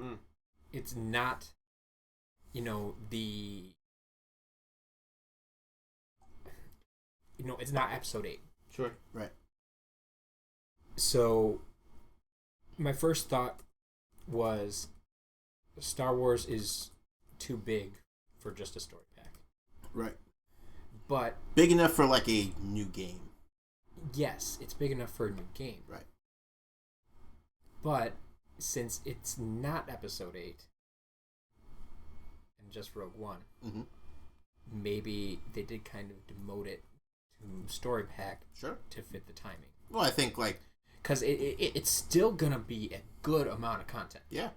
It's not, it's not episode 8. Sure. Right. So, my first thought was Star Wars is too big for just a story pack. Right. But, Big enough for like a new game. yes, it's big enough for a new game. Right. But, since it's not episode 8 and just Rogue One, maybe they did kind of demote it to story pack Sure. to fit the timing. Well, I think like Because it's still going to be a good amount of content. yeah.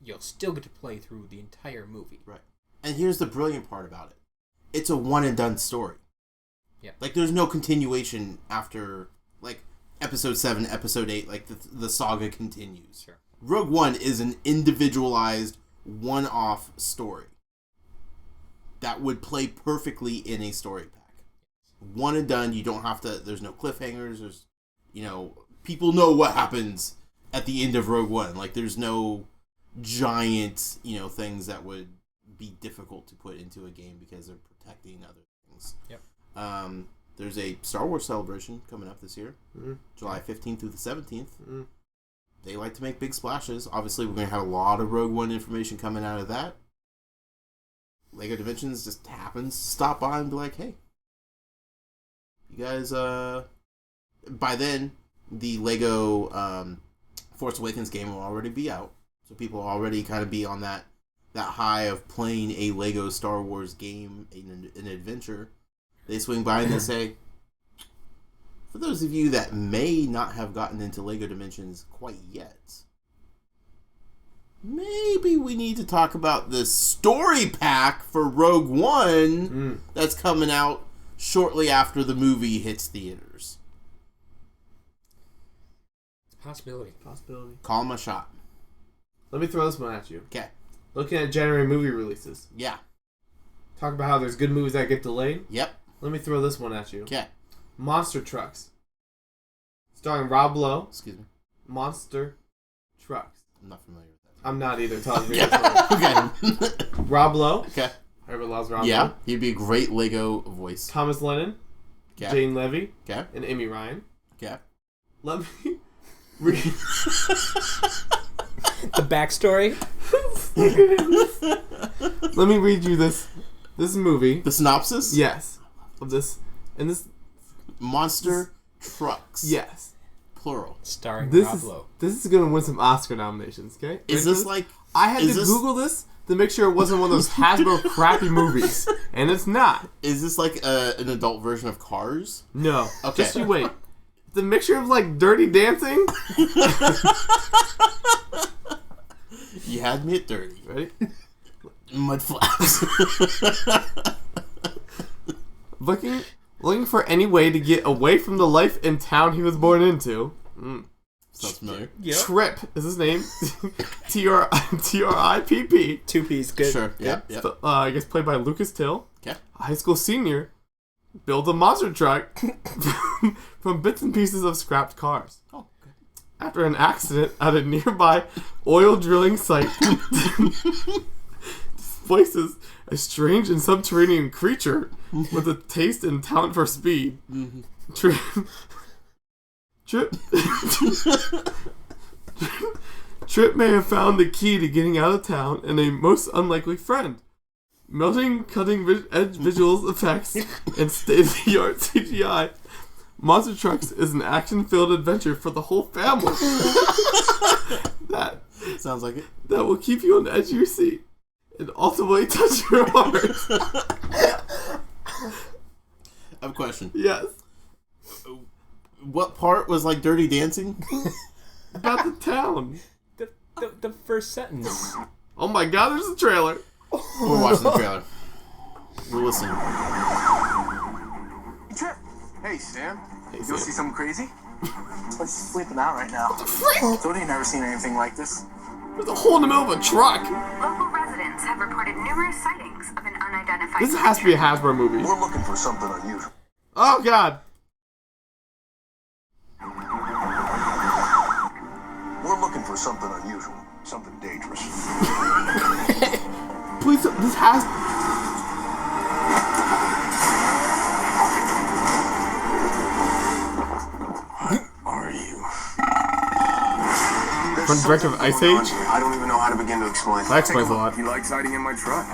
You'll still get to play through the entire movie. Right. And here's the brilliant part about it. It's a one and done story. Yeah. Like there's no continuation after like episode 7, episode 8, like the saga continues. Sure. Rogue One is an individualized one-off story that would play perfectly in a story pack. One and done, you don't have to, there's no cliffhangers, there's, people know what happens at the end of Rogue One. Like there's no giant, things that would be difficult to put into a game because they're protecting other things. Yep. There's a Star Wars celebration coming up this year, July 15th through the 17th. They like to make big splashes. Obviously, we're going to have a lot of Rogue One information coming out of that. Lego Dimensions just happens to stop by and be like, hey, you guys by then, the Lego Force Awakens game will already be out. So people will already kind of be on that high of playing a Lego Star Wars game, an adventure. They swing by and they say, for those of you that may not have gotten into Lego Dimensions quite yet, maybe we need to talk about the story pack for Rogue One that's coming out shortly after the movie hits theaters. Possibility. Call him a shot. Let me throw this one at you. Okay. Looking at January movie releases. Yeah. Talk about how there's good movies that get delayed. Yep. Let me throw this one at you. Okay. Monster Trucks. Starring Rob Lowe. Excuse me. Monster Trucks. I'm not familiar with that. I'm not either. Tell me. Okay. Rob Lowe. Okay. Everybody loves Rob Yeah. Lowe. He'd be a great Lego voice. Thomas Lennon. Okay. Jane Levy. Okay. And Amy Ryan. Okay. Let me read The backstory. Let me read you this movie. The synopsis? Yes. Of this. And this. Monster Trucks. Yes. Plural. Starring This Rob is Lowe. going to win some Oscar nominations, okay? Is this like... I had to Google this to make sure it wasn't one of those Hasbro crappy movies. And it's not. Is this like an adult version of Cars? No. Okay. Just you wait. It's a mixture of like Dirty Dancing. You had me at 30. Ready? Mud flaps. Looking for any way to get away from the life in town he was born into. Sounds familiar. Yep. Trip is his name. Tripp. 2 P's good. Sure. Yeah. Yep. I guess played by Lucas Till. Okay. A high school senior builds a monster truck from bits and pieces of scrapped cars. Oh, okay. After an accident at a nearby oil drilling site displaces a strange and subterranean creature with a taste and talent for speed. Mm-hmm. Trip may have found the key to getting out of town and a most unlikely friend. Melting cutting-edge visuals effects and state-of-the-art CGI, Monster Trucks is an action-filled adventure for the whole family. that Sounds like it. that will keep you on the edge of your seat and ultimately touch your heart. I have a question. Yes. What part was like Dirty Dancing? About the town. The first sentence. Oh my god, there's a trailer. We're watching the trailer. We're listening. Trip. Hey, Sam. Hey, You Sam. go see something crazy? He's sleeping out right now. Jody ain't never seen anything like this. There's a hole in the middle of a truck. Local residents have reported numerous sightings of an unidentified This has to be a Hasbro movie. We're looking for something unusual. Oh god. We're looking for something unusual. Something dangerous. Please, this has... Are you? From director of Ice Age? I don't even know how to begin to explain. That explains a lot. You like hiding in my truck?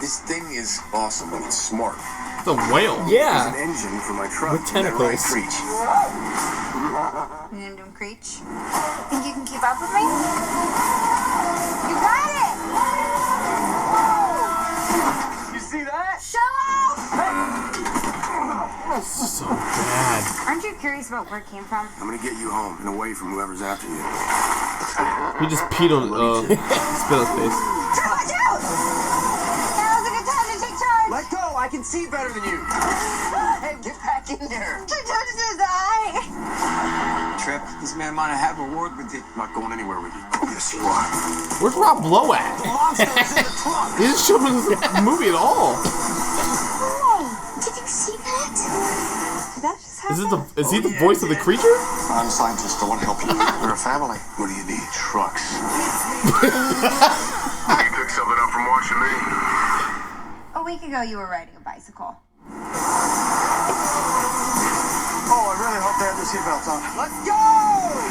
This thing is awesome and it's smart. It's a whale. There's Yeah. an engine for my truck. With tentacles. Creech. You named him Creech. Think you can keep up with me? You got it! You see that? Show off! So bad. Aren't you curious about where it came from? I'm gonna get you home and away from whoever's after you. He just peed on, spit on his face. Watch out! Now's a good time to take charge! Let go! I can see better than you! Hey, get back in there! She touched his eye! Trip, this man might have a word with you. I'm not going anywhere with you. Yes, you are. Where's Rob Lowe at? Monster's in the truck! He didn't show up in this movie at all. Oh, did you see that? Did that just happen? Is he the voice of the creature? I'm a scientist. I want to help you. We're a family. What do you need? Trucks. You picked something up from watching me? A week ago you were riding a bicycle. Oh, I really hope they have their seatbelts on. Let's go!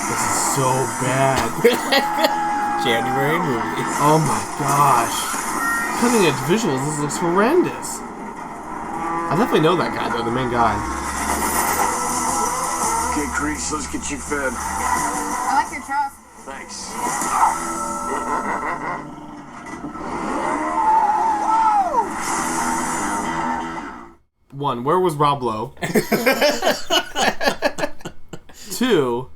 This is so bad. January movie. Oh my gosh. Cutting edge visuals, this looks horrendous. I definitely know that guy though, the main guy. grease. Let's get you fed. I like your truck. Thanks. One, where was Rob Lowe? 2,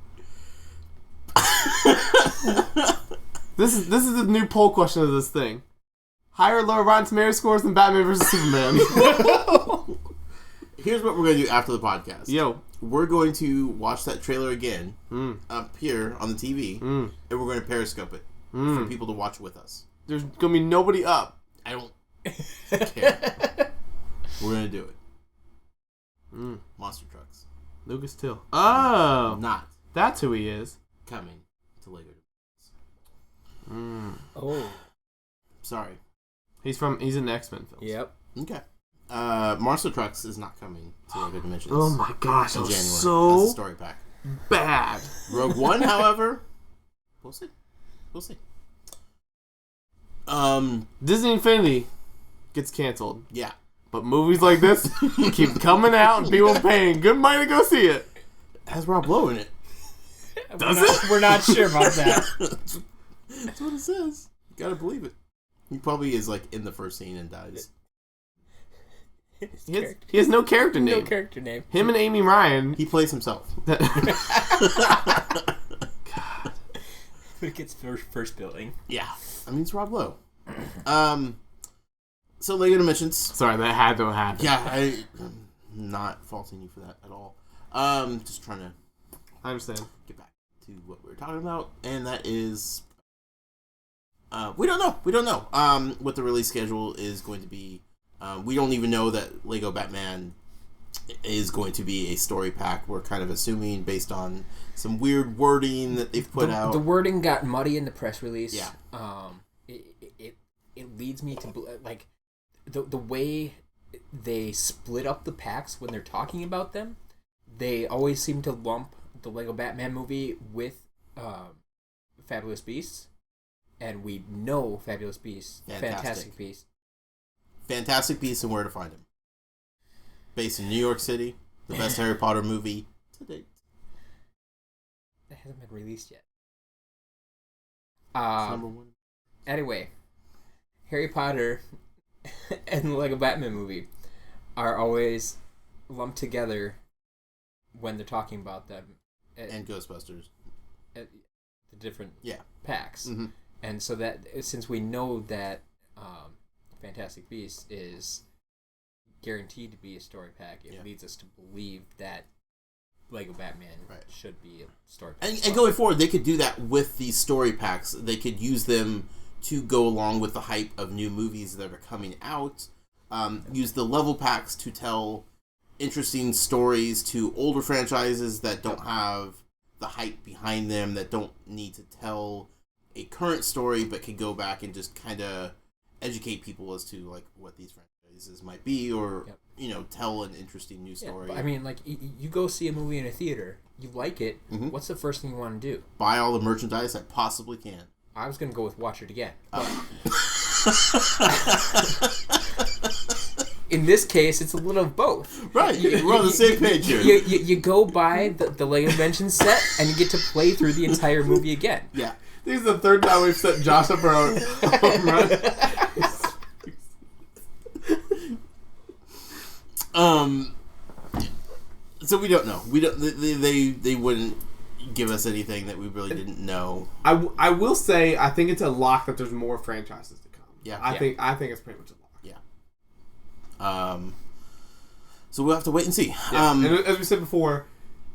this is the new poll question of this thing. Higher or lower Rotten Tomatoes scores than Batman vs. Superman? Here's what we're going to do after the podcast. Yo. We're going to watch that trailer again up here on the TV, and we're going to Periscope it for people to watch with us. There's going to be nobody up. I don't care. We're going to do it. Monster Trucks. Lucas Till. Oh. Not That's who he is. coming to Lego. Oh. Sorry. He's in X-Men films. Yep. Okay. Monster Trucks is not coming to Lego Dimensions. Oh my gosh, in that was January. so That's a story pack. bad. Rogue One, however, we'll see. We'll see. Disney Infinity gets canceled. Yeah. But movies like this keep coming out and people paying good money to go see it. It has Rob Lowe in it. Does it? We're not sure about that. That's what it says. You gotta believe it. He probably is like in the first scene and dies. He has no character name. No character name. Him and Amy Ryan. He plays himself. But it gets first billing. Yeah. I mean, it's Rob Lowe. So Lego Dimensions. Sorry, that had to happen. Yeah, I'm not faulting you for that at all. Just trying to I understand. get back to what we were talking about, and that is we don't know what the release schedule is going to be. We don't even know that Lego Batman is going to be a story pack. We're kind of assuming based on some weird wording that they've put out. The wording got muddy in the press release. Yeah. It leads me to like the way they split up the packs when they're talking about them. They always seem to lump the Lego Batman movie with Fabulous Beasts, and we know Fabulous Beasts, Fantastic Beasts. Fantastic Beasts and Where to Find Him. Based in New York City, the best Harry Potter movie to date. That hasn't been released yet. Number one. Anyway, Harry Potter and the Lego Batman movie are always lumped together when they're talking about them. And Ghostbusters. At the different packs. Mm-hmm. And so that, since we know that Fantastic Beasts is guaranteed to be a story pack, it leads us to believe that Lego Batman should be a story pack. And going forward, they could do that with these story packs. They could use them to go along with the hype of new movies that are coming out. Use the level packs to tell interesting stories to older franchises that don't have the hype behind them, that don't need to tell a current story, but can go back and just kind of educate people as to like what these franchises might be, or tell an interesting new story. But I mean, like you go see a movie in a theater, you like it. Mm-hmm. What's the first thing you want to do? Buy all the merchandise I possibly can. I was gonna go with watch it again. In this case, it's a little of both. Right, we're on the same page here. You go buy the Lego Dimension set, and you get to play through the entire movie again. Yeah. This is the third time we've set Josh up for our home run. So we don't know. We don't. They wouldn't give us anything that we really didn't know. I will say I think it's a lock that there's more franchises to come. Yeah. I think it's pretty much a lock. Yeah. So we'll have to wait and see. Yeah. And as we said before,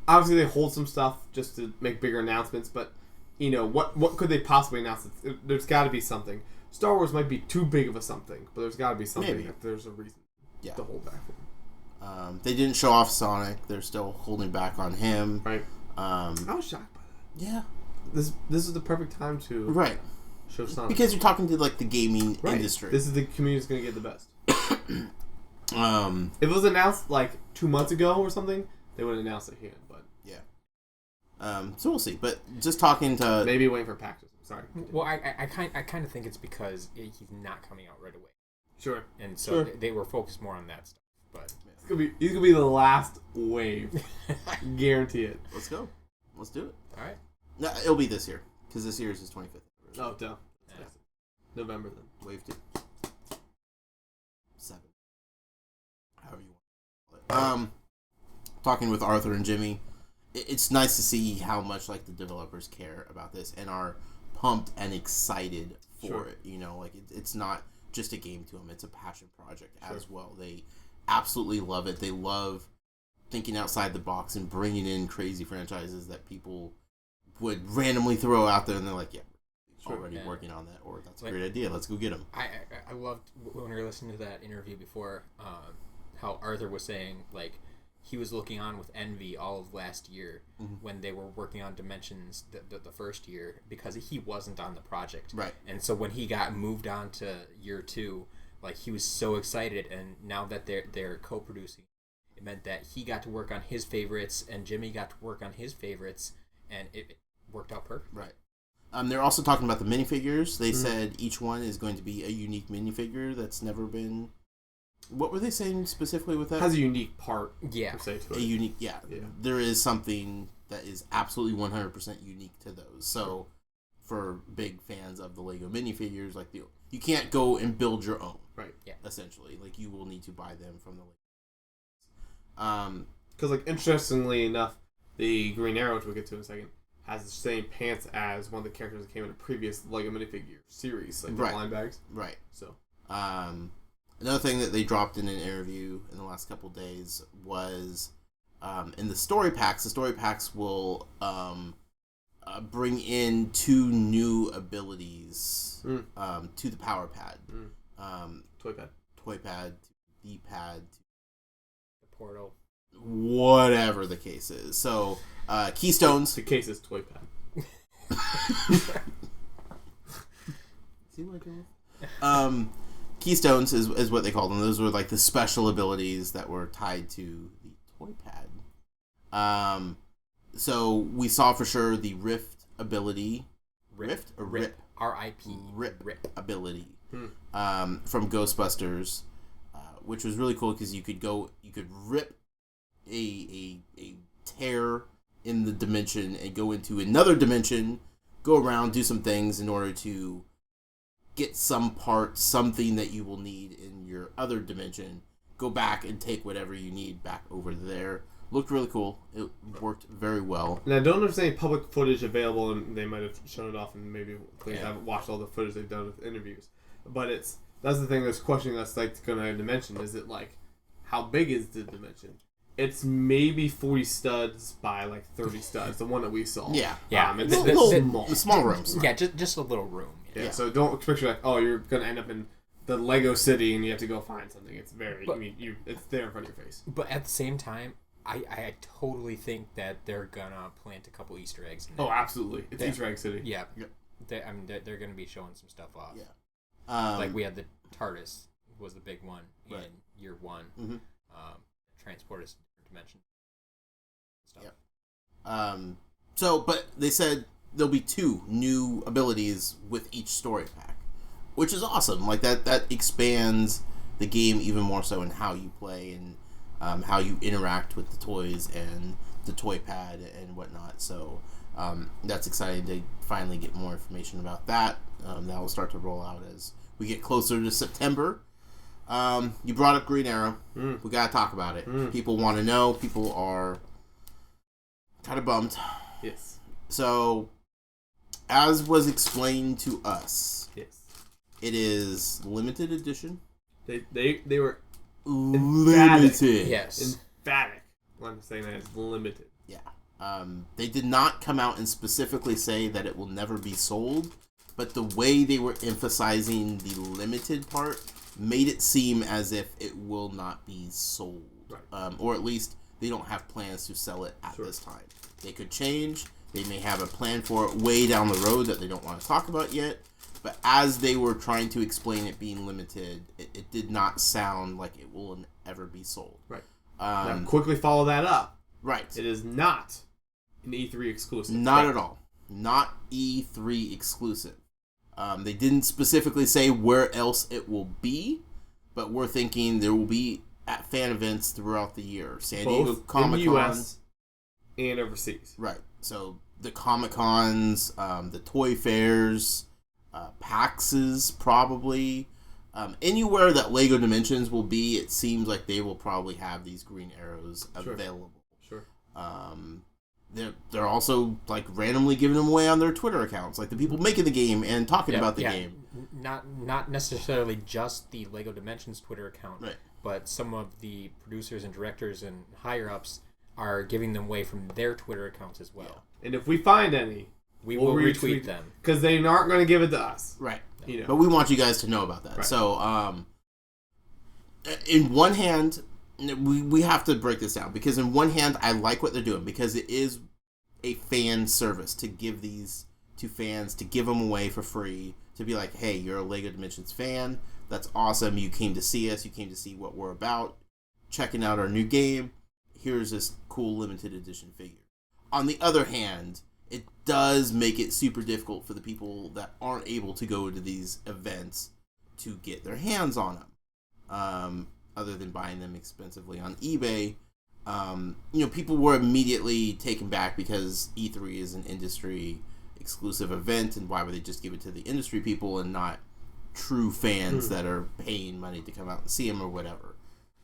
obviously they hold some stuff just to make bigger announcements, but what could they possibly announce? There's got to be something. Star Wars might be too big of a something, but there's got to be something if there's a reason to hold back for. They didn't show off Sonic. They're still holding back on him. Right. I was shocked by that. Yeah. This is the perfect time to show Sonic. Because you're talking to like the gaming industry. This is the community's going to get the best. If it was announced like 2 months ago or something, they would have announced it here. But so we'll see. But just talking to maybe waiting for PAX. Sorry. Well, I kind of think it's because he's not coming out right away. Sure. And so they were focused more on that stuff. But He's gonna be the last wave. Guarantee it. Let's go. Let's do it. all right. No, it'll be this year because this year is his 25th. Oh, no. Yeah. November then. Wave 2. 7. However you want to call it. Talking with Arthur and Jimmy, it's nice to see how much like the developers care about this and are pumped and excited for it. You know, like it's not just a game to them; it's a passion project as well. They absolutely love it. They love thinking outside the box and bringing in crazy franchises that people would randomly throw out there, and they're like, "Yeah, we're already working on that," or "That's a great idea. Let's go get them." I loved when we were listening to that interview before, how Arthur was saying like he was looking on with envy all of last year when they were working on Dimensions the first year because he wasn't on the project. Right. And so when he got moved on to year 2, like he was so excited, and now that they're co-producing, it meant that he got to work on his favorites and Jimmy got to work on his favorites, and it worked out perfect. Right. They're also talking about the minifigures. They said each one is going to be a unique minifigure that's never been... What were they saying specifically with that? Has a unique part. Yeah. Per se to it. A unique... Yeah. There is something that is absolutely 100% unique to those. So, for big fans of the Lego minifigures, like you can't go and build your own. Right. Yeah. Essentially. Like, you will need to buy them from the Lego. Because, like, interestingly enough, the Green Arrow, which we'll get to in a second, has the same pants as one of the characters that came in a previous Lego minifigure series, like the blind bags. Right. So, another thing that they dropped in an interview in the last couple of days was in the story packs will bring in 2 new abilities to the power pad. Toy pad, D-pad, The portal. whatever the case is. So, keystones. the case is toy pad. See what I do? Keystones is what they call them. Those were like the special abilities that were tied to the toy pad. So we saw for sure the Rift ability. Rift or Rip? R-I-P. Rip ability from Ghostbusters, which was really cool because you could rip a tear in the dimension and go into another dimension, go around, do some things in order to get some part, something that you will need in your other dimension, go back and take whatever you need back over there. Looked really cool. It worked very well. And I don't know if there's any public footage available, and they might have shown it off, and maybe they haven't watched all the footage they've done with interviews. But that's the thing that's questioning us, like, going to dimension. Is it, like, how big is the dimension? It's maybe 40 studs by, like, 30 studs, the one that we saw. Yeah. It's small. The small rooms. Yeah, just a little room. Yeah, so don't expect you're like, oh, you're going to end up in the Lego city and you have to go find something. It's very, it's there in front of your face. But at the same time, I totally think that they're gonna plant a couple Easter eggs in there. Oh, absolutely. It's Easter Egg City. Yeah. They're gonna be showing some stuff off. Yeah. Like we had the TARDIS was the big one in year 1. Mm-hmm. Transport us to different dimensions. Stuff. Yeah. So, but they said there'll be 2 new abilities with each story pack, which is awesome. Like that expands the game even more so in how you play and how you interact with the toys and the toy pad and whatnot. So that's exciting to finally get more information about that. That will start to roll out as we get closer to September. You brought up Green Arrow. We got to talk about it. People want to know. People are kind of bummed. Yes. So, as was explained to us, Yes. it is limited edition. They were Limited. Yes. emphatic when I'm saying that it's limited. Yeah. They did not come out and specifically say that it will never be sold, but the way they were emphasizing the limited part made it seem as if it will not be sold. Right. Or at least they don't have plans to sell it at this time. They could change. They may have a plan for it way down the road that they don't want to talk about yet. But as they were trying to explain it being limited, it did not sound like it will ever be sold. Right. Now, quickly follow that up. Right. It is not an E3 exclusive. Not at all. Not E3 exclusive. They didn't specifically say where else it will be, but we're thinking there will be at fan events throughout the year. San Both Diego Comic-Con. in the US and overseas. Right. So the Comic-Cons, the toy fairs, PAXs probably. Anywhere that LEGO Dimensions will be, it seems like they will probably have these green arrows available. Sure. They're also like randomly giving them away on their Twitter accounts, like the people making the game and talking about the game. Not necessarily just the LEGO Dimensions Twitter account, right. But some of the producers and directors and higher ups are giving them away from their Twitter accounts as well. Yeah. And if we find any, we will retweet them because they aren't going to give it to us, right? You know. But we want you guys to know about that. Right. So, in one hand, we have to break this down because in one hand, I like what they're doing because it is a fan service to give these to fans, to give them away for free, to be like, hey, you're a LEGO Dimensions fan. That's awesome. You came to see us. You came to see what we're about. Checking out our new game. Here's this cool limited edition figure. On the other hand, it does make it super difficult for the people that aren't able to go to these events to get their hands on them. Other than buying them expensively on eBay. People were immediately taken back because E3 is an industry exclusive event, and why would they just give it to the industry people and not true fans that are paying money to come out and see them or whatever?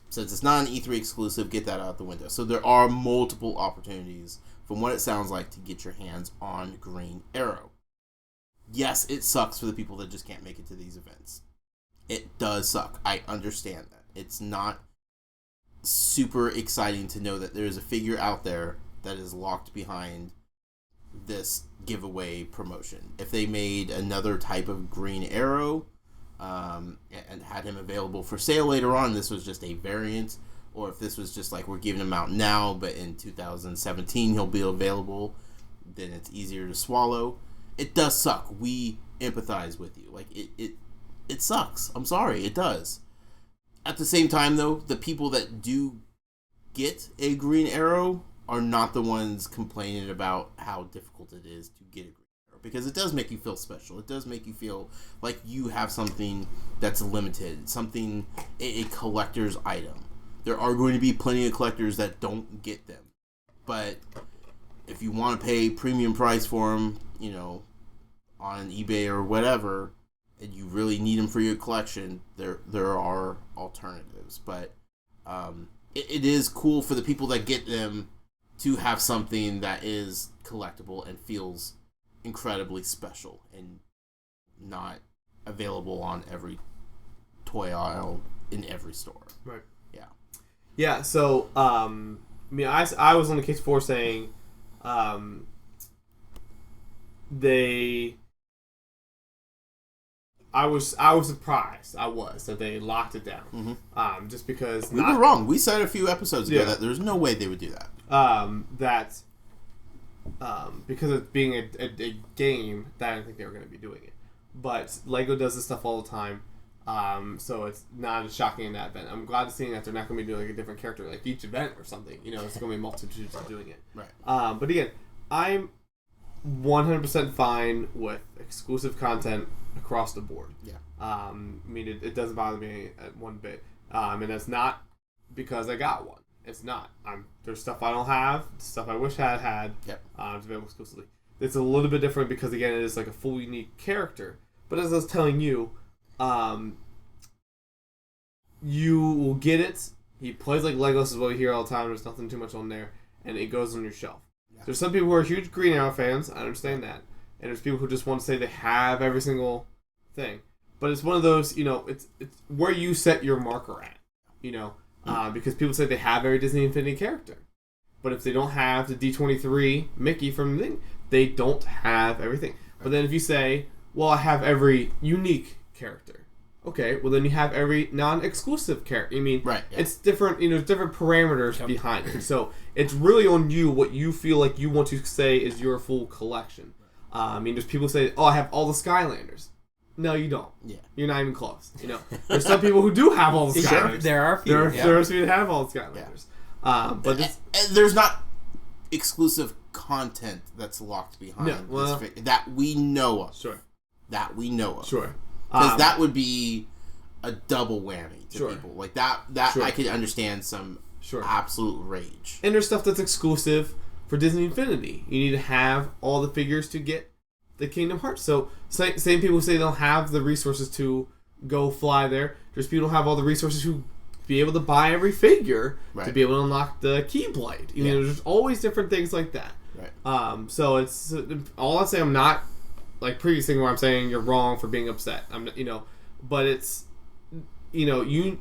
Since it's not an E3 exclusive, get that out the window. So there are multiple opportunities, from what it sounds like, to get your hands on Green Arrow. Yes, it sucks for the people that just can't make it to these events. It does suck. I understand that. It's not super exciting to know that there is a figure out there that is locked behind this giveaway promotion. If they made another type of Green Arrow and had him available for sale later on, this was just a variant, or if this was just like we're giving him out now, but in 2017 he'll be available, then it's easier to swallow. It does suck. We empathize with you. Like it sucks. I'm sorry. It does. At the same time, though, the people that do get a Green Arrow are not the ones complaining about how difficult it is to get a Green Arrow. Because it does make you feel special. It does make you feel like you have something that's limited. Something, a collector's item. There are going to be plenty of collectors that don't get them. But if you want to pay premium price for them, on eBay or whatever, and you really need them for your collection, there are alternatives. But it is cool for the people that get them to have something that is collectible and feels incredibly special and not available on every toy aisle in every store. Right. Yeah. Yeah, so, I was on the case before saying I was surprised. That they locked it down. Mm-hmm. Just because we were wrong. We said a few episodes ago that there's no way they would do that. Because of being a game, that I didn't think they were going to be doing it. But LEGO does this stuff all the time. So it's not as shocking in that event. I'm glad to see that they're not going to be doing a different character like each event or something. It's going to be multitudes of doing it. Right. But again, I'm 100% fine with exclusive content across the board. Yeah. It doesn't bother me at one bit. And that's not because I got one. It's not. There's stuff I don't have, stuff I wish I had. Yep. It's available exclusively. It's a little bit different because, again, it is like a full unique character. But as I was telling you, you will get it. He plays like Legos is what we hear all the time. There's nothing too much on there. And it goes on your shelf. Yeah. There's some people who are huge Green Arrow fans. I understand that. And there's people who just want to say they have every single thing. But it's one of those, it's where you set your marker at. Because people say they have every Disney Infinity character. But if they don't have the D23 Mickey from the thing, they don't have everything. But then if you say, well, I have every unique character. Okay, well then you have every non-exclusive character. Right, yeah. It's different, different parameters behind it. So it's really on you what you feel like you want to say is your full collection. There's people who say, oh, I have all the Skylanders. No, you don't. Yeah. You're not even close. There's some people who do have all the Skylanders. There are few. There are some people who have all the Skylanders. Yeah. But there's not exclusive content that's locked behind this that we know of. Sure. That we know of. Sure. Because that would be a double whammy to Sure. people. Like that Sure. I could understand some absolute rage. And there's stuff that's exclusive for Disney Infinity. You need to have all the figures to get the Kingdom Hearts. So same people say they don't have the resources to go fly there. There's people who have all the resources who be able to buy every figure to be able to unlock the Keyblade. You know, there's always different things like that. Right. So it's all I'm saying. I'm not like previous thing where I'm saying you're wrong for being upset. But it's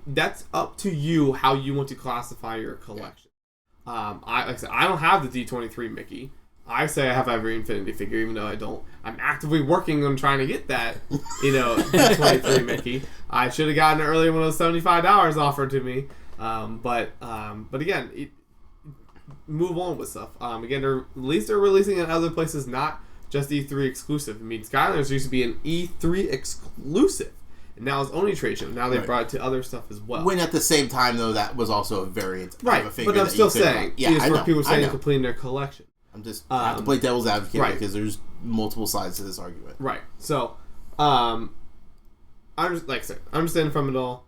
that's up to you how you want to classify your collection. Like I said, I don't have the D23 Mickey. I say I have every Infinity figure, even though I don't. I'm actively working on trying to get that, D23 Mickey. I should have gotten it earlier when it was $75 offered to me. But again, move on with stuff. Again, at least they're releasing it in other places, not just E3 exclusive. I mean, Skylanders used to be an E3 exclusive. And now it's only trade show. Now they brought it to other stuff as well. When at the same time, though, that was also a variant of a figure. But I'm still saying, I know, people saying they're completing their collection. I'm just I have to play devil's advocate because there's multiple sides to this argument. Right. So, I'm just like I said, I'm understanding from it all.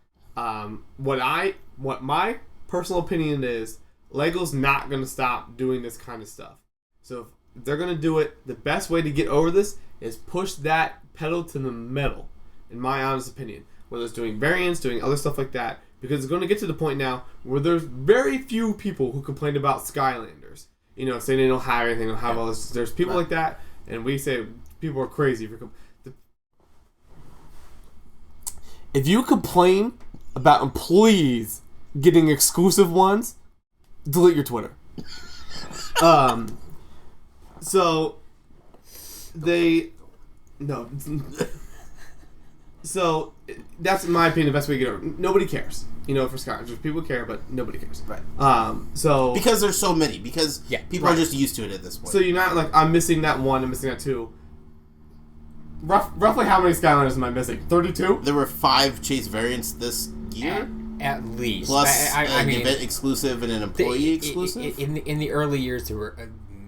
What my personal opinion is, Lego's not going to stop doing this kind of stuff. So if they're going to do it, the best way to get over this is push that pedal to the metal. In my honest opinion, whether it's doing variants, doing other stuff like that, because it's going to get to the point now where there's very few people who complain about Skylanders. Saying they don't have anything, don't have all this. There's people like that, and we say people are crazy for. If you complain about employees getting exclusive ones, delete your Twitter. So that's in my opinion the best way to get over. Nobody cares, for Skylanders. People care, but nobody cares. Right. So because there's so many, because people are just used to it at this point. So you're not like I'm missing that one, I'm missing that two. Roughly how many Skylanders am I missing? 32. There were 5 Chase variants this year, at least. Plus an event exclusive and an employee exclusive. In the early years, there were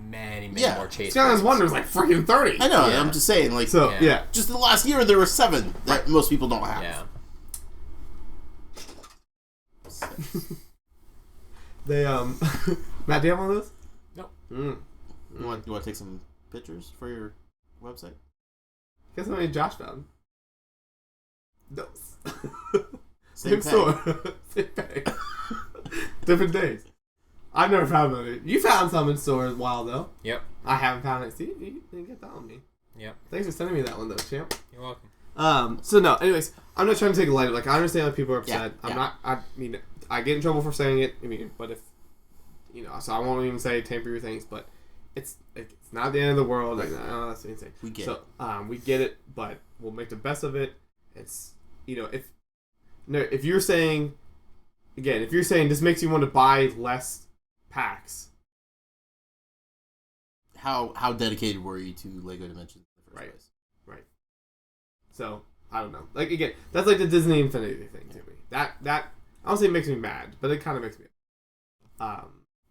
many more Chase. Skylanders Wonder was like freaking 30. I know. I'm just saying, like, just in the last year there were 7 that most people don't have. Yeah. They Matt, do you have one of those? Nope. You want to take some pictures for your website? Guess how many Josh found? No. Same store. Same pay. Different days. I've never found any. You found some in store a while though. Yep. I haven't found it. See, you didn't get that on me. Yep. Thanks for sending me that one though, champ. You're welcome. So no, anyways, I'm not trying to take it light. Like, I understand why people are upset. I mean, I get in trouble for saying it. I mean, but if, so I won't even say tamper your things, but it's not the end of the world. Like, no, that's insane. We get it. We get it, but we'll make the best of it. It's, if you're saying, again, if you're saying this makes you want to buy less packs. How dedicated were you to Lego Dimensions in the first place? Right. So, I don't know. Like, again, that's like the Disney Infinity thing to me. That I don't say it makes me mad, but it kind of makes me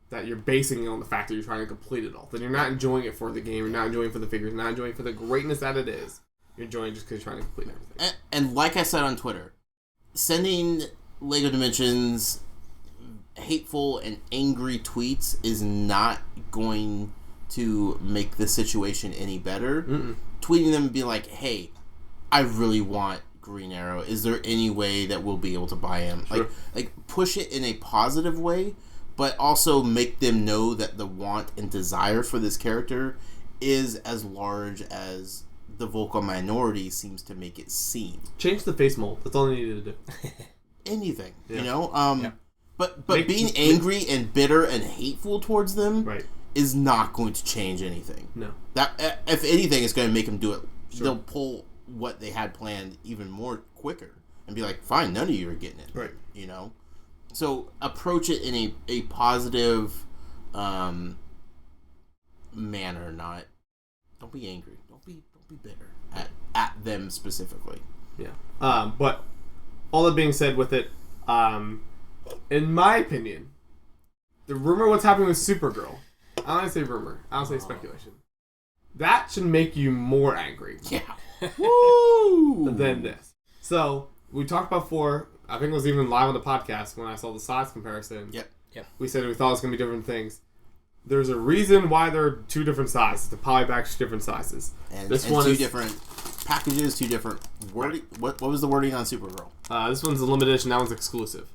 that you're basing it on the fact that you're trying to complete it all. That you're not enjoying it for the game, you're not enjoying it for the figures, you're not enjoying it for the greatness that it is. You're enjoying it just because you're trying to complete everything. And like I said on Twitter, sending Lego Dimensions hateful and angry tweets is not going to make the situation any better. Tweeting them and being like, hey, I really want Green Arrow. Is there any way that we'll be able to buy him? Sure. Like push it in a positive way, but also make them know that the want and desire for this character is as large as the vocal minority seems to make it seem. Change the face mold. That's all they needed to do. Anything, But being angry and bitter and hateful towards them is not going to change anything. No. That if anything, it's going to make them do it. Sure. They'll pull what they had planned even more quicker and be like, fine, none of you are getting it. Right. So approach it in a positive manner, not don't be angry. Don't be bitter at them specifically. Yeah. But all that being said with it, in my opinion, the rumor what's happening with Supergirl, I don't say rumor, I don't say speculation. That should make you more angry. Yeah. Woo! Than this. So we talked about before. I think it was even live on the podcast when I saw the size comparison. Yep. We said we thought it was going to be different things. There's a reason why there are two different sizes. The polybag's different sizes. And this and one two is different packages, two different wording. What was the wording on Supergirl? This one's a limited edition. That one's exclusive.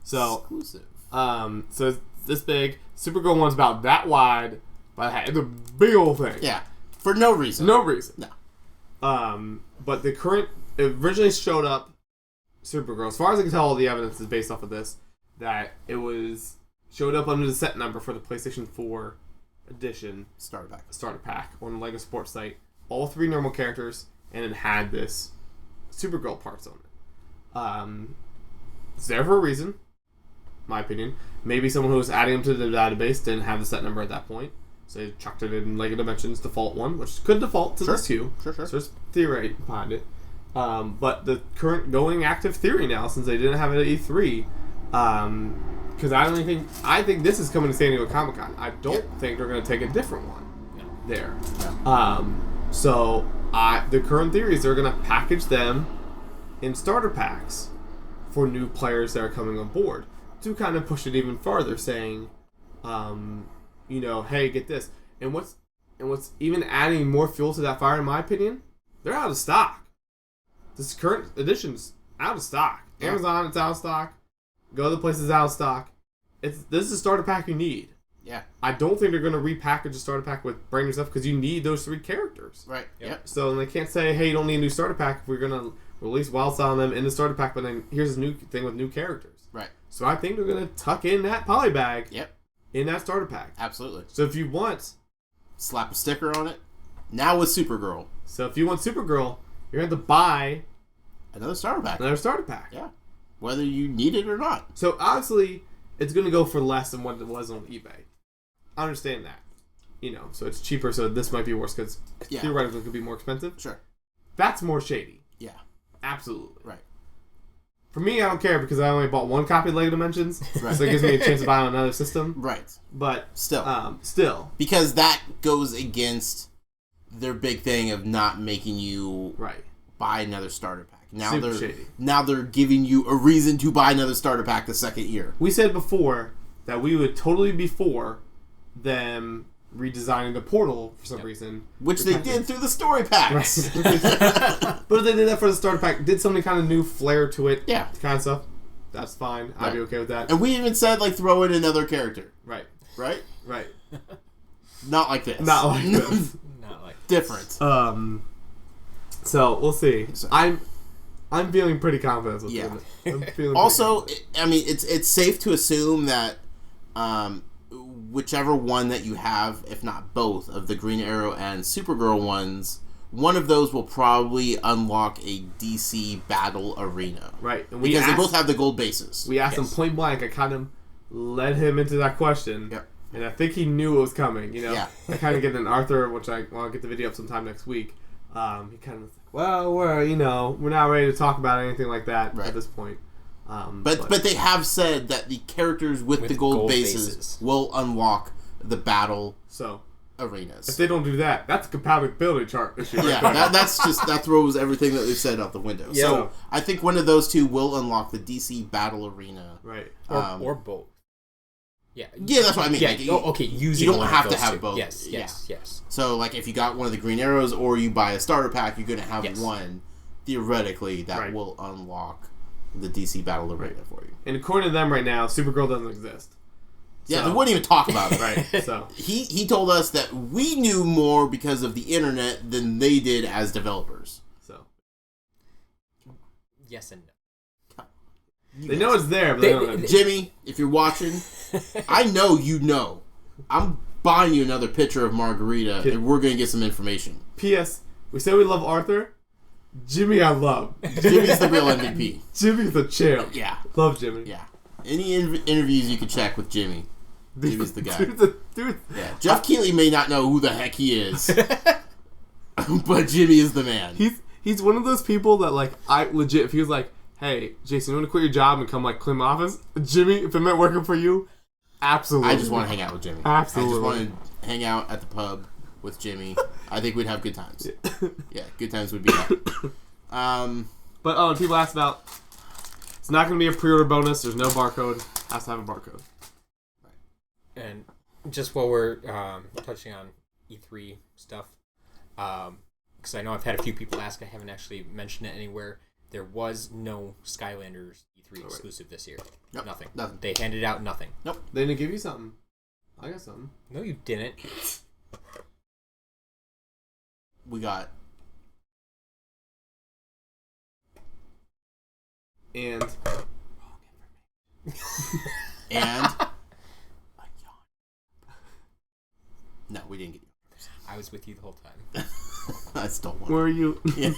So Exclusive. So it's this big. Supergirl one's about that wide, but it's a big old thing. Yeah, for no reason. No reason. No. But the current it originally showed up. Supergirl, as far as I can tell, all the evidence is based off of this. That it showed up under the set number for the PlayStation 4 edition starter pack on the LEGO Sports site. All 3 normal characters, and it had this Supergirl parts on it. It's there for a reason, my opinion. Maybe someone who was adding them to the database didn't have the set number at that point, so they chucked it in LEGO Dimensions default one, which could default to this too. Sure. So there's theory behind it. But the current going active theory now, since they didn't have it at E3, because I think this is coming to San Diego Comic-Con. I don't think they're going to take a different one there. No. So the current theory is they're going to package them in starter packs for new players that are coming on board to kind of push it even farther, saying, hey, get this. And what's even adding more fuel to that fire, in my opinion, they're out of stock. This current edition's out of stock. Yeah. Amazon, it's out of stock. Go other places, out of stock. This is a starter pack you need. Yeah. I don't think they're going to repackage a starter pack with brand new stuff because you need those 3 characters. Right. Yep. So they can't say, hey, you don't need a new starter pack if we're going to release Wildside on them in the starter pack, but then here's a new thing with new characters. Right. So I think they're going to tuck in that polybag in that starter pack. Absolutely. So if you want... Slap a sticker on it. Now with Supergirl. So if you want Supergirl, you're going to have to buy... Another starter pack. Another starter pack. Yeah. Whether you need it or not. So obviously, it's going to go for less than what it was on eBay. I understand that. So it's cheaper, so this might be worse because theoretically it could be more expensive. Sure. That's more shady. Yeah. Absolutely. Right. For me, I don't care because I only bought 1 copy of LEGO Dimensions, Right. so it gives me a chance to buy on another system. Right. But still. Because that goes against their big thing of not making you buy another starter pack. Now they're giving you a reason to buy another starter pack the second year. We said before that we would totally be for them redesigning the portal for some reason. Which they did through the story packs. Right. But if they did that for the starter pack, did something kind of new flair to it, kind of stuff, that's fine. I'd be okay with that. And we even said, throw in another character. Right. Right? Right. Not like this. Not like this. Not like different. So, we'll see. I'm feeling pretty confident with it. I'm feeling also, it's safe to assume that whichever one that you have, if not both, of the Green Arrow and Supergirl ones, one of those will probably unlock a DC battle arena. Right. And because they both have the gold bases. We asked him point blank. I kind of led him into that question. Yep. And I think he knew it was coming. Yeah. I kind of get an Arthur, which I'll get the video up sometime next week. He kind of was like, well, we're not ready to talk about anything like that at this point. But they have said that the characters with the gold bases will unlock the battle arenas. If they don't do that, that's a compatibility chart issue. That throws everything that they've said out the window. Yeah. So I think one of those two will unlock the DC battle arena. Right. Or both. Yeah. Yeah, that's what I mean. Yeah. You don't have to have both. Yes. So, if you got one of the Green Arrows or you buy a starter pack, you're going to have one, theoretically, that will unlock the DC battle arena for you. And according to them right now, Supergirl doesn't exist. Yeah, they wouldn't even talk about it. Right. So he told us that we knew more because of the internet than they did as developers. So yes and no. They know it's there, but they don't know. Jimmy, if you're watching, I know you know. I'm buying you another pitcher of margarita, and we're going to get some information. P.S. We say we love Arthur. Jimmy, I love. Jimmy's the real MVP. Jimmy's the champ. Yeah. Love Jimmy. Yeah. Any interviews you can check with Jimmy. Jimmy's the guy. Dude. Yeah. Jeff Keighley may not know who the heck he is, but Jimmy is the man. He's one of those people that, I legit, if he was like, hey, Jason, you want to quit your job and come, clean my office? Jimmy, if it meant working for you, absolutely. I just want to hang out with Jimmy. Absolutely. I just want to hang out at the pub with Jimmy. I think we'd have good times. Yeah, good times would be that. But people asked about. It's not going to be a pre-order bonus. There's no barcode. Has to have a barcode. And just while we're touching on E3 stuff, because I know I've had a few people ask, I haven't actually mentioned it anywhere. There was no Skylanders E3 exclusive this year. Nope. Nothing. Nothing. They handed out nothing. Nope. They didn't give you something. I got something. No, you didn't. We got... And... And... No, we didn't get you. I was with you the whole time. I stole one. Where are you? Yeah.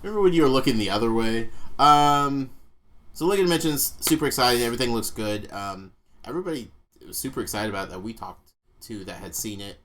Remember when you were looking the other way? So Liga Dimensions, super excited. Everything looks good. Everybody was super excited about it that we talked to that had seen it.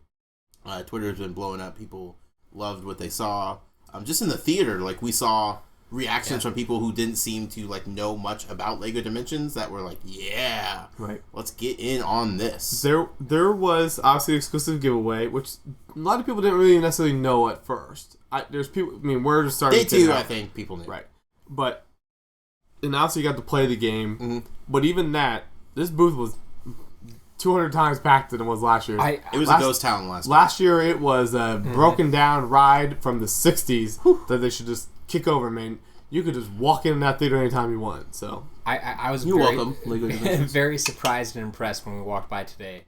Twitter's been blowing up. People loved what they saw. Just in the theater, like, we saw reactions from people who didn't seem to, like, know much about Lego Dimensions that were like, yeah, right, let's get in on this. There was obviously an exclusive giveaway, which a lot of people didn't really necessarily know at first. There's people, I mean, we're just starting Day to 2, I think, people knew. Right. But, and obviously you got to play the game, mm-hmm. but even that, this booth was 200 times packed than it was last year. It was a ghost town last year. It was a broken down ride from the 60s that they should just kick over. I mean, you could just walk in that theater anytime you want. So I was welcome. Very surprised and impressed when we walked by today.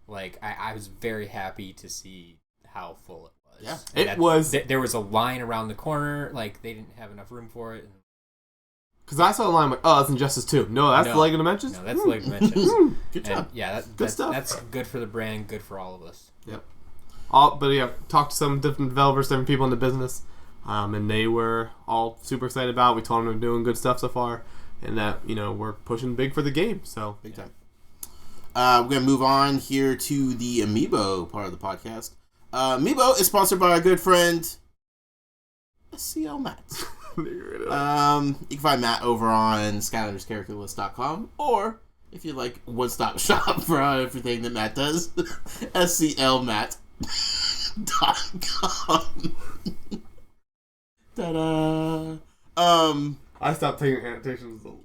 Like, I was very happy to see how full it was. Yeah, there was a line around the corner. Like, they didn't have enough room for it. Because I saw the line, like, oh, that's Injustice 2. No, that's the Lego Dimensions? No, that's Lego Dimensions. Good job. Yeah, good stuff. That's good for the brand, good for all of us. Yep. But yeah, talked to some different developers, different people in the business, and they were all super excited about it. We told them we're doing good stuff so far, and that, you know, we're pushing big for the game. So big time. We're going to move on here to the Amiibo part of the podcast. Amiibo is sponsored by our good friend, SCL Matt. You can find Matt over on SkylandersCharacterList.com, or if you like one-stop shop for everything that Matt does, SCLMatt.com. Ta-da! I stopped taking annotations a long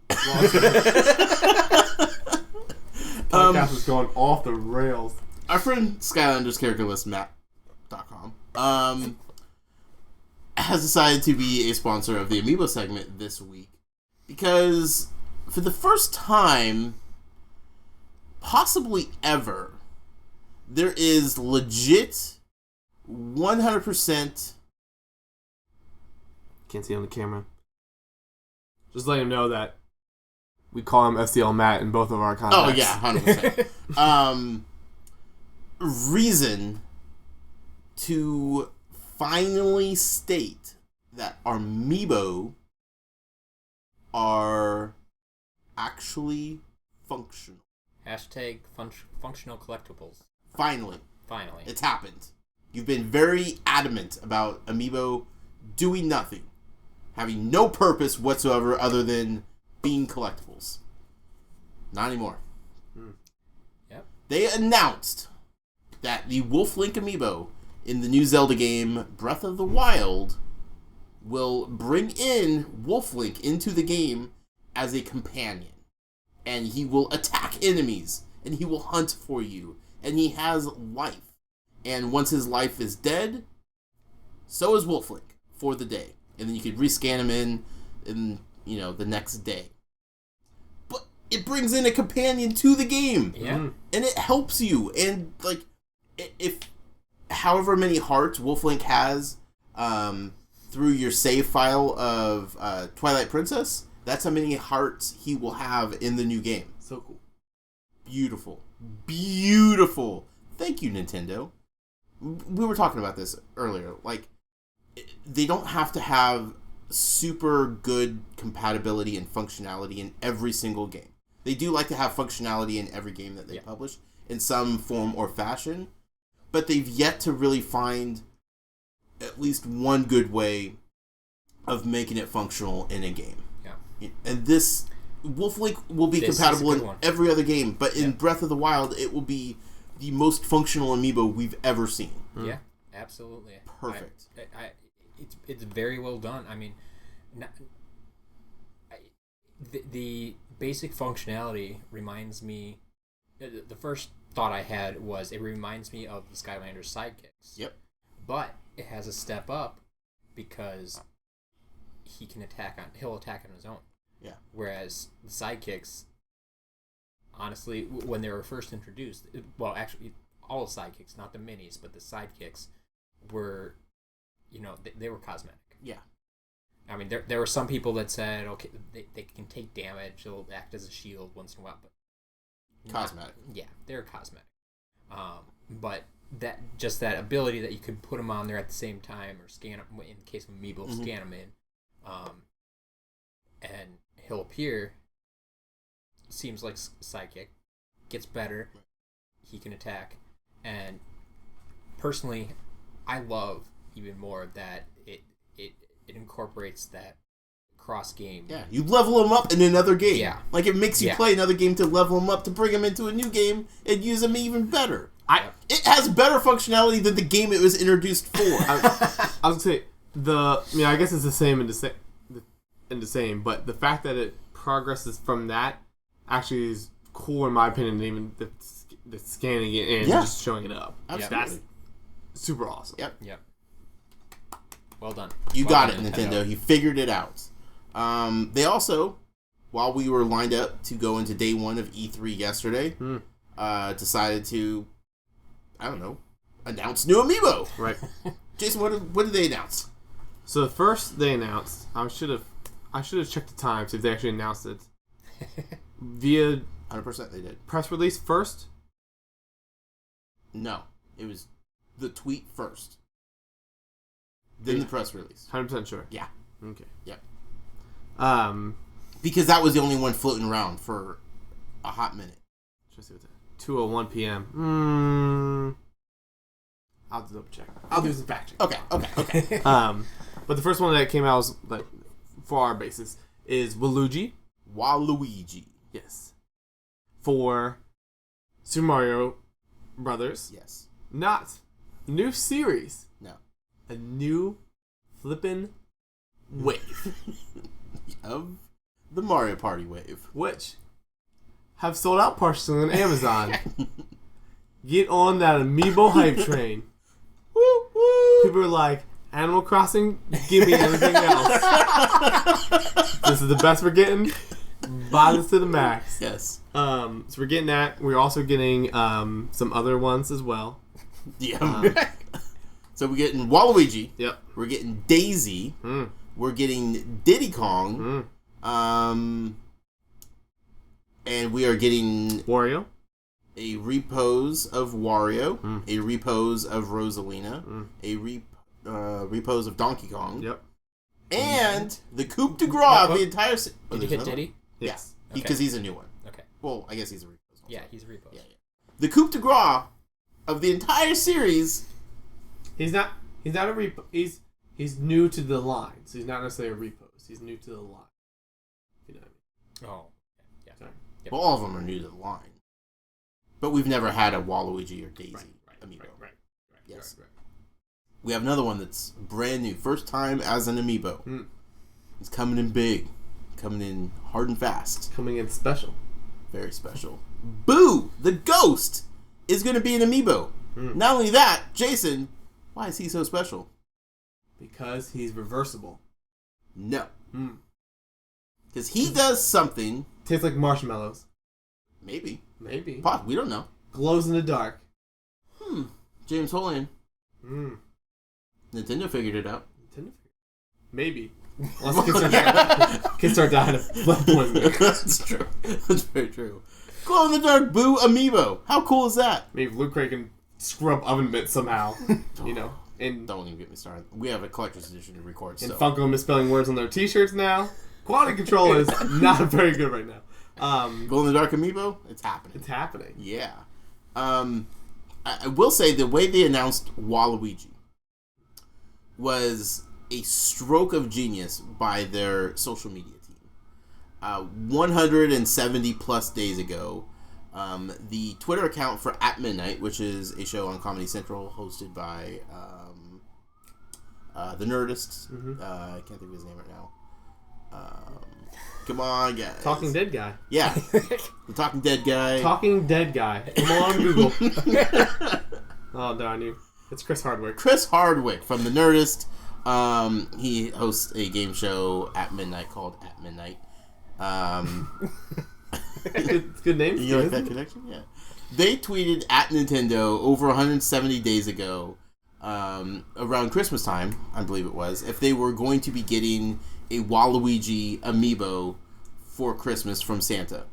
podcast is going off the rails. Our friend SkylandersCharacterListMatt.com has decided to be a sponsor of the Amiibo segment this week because for the first time, possibly ever, there is legit 100%. Can't see on the camera. Just let him know that we call him SDL Matt in both of our contacts. Oh yeah, 100%. Reason to finally state that our Amiibo are actually functional. Hashtag functional collectibles. Finally. Finally. It's happened. You've been very adamant about Amiibo doing nothing, having no purpose whatsoever other than being collectibles. Not anymore. Yep. They announced that the Wolf Link Amiibo in the new Zelda game Breath of the Wild will bring in Wolf Link into the game as a companion. And he will attack enemies, and he will hunt for you, and he has life. And once his life is dead, so is Wolf Link for the day. And then you could rescan him in the next day. But it brings in a companion to the game. Yeah. And it helps you. And, like, if however many hearts Wolf Link has through your save file of Twilight Princess, that's how many hearts he will have in the new game. So cool. Beautiful. Beautiful. Thank you, Nintendo. We were talking about this earlier. Like, they don't have to have super good compatibility and functionality in every single game. They do like to have functionality in every game that they publish in some form or fashion, but they've yet to really find at least one good way of making it functional in a game. Yeah. And this Wolf Link will be compatible in every other game, but in Breath of the Wild, it will be the most functional Amiibo we've ever seen. Yeah, absolutely. Perfect. It's very well done. I mean, the basic functionality reminds me. The first thought I had was it reminds me of the Skylanders sidekicks. Yep. But it has a step up because he'll attack on his own. Yeah. Whereas the sidekicks, honestly, when they were first introduced, well, actually, all the sidekicks, not the minis, but the sidekicks were, they were cosmetic. Yeah. I mean, there were some people that said, okay, they can take damage, they'll act as a shield once in a while, but cosmetic. Yeah, they're cosmetic. But that ability that you could put them on there at the same time or scan them, in the case of Amiibo, scan them in, and he'll appear. Seems like psychic, gets better. He can attack, and personally, I love even more that it incorporates that cross game. Yeah, you level them up in another game. Yeah. Like it makes you play another game to level them up to bring them into a new game and use them even better. It has better functionality than the game it was introduced for. I was gonna say I guess it's the same in the same, but the fact that it progresses from that actually is cool in my opinion than even the scanning it and just showing it up. Absolutely. That's super awesome. Yep. Well done. You got it, Nintendo. You figured it out. They also, while we were lined up to go into day one of E3 yesterday, decided to, announce new Amiibo. Right. Jason, what did they announce? So the first they announced, I should have checked the time see if they actually announced it via 100% they did. Press release first. No, it was the tweet first. Then the press release. 100% sure. Yeah. Okay. Yep. Because Because that was the only one floating around for a hot minute. Let's see what's that. 2:01 p.m. I'll double check. I'll do some fact check. Okay. But the first one that came out was like for our basis is Waluigi. Waluigi. Yes. For Super Mario Brothers. Yes. Not new series. No. A new flippin' wave of the Mario Party wave, which have sold out partially on Amazon. Get on that Amiibo hype train. Woo woo. People are like, Animal Crossing, give me everything else. This is the best we're getting. Buy this to the max. Yes. So we're getting that. We're also getting some other ones as well. Yeah. So we're getting Waluigi. Yep. We're getting Daisy. We're getting Diddy Kong. And we are getting Wario. A repose of Wario. A repose of Rosalina. A repose of Donkey Kong. Yep. And the coup de grace of the entire... Did you hit Diddy? Yes. Okay. Because he's a new one. Okay. Well, I guess he's a repose. Also. Yeah, he's a repose. Yeah. The coup de grace of the entire series... He's not a repo. He's new to the line, so he's not necessarily a repose. He's new to the line. You know what I mean? Oh. Yeah. Sorry. Yep. Well, all of them are new to the line. But we've never had a Waluigi or Daisy amiibo. Right. Yes. Right. We have another one that's brand new. First time as an amiibo. It's coming in big. Coming in hard and fast. Coming in special. Very special. Boo! The Ghost is going to be an amiibo. Not only that, Jason, why is he so special? Because he's reversible. No. Because he does something. Tastes like marshmallows. Maybe. We don't know. Glows in the dark. James Holian. Nintendo figured it out. Maybe. Kids start dying of blood poisoning. That's true. That's very true. Glow in the dark Boo amiibo. How cool is that? Maybe Luke Craig can scrub oven mitts somehow. You know. And don't even get me started. We have a collector's edition to record. And so. Funko misspelling words on their T-shirts now. Quality control is not very good right now. Glow in the dark amiibo. It's happening. It's happening. Yeah. I will say the way they announced Waluigi was a stroke of genius by their social media team. 170 plus days ago, the Twitter account for At Midnight, which is a show on Comedy Central hosted by the Nerdists, I can't think of his name right now, Come on, guys. Talking Dead guy. Yeah. The Talking Dead guy. Talking Dead guy. Come on, Google. Oh, darn you. It's Chris Hardwick. Chris Hardwick from The Nerdist. He hosts a game show at midnight called At Midnight. Good name. You like that connection? Yeah. They tweeted at Nintendo over 170 days ago, around Christmas time, I believe it was, if they were going to be getting a Waluigi amiibo for Christmas from Santa.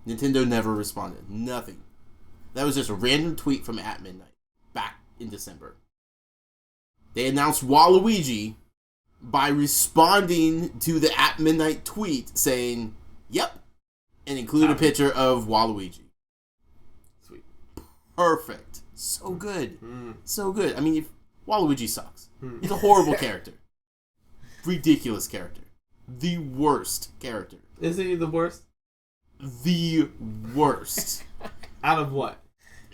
Nintendo never responded. Nothing. That was just a random tweet from at midnight back in December. They announced Waluigi by responding to the at midnight tweet saying, "Yep," and include a picture of Waluigi. Sweet. Perfect. So good. So good. I mean, Waluigi sucks. He's a horrible character. Ridiculous character. The worst character. Is he the worst? The worst. Out of what?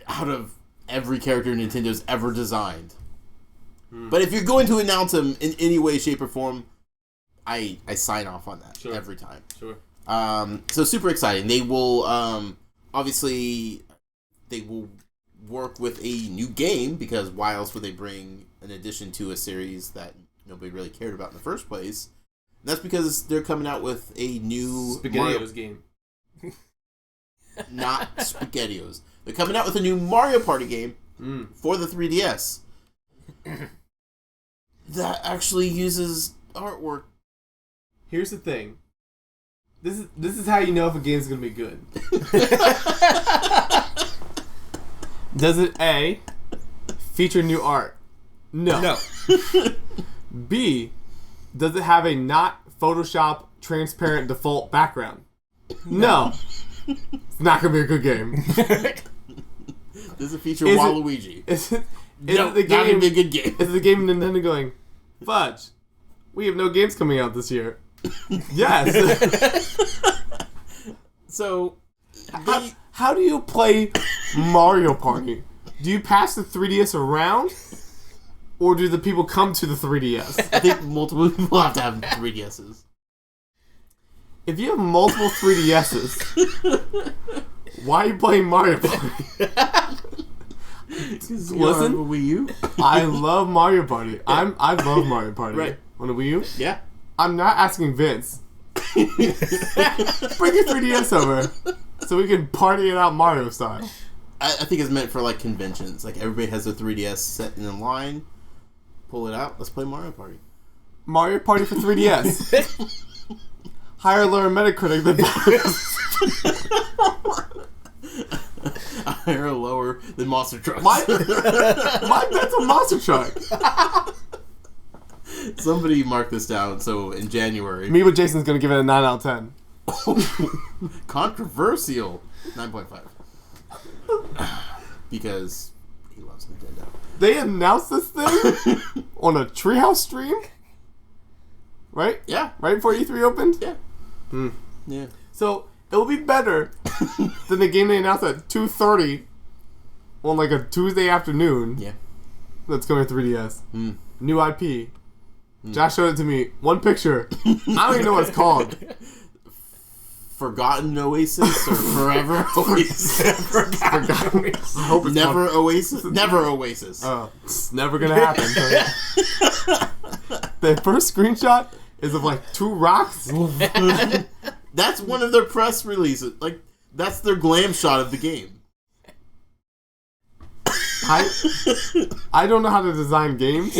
Out of every character Nintendo's ever designed. But if you're going to announce him in any way, shape, or form, I sign off on that every time. Sure. So super exciting. They will obviously they will work with a new game, because why else would they bring an addition to a series that nobody really cared about in the first place? And that's because they're coming out with a new SpaghettiOs game. Not SpaghettiOs. They're coming out with a new Mario Party game for the 3DS that actually uses artwork. Here's the thing. This is how you know if a game's gonna be good. Does it A, feature new art? No. B, does it have a not Photoshop transparent default background? No. It's not gonna be a good game. Does it feature Waluigi? Is it No, the not gonna game? be a good game. Is the game Nintendo going, fudge? We have no games coming out this year. Yes. So, How do you play Mario Party? Do you pass the 3DS around? Or do the people come to the 3DS? I think multiple people have to have 3DSs. If you have multiple 3DSs, why are you playing Mario Party? Listen, Wii U? I love Mario Party. I love Mario Party. Right. On the Wii U? Yeah. I'm not asking Vince. Bring your 3DS over so we can party it out Mario style. I think it's meant for like conventions. Like everybody has a 3DS set in a line. Pull it out. Let's play Mario Party. Mario Party for 3DS. Higher or lower Metacritic than Higher or lower than Monster Trucks. my bet's a Monster Truck. Somebody mark this down. So in January, Me with Jason's gonna give it a 9 out of 10. controversial 9.5 because he loves Nintendo. They announced this thing on a Treehouse stream, right? Yeah. Right before E3 opened. Yeah. Yeah. So it will be better than the game they announced at 2:30 on like a Tuesday afternoon. Yeah. That's coming to 3DS. New IP. Josh showed it to me. One picture. I don't even know what it's called. Forgotten Oasis or Forever Oasis? Forgotten Oasis. I hope it's Never called- Oasis? Never Oasis. Oh, it's never gonna happen. The first screenshot is of like 2 rocks. That's one of their press releases. Like, that's their glam shot of the game. I don't know how to design games,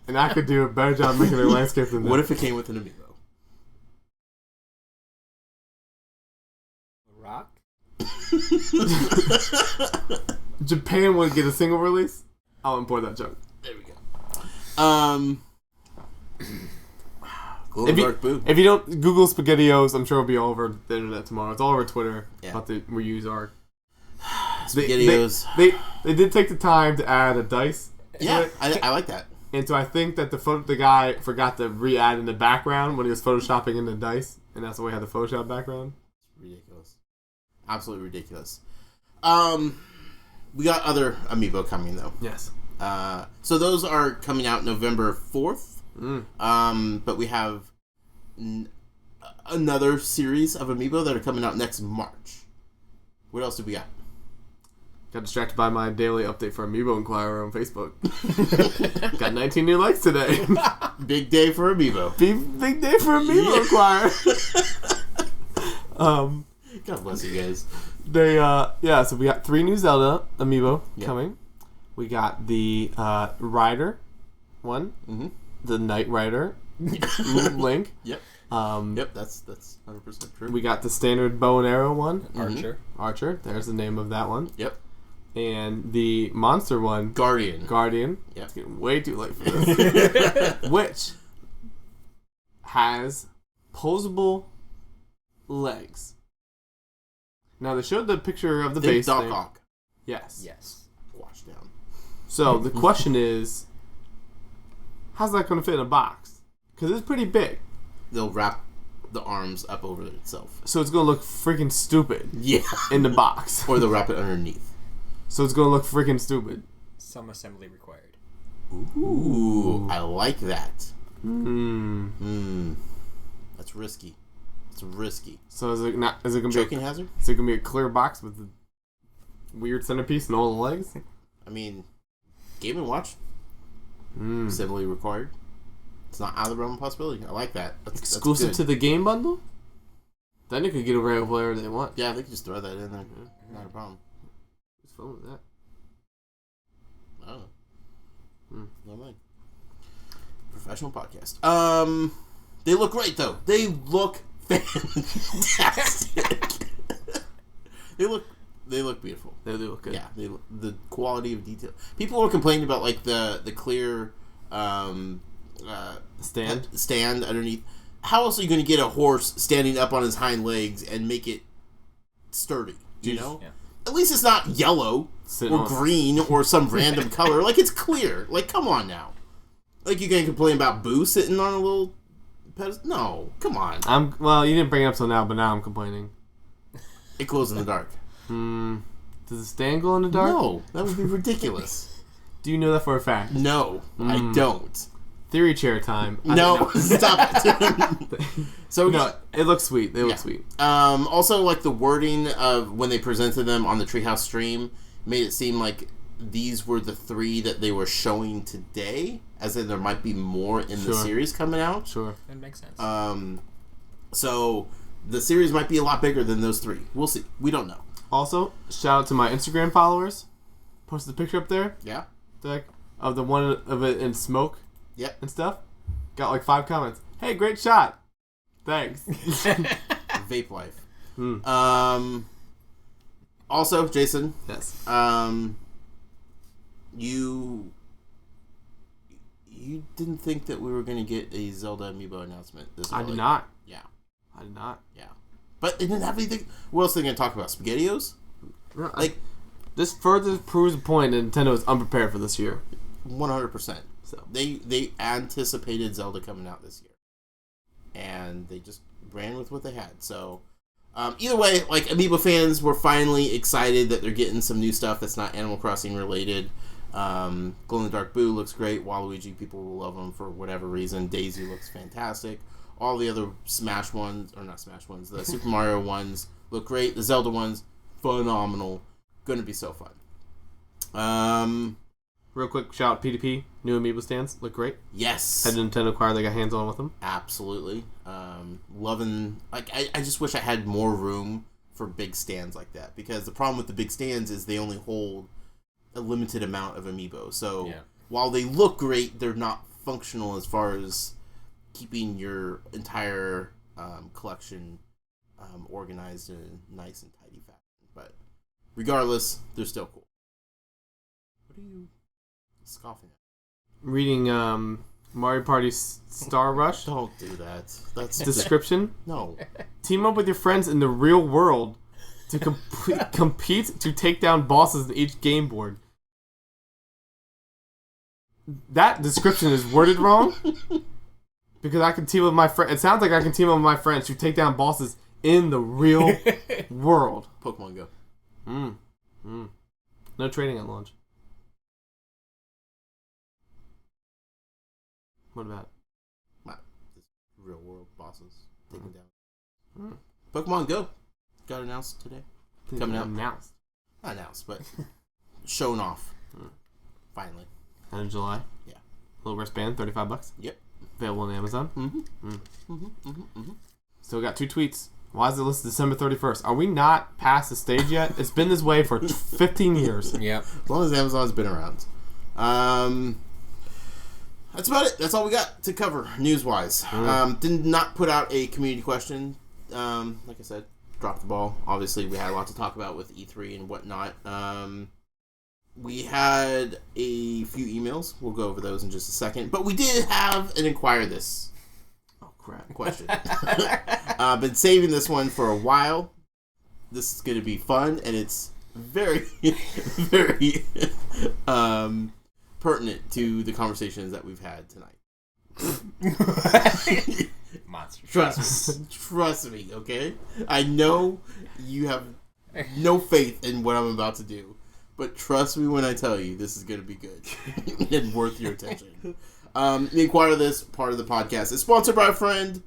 and I could do a better job making their landscape than that. What if it came with an amiibo? Rock? Japan would get a single release? I'll import that joke. There we go. If you don't Google SpaghettiOs, I'm sure it'll be all over the internet tomorrow. It's all over Twitter about the reuse art. SpaghettiOs. They did take the time to add a dice. Yeah, I like that. And so I think that the guy forgot to re-add in the background when he was photoshopping in the dice, and that's why we had the Photoshop background. Ridiculous. Absolutely ridiculous. We got other amiibo coming though. Yes. So those are coming out November 4th. But we have another series of amiibo that are coming out next March. What else do we got? Got distracted by my daily update for Amiibo Inquirer on Facebook. Got 19 new likes today. Big day for amiibo. Big day for Amiibo Inquirer. God bless you guys. So we got 3 new Zelda amiibo coming. We got the Rider one, the Knight Rider Link. Yep. That's 100% true. We got the standard bow and arrow one. Archer. There's the name of that one. Yep. And the monster one. Guardian. Yep. It's getting way too late for this. Which has posable legs. Now they showed the picture of the Think base Doc thing. Ock. Yes. Wash down. So the question is, how's that going to fit in a box? Because it's pretty big. They'll wrap the arms up over itself. So it's going to look freaking stupid. Yeah. In the box. Or they'll wrap it underneath. So it's going to look freaking stupid. Some assembly required. Ooh. I like that. That's risky. It's risky. So is it going to be choking hazard? Is it going to be a clear box with the weird centerpiece and all the legs? I mean, Game & Watch. Assembly required. It's not out of the realm of possibility. I like that. Exclusive to the game bundle? Then they could get away with whatever they want. Yeah, they could just throw that in there. Not a problem. What's fun with that? I don't know. No mind. Professional podcast. They look great though. They look fantastic. They look beautiful. They look good. Yeah, the quality of detail. People were complaining about like the clear stand underneath. How else are you going to get a horse standing up on his hind legs and make it sturdy? You know? Yeah. At least it's not yellow or green or some random color. Like, it's clear. Like, come on now. Like, you're going to complain about Boo sitting on a little pedestal? No, come on. Well, you didn't bring it up till now, but now I'm complaining. It glows in the dark. Does the stand glow in the dark? No, that would be ridiculous. Do you know that for a fact? No, I don't. Theory chair time. No, stop it. So no, it looks sweet. They look sweet. Also, like the wording of when they presented them on the Treehouse stream made it seem like these were the 3 that they were showing today, as in there might be more in the series coming out. Sure, that makes sense. So the series might be a lot bigger than those 3. We'll see. We don't know. Also, shout out to my Instagram followers. Posted a picture up there. Yeah. Of the one of it in smoke. Yep. And stuff. Got like 5 comments. Hey, great shot. Thanks. Vape life. Also, Jason. Yes. You didn't think that we were going to get a Zelda amiibo announcement this early. I did not. Yeah. I did not. Yeah. But it didn't have anything. What else are they going to talk about? SpaghettiOs? No, this further proves the point that Nintendo is unprepared for this year. 100%. So they anticipated Zelda coming out this year, and they just ran with what they had. So either way, like Amiibo fans were finally excited that they're getting some new stuff that's not Animal Crossing related. Glow in the Dark Boo looks great. Waluigi, people will love him for whatever reason. Daisy looks fantastic. All the other Smash ones, or not Smash ones, the Super Mario ones look great. The Zelda ones, phenomenal. Going to be so fun. Real quick, shout out P2P. New Amiibo stands look great. Yes. Had Nintendo acquire, they got hands on with them. Absolutely. Loving. Like, I just wish I had more room for big stands like that, because the problem with the big stands is they only hold a limited amount of Amiibo. So while they look great, they're not functional as far as keeping your entire collection organized in a nice and tidy fashion. But regardless, they're still cool. What are you scoffing at? Reading Mario Party Star Rush. Don't do that. That's description. No. Team up with your friends in the real world to compete to take down bosses in each game board. That description is worded wrong. Because I can team up with my friend. It sounds like I can team up with my friends to take down bosses in the real world. Pokemon Go. No trading at launch. What about? Just real world bosses taken down. Pokemon Go got announced today. Coming out. Announced. Not announced, but shown off. Finally. End of July. Yeah. Little wristband, $35. Yep. Available on Amazon. Mm-hmm. Still got 2 tweets. Why is it listed December 31st? Are we not past the stage yet? It's been this way for 15 years. Yep. As long as Amazon's been around. That's about it. That's all we got to cover news-wise. Did not put out a community question. Like I said, dropped the ball. Obviously, we had a lot to talk about with E3 and whatnot. We had a few emails. We'll go over those in just a second. But we did have an Inquire This question. Been saving this one for a while. This is going to be fun, and it's very, very pertinent to the conversations that we've had tonight. Monster. Trust me, okay? I know you have no faith in what I'm about to do, but trust me when I tell you this is going to be good and worth your attention. The Inquire This part of the podcast is sponsored by a friend,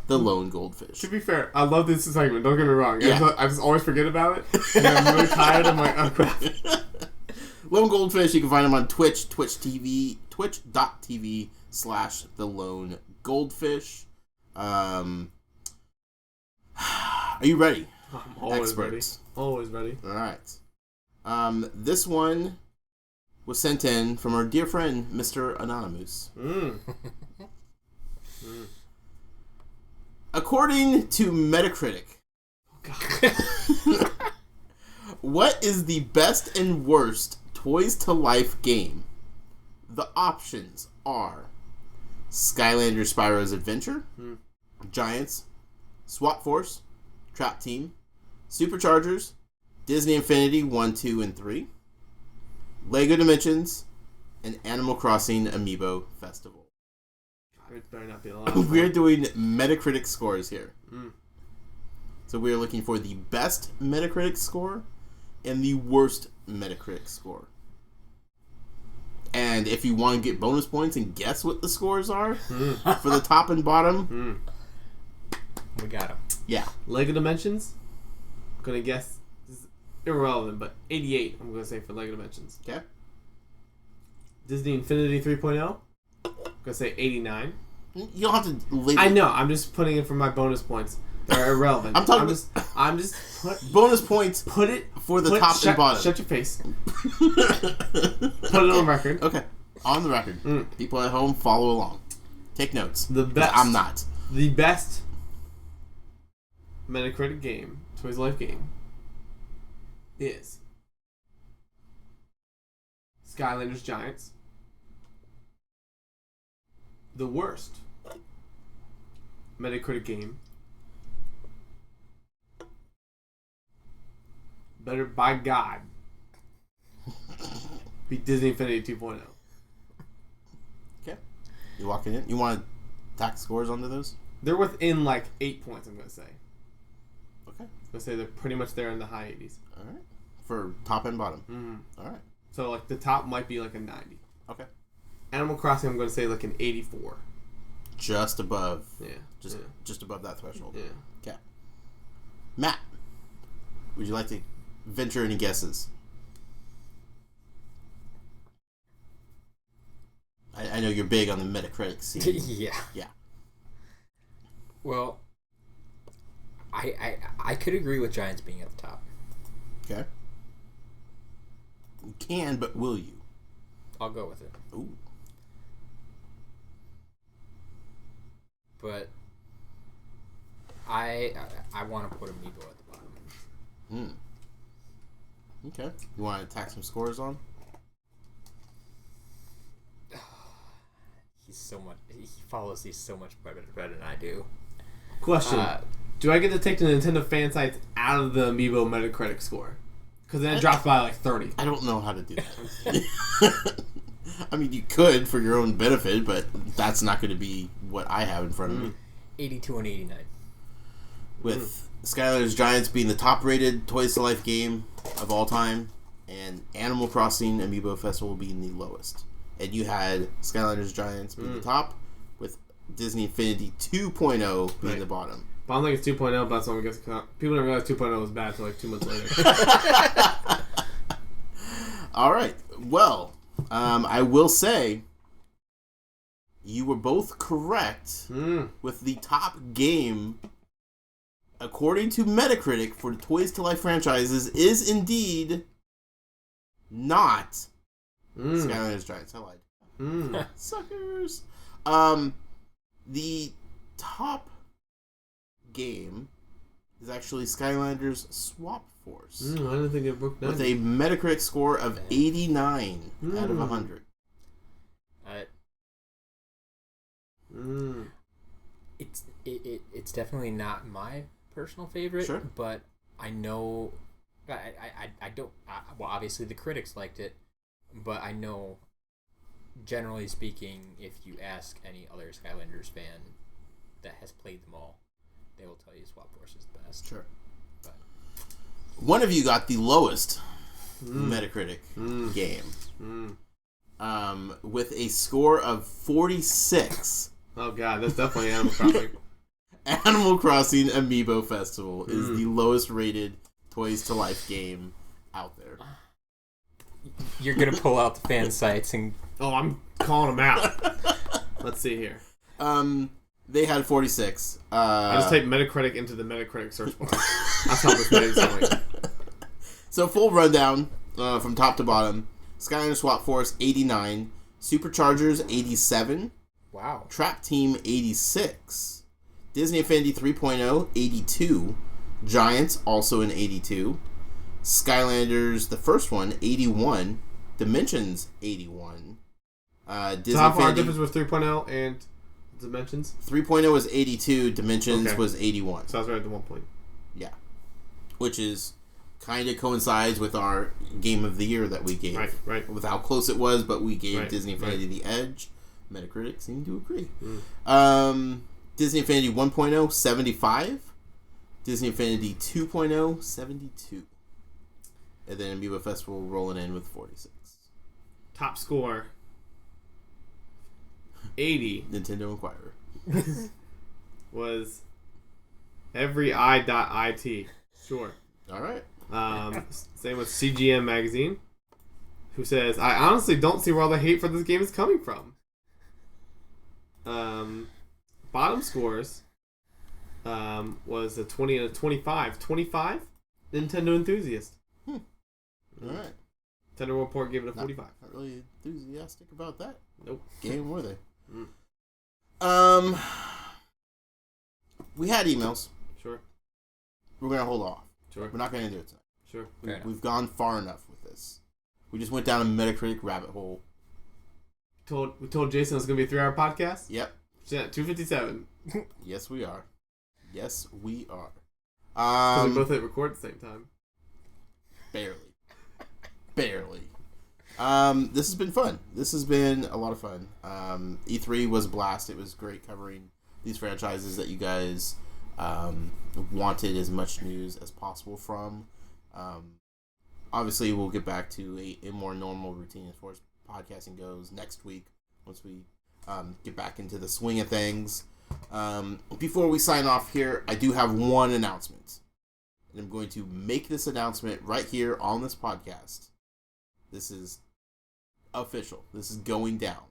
the Lone Goldfish. To be fair, I love this segment. Don't get me wrong. Yeah. I just always forget about it. And I'm really tired. I'm like, oh crap. Lone Goldfish, you can find him on Twitch, twitch.tv/the Lone Goldfish. Are you ready? I'm always ready. Always ready. All right. This one was sent in from our dear friend, Mr. Anonymous. According to Metacritic, what is the best and worst Toys to Life game? The options are Skylanders Spyro's Adventure, Giants, Swap Force, Trap Team, Superchargers, Disney Infinity 1, 2, and 3, Lego Dimensions, and Animal Crossing Amiibo Festival. It better not be a lot. We're doing Metacritic scores here. So we're looking for the best Metacritic score and the worst Metacritic score. And if you want to get bonus points and guess what the scores are for the top and bottom, we got them. Yeah. Lego Dimensions. I'm gonna guess. This is irrelevant, but 88. I'm gonna say for Lego Dimensions. Okay. Disney Infinity 3.0. I'm gonna say 89. You don't have to label. I know. I'm just putting it for my bonus points. They're irrelevant. I'm just bonus points. Put it for the top and bottom. Shut your face. Put it on record. Okay, on the record. People at home, follow along. Take notes. The best. I'm not. The best Metacritic game, Toys Life game, is Skylanders Giants. The worst Metacritic game, better by God, be Disney Infinity 2.0. Okay. You walking in? You want to tack scores onto those? They're within like 8 points, I'm going to say. Okay. I'm going to say they're pretty much there in the high 80s. All right. For top and bottom. All right. So like the top might be like a 90. Okay. Animal Crossing, I'm going to say like an 84. Just above. Yeah. Just above that threshold. Yeah. Okay. Matt, would you like to venture any guesses? I know you're big on the Metacritic scene. Yeah. Well, I could agree with Giants being at the top. Okay. You can, but will you? I'll go with it. Ooh. But I want to put Amiibo at the bottom. Okay. You want to tack some scores on? He follows these so much better than I do. Question. Do I get to take the Nintendo fan sites out of the Amiibo Metacritic score? Because then it drops by like 30. I don't know how to do that. I mean, you could for your own benefit, but that's not going to be what I have in front of me. 82 and 89. With Skylanders Giants being the top-rated Toys to Life game of all time, and Animal Crossing Amiibo Festival being the lowest. And you had Skylanders Giants being the top, with Disney Infinity 2.0 being the bottom. But I'm like it's 2.0, but that's what I guess people didn't realize 2.0 was bad until like 2 months later. All right. Well, I will say you were both correct with the top game, according to Metacritic, for the Toys to Life franchises is indeed not Skylanders Giants. I lied. Suckers. The top game is actually Skylanders Swap Force. I didn't think it broke down. With a Metacritic score of 89 out of 100. It's definitely not my personal favorite, Sure. but I know I don't. Well, obviously the critics liked it, but I know, generally speaking, if you ask any other Skylanders fan that has played them all, they will tell you Swap Force is the best. Sure. But one of you got the lowest Metacritic game, with a score of 46. Oh god, that's definitely Animal Crossing. Animal Crossing Amiibo Festival is the lowest rated Toys to Life game out there. you're gonna pull out the fan sites and I'm calling them out. Let's see here. They had 46. I just typed Metacritic into the Metacritic search bar. That's how this is going. So full rundown from top to bottom. Skylanders Swap Force 89, Superchargers 87, wow, Trap Team 86, Disney Infinity 3.0 82, Giants also an 82, Skylanders the first one 81, Dimensions 81. Disney So how far Infinity difference was 3.0 and Dimensions? 3.0 was 82, Dimensions was 81. So I was right at the 1 point. Yeah, which is kind of coincides with our game of the year that we gave. Right. With how close it was, but we gave Disney Infinity the edge. Metacritic seemed to agree. Disney Infinity 1.0, 75. Disney Infinity 2.0, 72. And then Amiibo Festival rolling in with 46. Top score 80 Nintendo Inquirer. was every.it. Sure. All right. Same with CGM Magazine, who says, I honestly don't see where all the hate for this game is coming from. Bottom scores was a 20 and a 25. 25? Nintendo Enthusiast. All right. Nintendo Report gave it a 45. Not really enthusiastic about that. Nope. Game, were they? We had emails. Sure. We're going to hold off. Sure. We're not going to do it tonight. Sure. We've gone far enough with this. We just went down a Metacritic rabbit hole. We told Jason it was going to be a 3-hour podcast? Yep. 2:57. Yes, we are. Yes, we are. Because we both hit record at the same time. Barely. This has been fun. This has been a lot of fun. E3 was a blast. It was great covering these franchises that you guys wanted as much news as possible from. Obviously, we'll get back to a more normal routine as far as podcasting goes next week once we get back into the swing of things. Before we sign off here, I do have one announcement. And I'm going to make this announcement right here on this podcast. This is official. This is going down.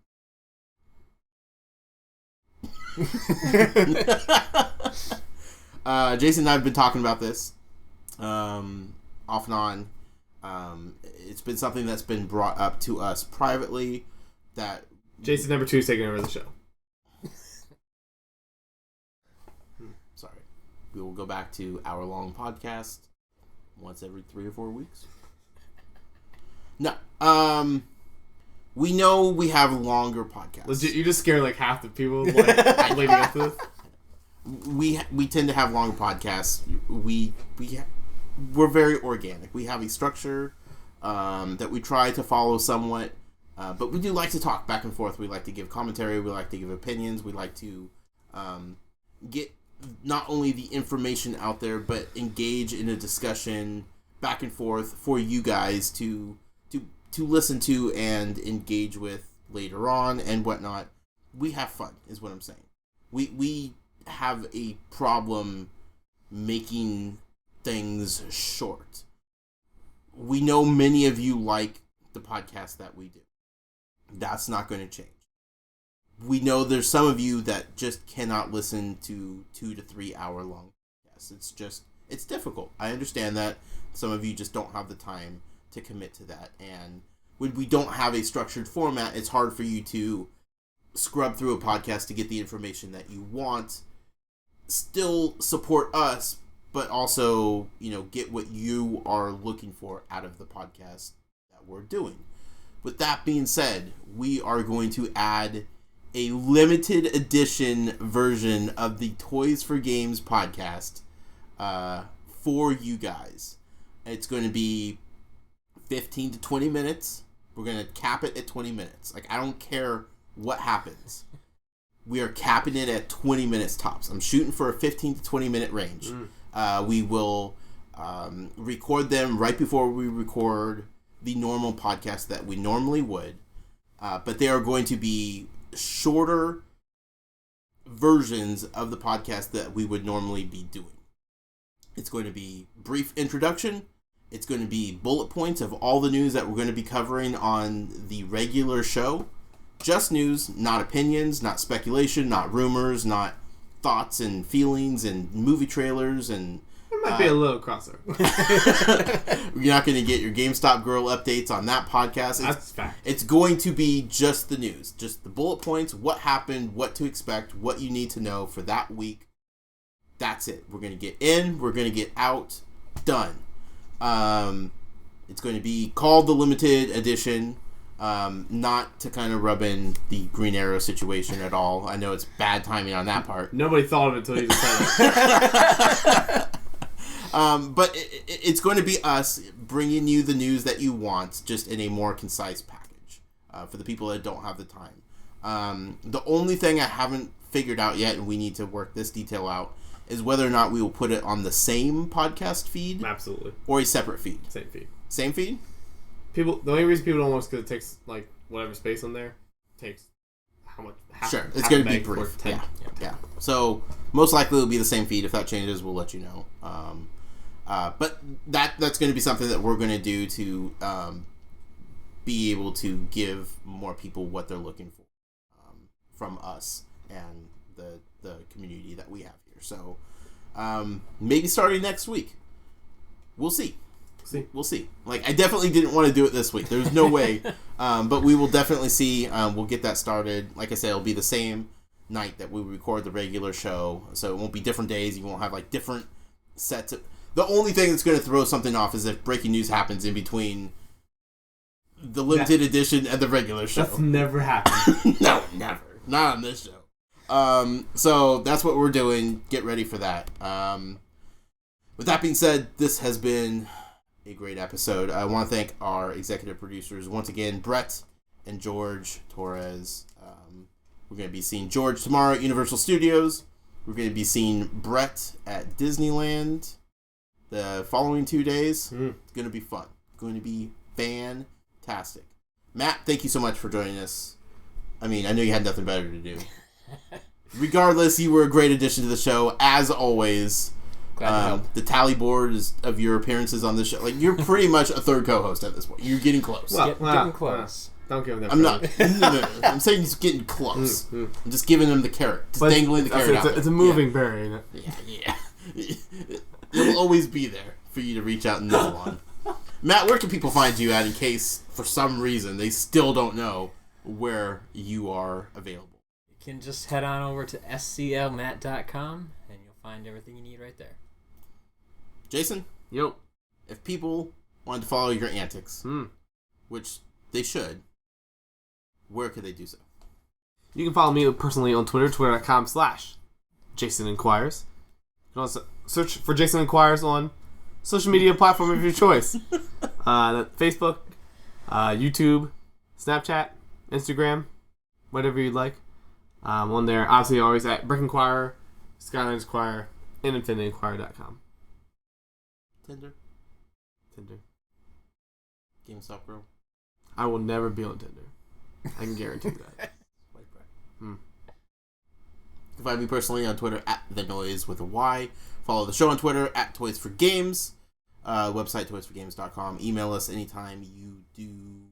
Jason and I have been talking about this off and on. It's been something that's been brought up to us privately that Jason number 2 is taking over the show. Sorry. We will go back to hour-long podcast once every 3 or 4 weeks. No. We know we have longer podcasts. Legit, you just scared like half the people like leading up to this. We tend to have longer podcasts. We're very organic. We have a structure that we try to follow somewhat, but we do like to talk back and forth. We like to give commentary. We like to give opinions. We like to get not only the information out there, but engage in a discussion back and forth for you guys to listen to and engage with later on and whatnot. We have fun, is what I'm saying. We have a problem making things short. We know many of you like the podcast that we do. That's not going to change. We know there's some of you that just cannot listen to 2 to 3 hour long podcasts. It's difficult. I understand that. Some of you just don't have the time to commit to that. And when we don't have a structured format, it's hard for you to scrub through a podcast to get the information that you want. Still support us, but also, get what you are looking for out of the podcast that we're doing. With that being said, we are going to add a limited edition version of the Toys for Games podcast for you guys. It's going to be 15 to 20 minutes. We're going to cap it at 20 minutes. I don't care what happens. We are capping it at 20 minutes tops. I'm shooting for a 15 to 20 minute range. We will record them right before we record the normal podcast that we normally would. But they are going to be shorter versions of the podcast that we would normally be doing. It's going to be brief introduction. It's going to be bullet points of all the news that we're going to be covering on the regular show. Just news, not opinions, not speculation, not rumors, not thoughts and feelings and movie trailers and... There might be a little crossover. You're not going to get your GameStop Girl updates on that podcast. That's fact. It's going to be just the news. Just the bullet points, what happened, what to expect, what you need to know for that week. That's it. We're going to get in, we're going to get out, done. It's going to be called the limited edition, not to kind of rub in the Green Arrow situation at all. I know it's bad timing on that part. Nobody thought of it until you just said it. But it's going to be us bringing you the news that you want, just in a more concise package for the people that don't have the time. The only thing I haven't figured out yet, and we need to work this detail out, is whether or not we will put it on the same podcast feed. Absolutely. Or a separate feed. Same feed. Same feed? The only reason people don't want it is because it takes, whatever space on there takes how much? Sure. It's going to be brief. Yeah. So, most likely it'll be the same feed. If that changes, we'll let you know. But that's going to be something that we're going to do to be able to give more people what they're looking for from us and the community that we have here. So maybe starting next week. We'll see. We'll see. I definitely didn't want to do it this week. There's no way. But we will definitely see. We'll get that started. Like I said, it'll be the same night that we record the regular show. So it won't be different days. You won't have different sets of... The only thing that's going to throw something off is if breaking news happens in between the limited edition and the regular show. That's never happened. No, never. Not on this show. So that's what we're doing. Get ready for that. With that being said, this has been a great episode. I want to thank our executive producers once again, Brett and George Torres. We're going to be seeing George tomorrow at Universal Studios. We're going to be seeing Brett at Disneyland the following 2 days. It's going to be fun. Going to be fantastic. Matt, thank you so much for joining us. I mean, I know you had nothing better to do. Regardless, you were a great addition to the show, as always. Glad to help. The tally board of your appearances on this show, you're pretty much a third co-host at this point. You're getting close. Getting close. Don't give them that. I'm not. No. I'm saying he's getting close. I'm just giving him the carrot. Just dangling the carrot out. It's a moving berry, isn't it? Yeah. It will always be there for you to reach out and nibble on. Matt, where can people find you at in case, for some reason, they still don't know where you are available? You can just head on over to sclmatt.com and you'll find everything you need right there. Jason? Yo. If people wanted to follow your antics, which they should, where could they do so? You can follow me personally on Twitter, twitter.com/JasonInquires. You can also search for Jason Inquires on social media platform of your choice. Facebook, YouTube, Snapchat, Instagram, whatever you'd like. On there, obviously always at Brick Inquirer, Skyline Inquirer, and InfinityInquirer.com. Tinder. GameStop Girl. I will never be on Tinder. I can guarantee that. You can find me personally on Twitter at The Noise with a Y. Follow the show on Twitter at Toys for Games. Website toysforgames.com. Email us anytime you do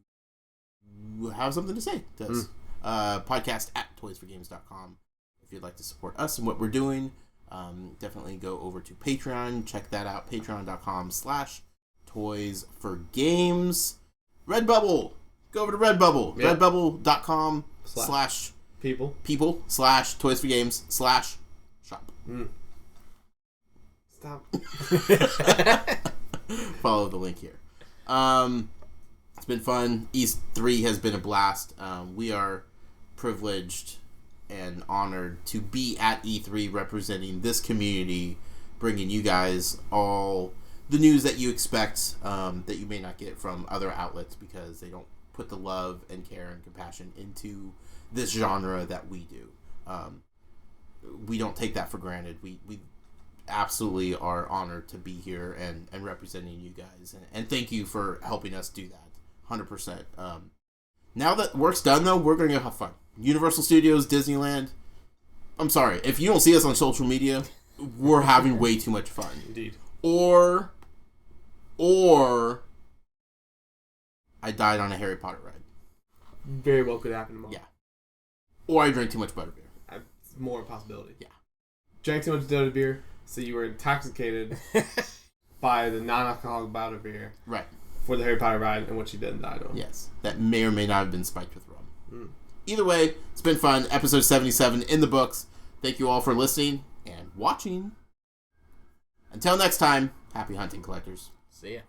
have something to say to us. Podcast at toysforgames.com. If you'd like to support us and what we're doing, definitely go over to Patreon. Check that out. Patreon.com/toysforgames. Redbubble. Go over to Redbubble. Yep. Redbubble.com/ people / Toys for Games / shop. Stop. Follow the link here. It's been fun. E3 has been a blast. We are privileged and honored to be at E3 representing this community, bringing you guys all the news that you expect that you may not get from other outlets because they don't put the love and care and compassion into this genre that we do. We don't take that for granted. We absolutely are honored to be here and representing you guys. And thank you for helping us do that. 100%. Now that work's done, though, we're going to have fun. Universal Studios, Disneyland. I'm sorry. If you don't see us on social media, we're having way too much fun. Indeed. Or I died on a Harry Potter ride. Very well could happen tomorrow. Yeah. Or I drank too much butterbeer. It's more a possibility. Yeah. Drank too much butterbeer, so you were intoxicated by the non-alcoholic butterbeer. Right. For the Harry Potter ride, and what you did and died on. Yes. That may or may not have been spiked with rum. Either way, it's been fun. Episode 77 in the books. Thank you all for listening and watching. Until next time, happy hunting, collectors. See ya.